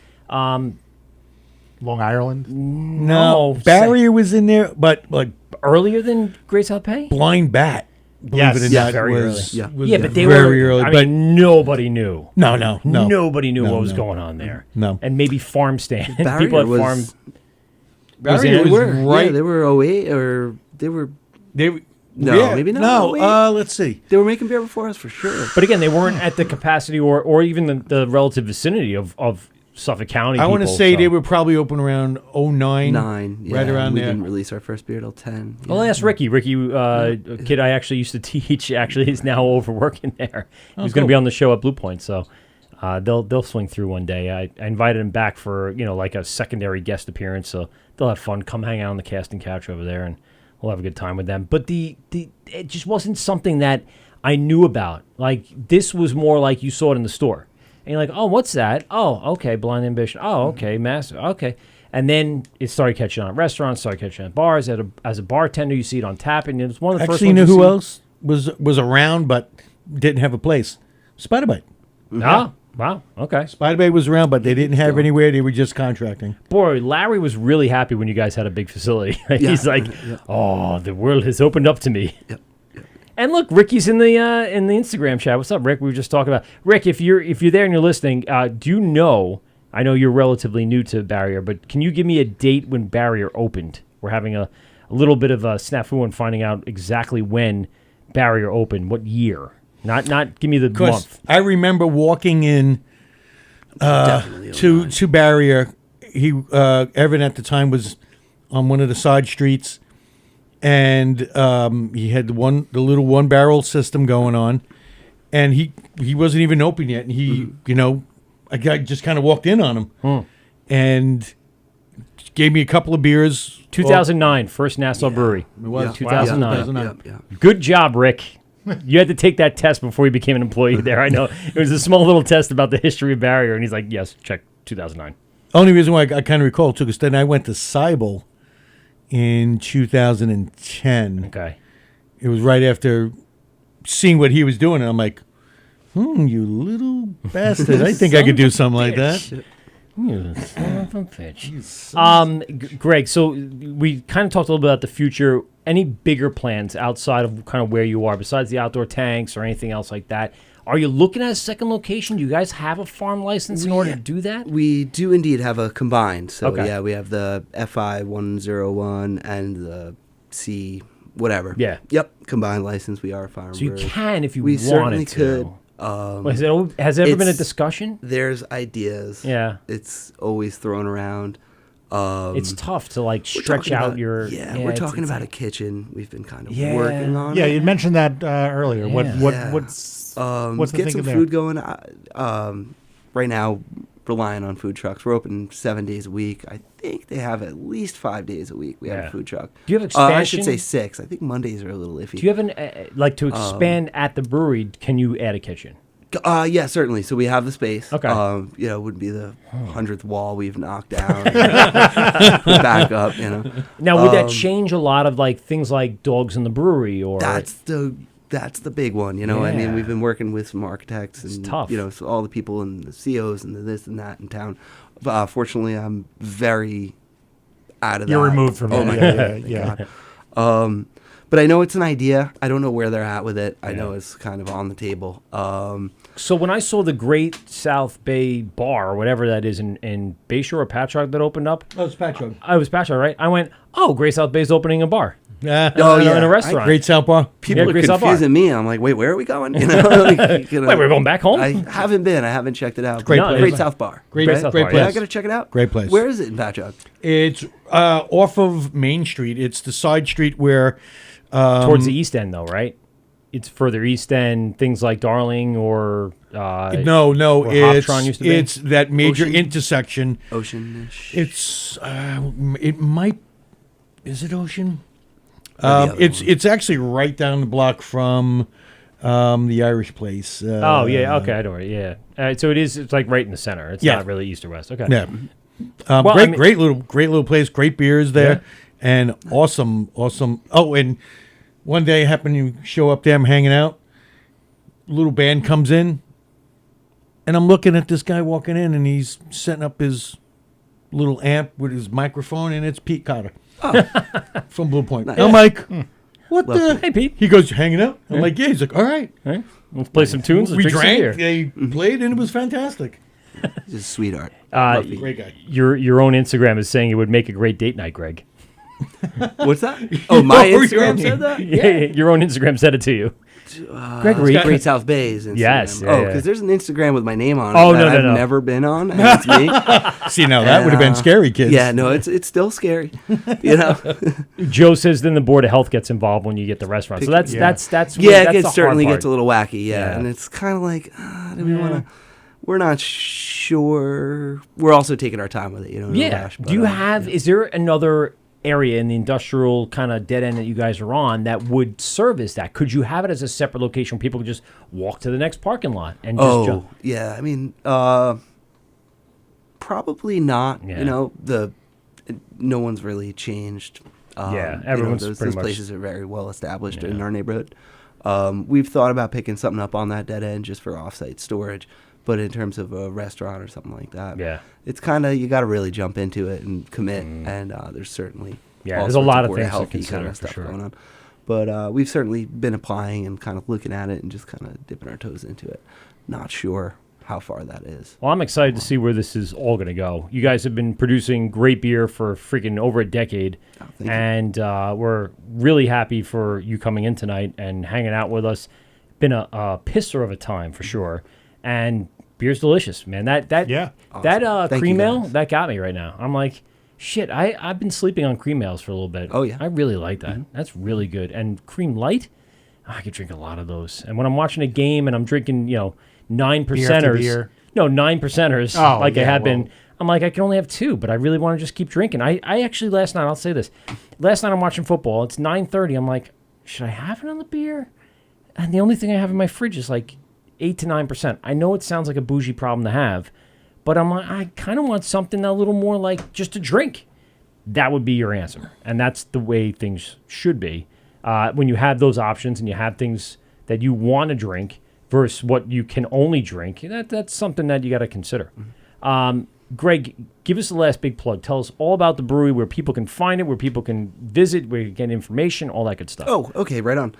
Long Ireland. no, Barrier was in there, but like earlier than Great South Bay? Blind Bat. Believe Yes. it or Yeah, not, very was, early. was Yeah, but they very were, early. I but mean, nobody knew. no. Nobody knew No, what was no. going on there. No. And maybe farm stand. Barrier People at was- farm. Barrier They was were right. Yeah, they were 08 or they were They, No, maybe not. No, Wait. let's see. they were making beer before us for sure. But again, they weren't at the capacity or even the relative vicinity of Suffolk County. I want to people, say so. they were probably open around 09. 9, yeah, right around we there. didn't release our first beer till 10. Well, ask Ricky. Ricky, a kid I actually used to teach, actually is now overworking there. He was going to cool. be on the show at Blue Point, so they'll swing through one day. I invited him back for like a secondary guest appearance, so they'll have fun. Come hang out on the casting couch over there, and we'll have a good time with them. But it just wasn't something that I knew about. Like, this was more like you saw it in the store. And you're like, oh, what's that? Oh, okay, Blind Ambition. Oh, okay, Master. Okay. And then it started catching on at restaurants, started catching at bars. As a bartender, you see it on tap. And it was one of the first Actually, you ones know you who see. else was around but didn't have a place? Spider-Bite. Oh, wow. Okay. Spider-Bite was around, but they didn't have anywhere. They were just contracting. Boy, Larry was really happy when you guys had a big facility. He's like, oh, the world has opened up to me. Yep. And look, Ricky's in the Instagram chat. What's up, Rick? We were just talking about Rick. If you're there and you're listening, do you know? I know you're relatively new to Barrier, but can you give me a date when Barrier opened? We're having a little bit of a snafu on finding out exactly when Barrier opened, what year. Not give me the month. I remember walking in Definitely to Barrier. Evan at the time was on one of the side streets, and he had the little one barrel system going on, and he wasn't even open yet, and he I just kind of walked in on him, and gave me a couple of beers. 2009, first Nassau Brewery. It was 2009. Yeah. Good job, Rick. You had to take that test before you became an employee there. I know. It was a small little test about the history of Barrier, and he's like, yes, check 2009. Only reason why I kind of recall too, because then I went to Seibel in 2010. Okay. It was right after seeing what he was doing, and I'm like, you little bastard. I think I could do something like that. You son of a bitch. Greg, so we kind of talked a little bit about the future. Any bigger plans outside of kind of where you are, besides the outdoor tanks or anything else like that? Are you looking at a second location? Do you guys have a farm license in order to do that? We do indeed have a combined. So Okay. yeah, we have the FI 101 and the C whatever. Yeah. Yep, combined license. We are a farm. So you brewery. can if you We wanted certainly to. could. Has there ever been a it's- discussion? There's ideas. Yeah. It's always thrown around. It's tough to like We're stretch talking out about- your. we're it's- talking it's about like- a kitchen. We've been kind of Yeah. working on Yeah, it. you mentioned that earlier. Yeah. What's the Get some thinking there? food going. Right now, relying on food trucks. We're open 7 days a week. I think they have at least 5 days a week. We have Yeah. a food truck. Do you have I should expansion? say 6. I think Mondays are a little iffy. Do you have an like to expand at the brewery? Can you add a kitchen? Yeah, certainly. So we have the space. Okay. It wouldn't be the 100th wall we've knocked down. Back up. Now, would that change a lot of like things like dogs in the brewery or? That's the big one. I Yeah. mean, we've been working with some architects and tough. So all the people and the COs and the this and that in town. Fortunately, I'm very out of that. You're removed from Oh it. my Yeah. God. But I know it's an idea. I don't know where they're at with it. I know it's kind of on the table. So when I saw the Great South Bay Bar or whatever that is in Bayshore or Patchogue that opened up, Oh, it's Patrick. I was Patchogue, right? I went, oh, Great South Bay's opening a bar. Oh, in yeah. a restaurant. Great South Bar. People Yeah, are Great South Bar. confusing me. I'm like, wait, where are we going? Wait, we're going back home? I haven't been. I haven't checked it out. Great place. Great South Bar. Great Right? South great Bar, place. Yeah, I got to check it out. Great place. Where is it in Patchogue? It's off of Main Street. It's the side street where Towards the East End, though, right? It's further East End, things like Darling or... no, where it's Hoptron used to be? it's that major Ocean? intersection. Ocean-ish. It's it might is it Ocean? the other It's actually right down the block from the Irish place. oh, yeah, okay, I know. Yeah. So it's like right in the center. It's Yeah. not really East or West. Okay. Yeah. Well, I mean- great little place. Great beers there, and awesome. Oh, and one day I happened to show up there. I'm hanging out. Little band comes in, and I'm looking at this guy walking in, and he's setting up his little amp with his microphone, and it's Pete Cotter from Blue Point. I'm like, what the? Hey, Pete. He goes, hanging out. I'm like, yeah. He's like, all right. All right. Let's play some tunes. Let's We drink some drank. beer. They played, and it was fantastic. He's a sweetheart. Love Pete. Great guy. Your own Instagram is saying it would make a great date night, Greg. What's that? Oh, my Oh, Instagram yeah. said that? Your own Instagram said it to you. Gregory. Great South Bay's Instagram. Yes, yeah, Oh, yeah. because there's an Instagram with my name on it Oh, that no, no, I've no. never been on, and it's me. See, now that would have been scary, kids. Yeah, no, it's still scary. Joe says then the Board of Health gets involved when you get the restaurant. So that's Yeah. that's Yeah, that's it the gets, hard certainly part. gets a little wacky, Yeah. and it's kind of like, do we want to? We're not sure. We're also taking our time with it, no Yeah. rush, Do but, you have? Is there another area in the industrial kind of dead end that you guys are on that would service that? Could you have it as a separate location where people could just walk to the next parking lot and just Oh, jump? yeah. I mean, probably not. Yeah. No one's really changed. Yeah, everyone's those pretty much- places are very well established in our neighborhood. We've thought about picking something up on that dead end just for off-site storage, but in terms of a restaurant or something like that, Yeah. it's kind of, you got to really jump into it and commit. And there's certainly Yeah, all there's a sorts lot of Board things to healthy consider, kind of for stuff sure. going on. But we've certainly been applying and kind of looking at it and just kind of dipping our toes into it. Not sure. how far that is. Well, I'm excited to see where this is all going to go. You guys have been producing great beer for freaking over a decade, thank you. and we're really happy for you coming in tonight and hanging out with us. Been a pisser of a time for sure, and beer's delicious, man. That Awesome. Thank cream you, ale guys. that got me right now. I'm like, shit. I've been sleeping on cream ales for a little bit. Oh, yeah. I really like that. That's really good. And cream light, I could drink a lot of those. And when I'm watching a game and I'm drinking, 9 percenters. beer. No, 9 percenters. Oh, like I yeah, have well. been. I'm like, I can only have 2, but I really want to just keep drinking. I actually last night, I'll say this. Last night I'm watching football. It's 9:30. I'm like, should I have another beer? And the only thing I have in my fridge is like 8 to 9%. I know it sounds like a bougie problem to have, but I'm like, I kind of want something a little more like just a drink. That would be your answer. And that's the way things should be. When you have those options and you have things that you want to drink versus what you can only drink, that's something that you got to consider. Greg, give us the last big plug. Tell us all about the brewery, where people can find it, where people can visit, where you can get information, all that good stuff. Oh, okay, right on.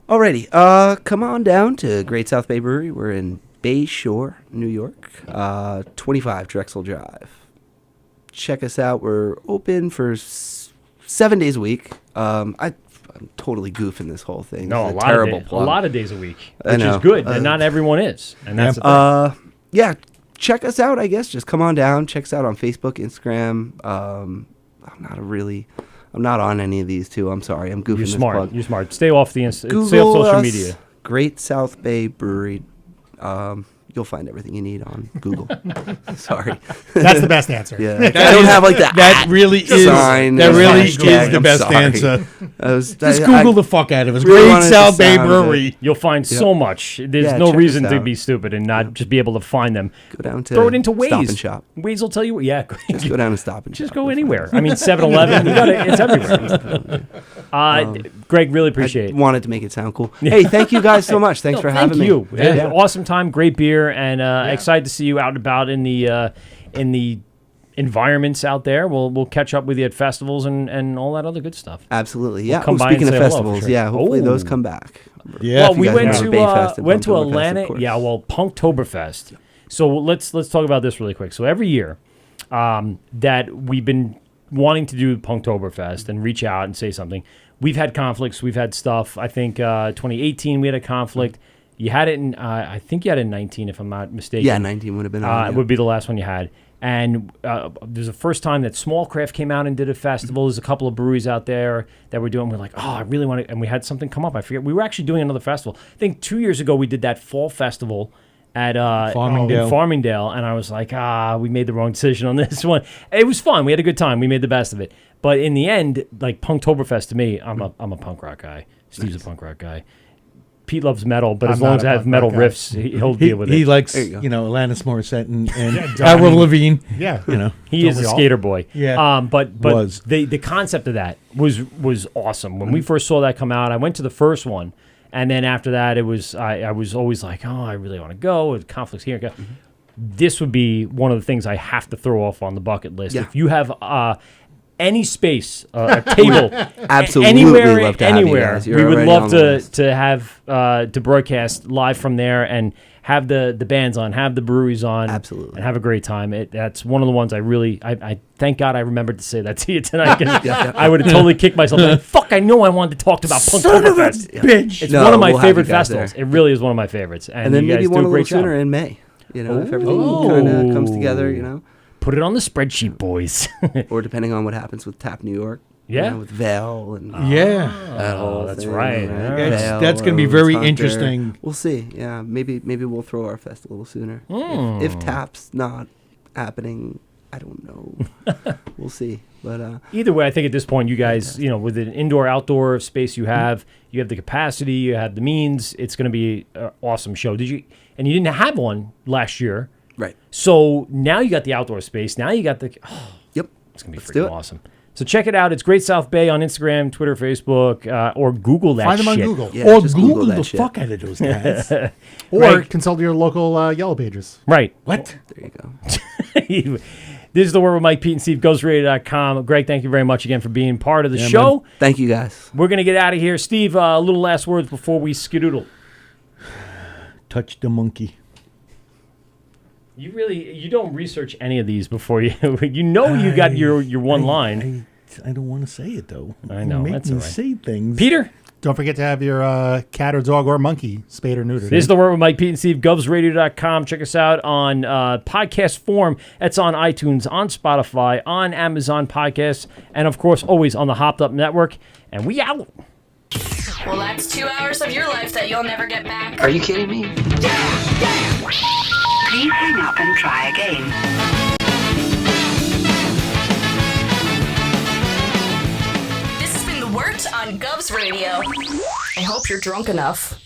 Alrighty, come on down to Great South Bay Brewery. We're in Bayshore, New York, 25 Drexel Drive. Check us out. We're open for 7 days a week. I'm totally goofing this whole thing. No, It's a plug. lot of days a week, I which is know. good, and not everyone is. And that's the thing. Yeah, check us out, I guess. Just come on down. Check us out on Facebook, Instagram. I'm not on any of these two. I'm sorry. I'm goofing You're this smart. plug. You're smart. Stay off the Google stay off social us, media. Great South Bay Brewery. You'll find everything you need on Google. Sorry. That's the best answer. Yeah. I don't have like that. That really is. sign That and really hashtag. is the I'm best sorry. answer. Just Just Google the fuck out of us. really Great wanted to South Bay sound Brewery. You'll find so much. There's Yeah, no check reason us to out. be stupid and not just be able to find them. Go down to Throw it into Waze. Stop and Shop. Waze will tell you. Yeah, Just go down and Stop and Shop. just go You'll find anywhere. us. I mean, 7-Eleven. It's everywhere. Greg, really appreciate it. Wanted to make it sound cool. Hey, thank you guys so much. Thanks for having Thank you. me. Yeah. Awesome time, great beer, and excited to see you out and about in the environments out there. We'll catch up with you at festivals and all that other good stuff. Absolutely. Yeah. come by and Speaking of say hello, for festivals, sure. yeah, hopefully those Oh. come back. Yeah. Well, if you we guys went know to Bayfest and went to Punktoberfest, of Atlanta. course. Yeah, well, Punktoberfest. So let's talk about this really quick. So every year that we've been wanting to do Punktoberfest and reach out and say something, we've had conflicts. We've had stuff. I think 2018 we had a conflict. You had it in I think you had it in 19 if I'm not mistaken. Yeah, 19 would have been on. It would be the last one you had. And there's the first time that Small Craft came out and did a festival. There's a couple of breweries out there that were doing. We're like, oh, I really want to. And we had something come up. I forget. We were actually doing another festival. I think 2 years ago we did that fall festival at Farmingdale. in Farmingdale, and I was like, we made the wrong decision on this one. It was fun. We had a good time. We made the best of it. But in the end, like Punktoberfest to me, I'm a punk rock guy. Steve's a punk rock guy. Pete loves metal, but as I'm long not as a I have punk metal rock guy. riffs, he'll deal with He it. likes, There you go. Alanis Morissette and I Avril mean, Lavigne. Yeah. He Don't is we a all? skater boy. Yeah. But Was. the concept of that was awesome. When we first saw that come out, I went to the first one, and then after that, it was I was always like, oh, I really want to go. With conflicts here. This would be one of the things I have to throw off on the bucket list. Yeah. If you have any space, a table, Absolutely anywhere, love to have you anywhere, guys. You're we would already love on the list. to have to broadcast live from there and have the bands on, have the breweries on, Absolutely. and have a great time. That's one of the ones I thank God I remembered to say that to you tonight. 'Cause I would have totally kicked myself. Like, fuck, I know I wanted to talk about Punktoberfest. Bitch. It's No, one of my we'll have favorite you guys festivals. there. It really is one of my favorites. And then you maybe guys one do a a little great sooner job. in May. If everything kind of comes together, Put it on the spreadsheet, boys. or depending on what happens with Tap New York. Yeah. With Vale and Yeah. that whole that's thing, right. That's going to be very interesting. We'll see. Yeah, maybe we'll throw our fest a little sooner. Hmm. If Tap's not happening, I don't know. We'll see. But Either way, I think at this point, you guys, with an indoor-outdoor space you have the capacity, you have the means. It's going to be an awesome show. And you didn't have one last year. right. So now you got the outdoor space. Now you got the. Yep. It's gonna be Let's do freaking it. awesome. So check it out. It's Great South Bay on Instagram, Twitter, Facebook, or Google that Find them on shit. Google. Yeah, Or just Google that the shit. fuck out of those guys. Or Right. consult your local Yellow Pages. Right. What? There you go. This is the Word with Mike, Pete, and Steve, GhostRadio.com. Greg, thank you very much again for being part of the show. Thank you guys. We're going to get out of here. Steve, a little last words before we skedoodle. Touch the monkey. You don't research any of these before you you got your one line. I don't want to say it though. I know, Make that's me all right. say things. Peter? Don't forget to have your cat or dog or monkey spayed or neutered. This is The Word with Mike, Pete, and Steve, govsradio.com. Check us out on podcast form. It's on iTunes, on Spotify, on Amazon Podcasts, and, of course, always on the Hopped Up Network. And we out. Well, that's 2 hours of your life that you'll never get back. Are you kidding me? Please hang up and try again. This has been The Wort on Govs Radio. I hope you're drunk enough.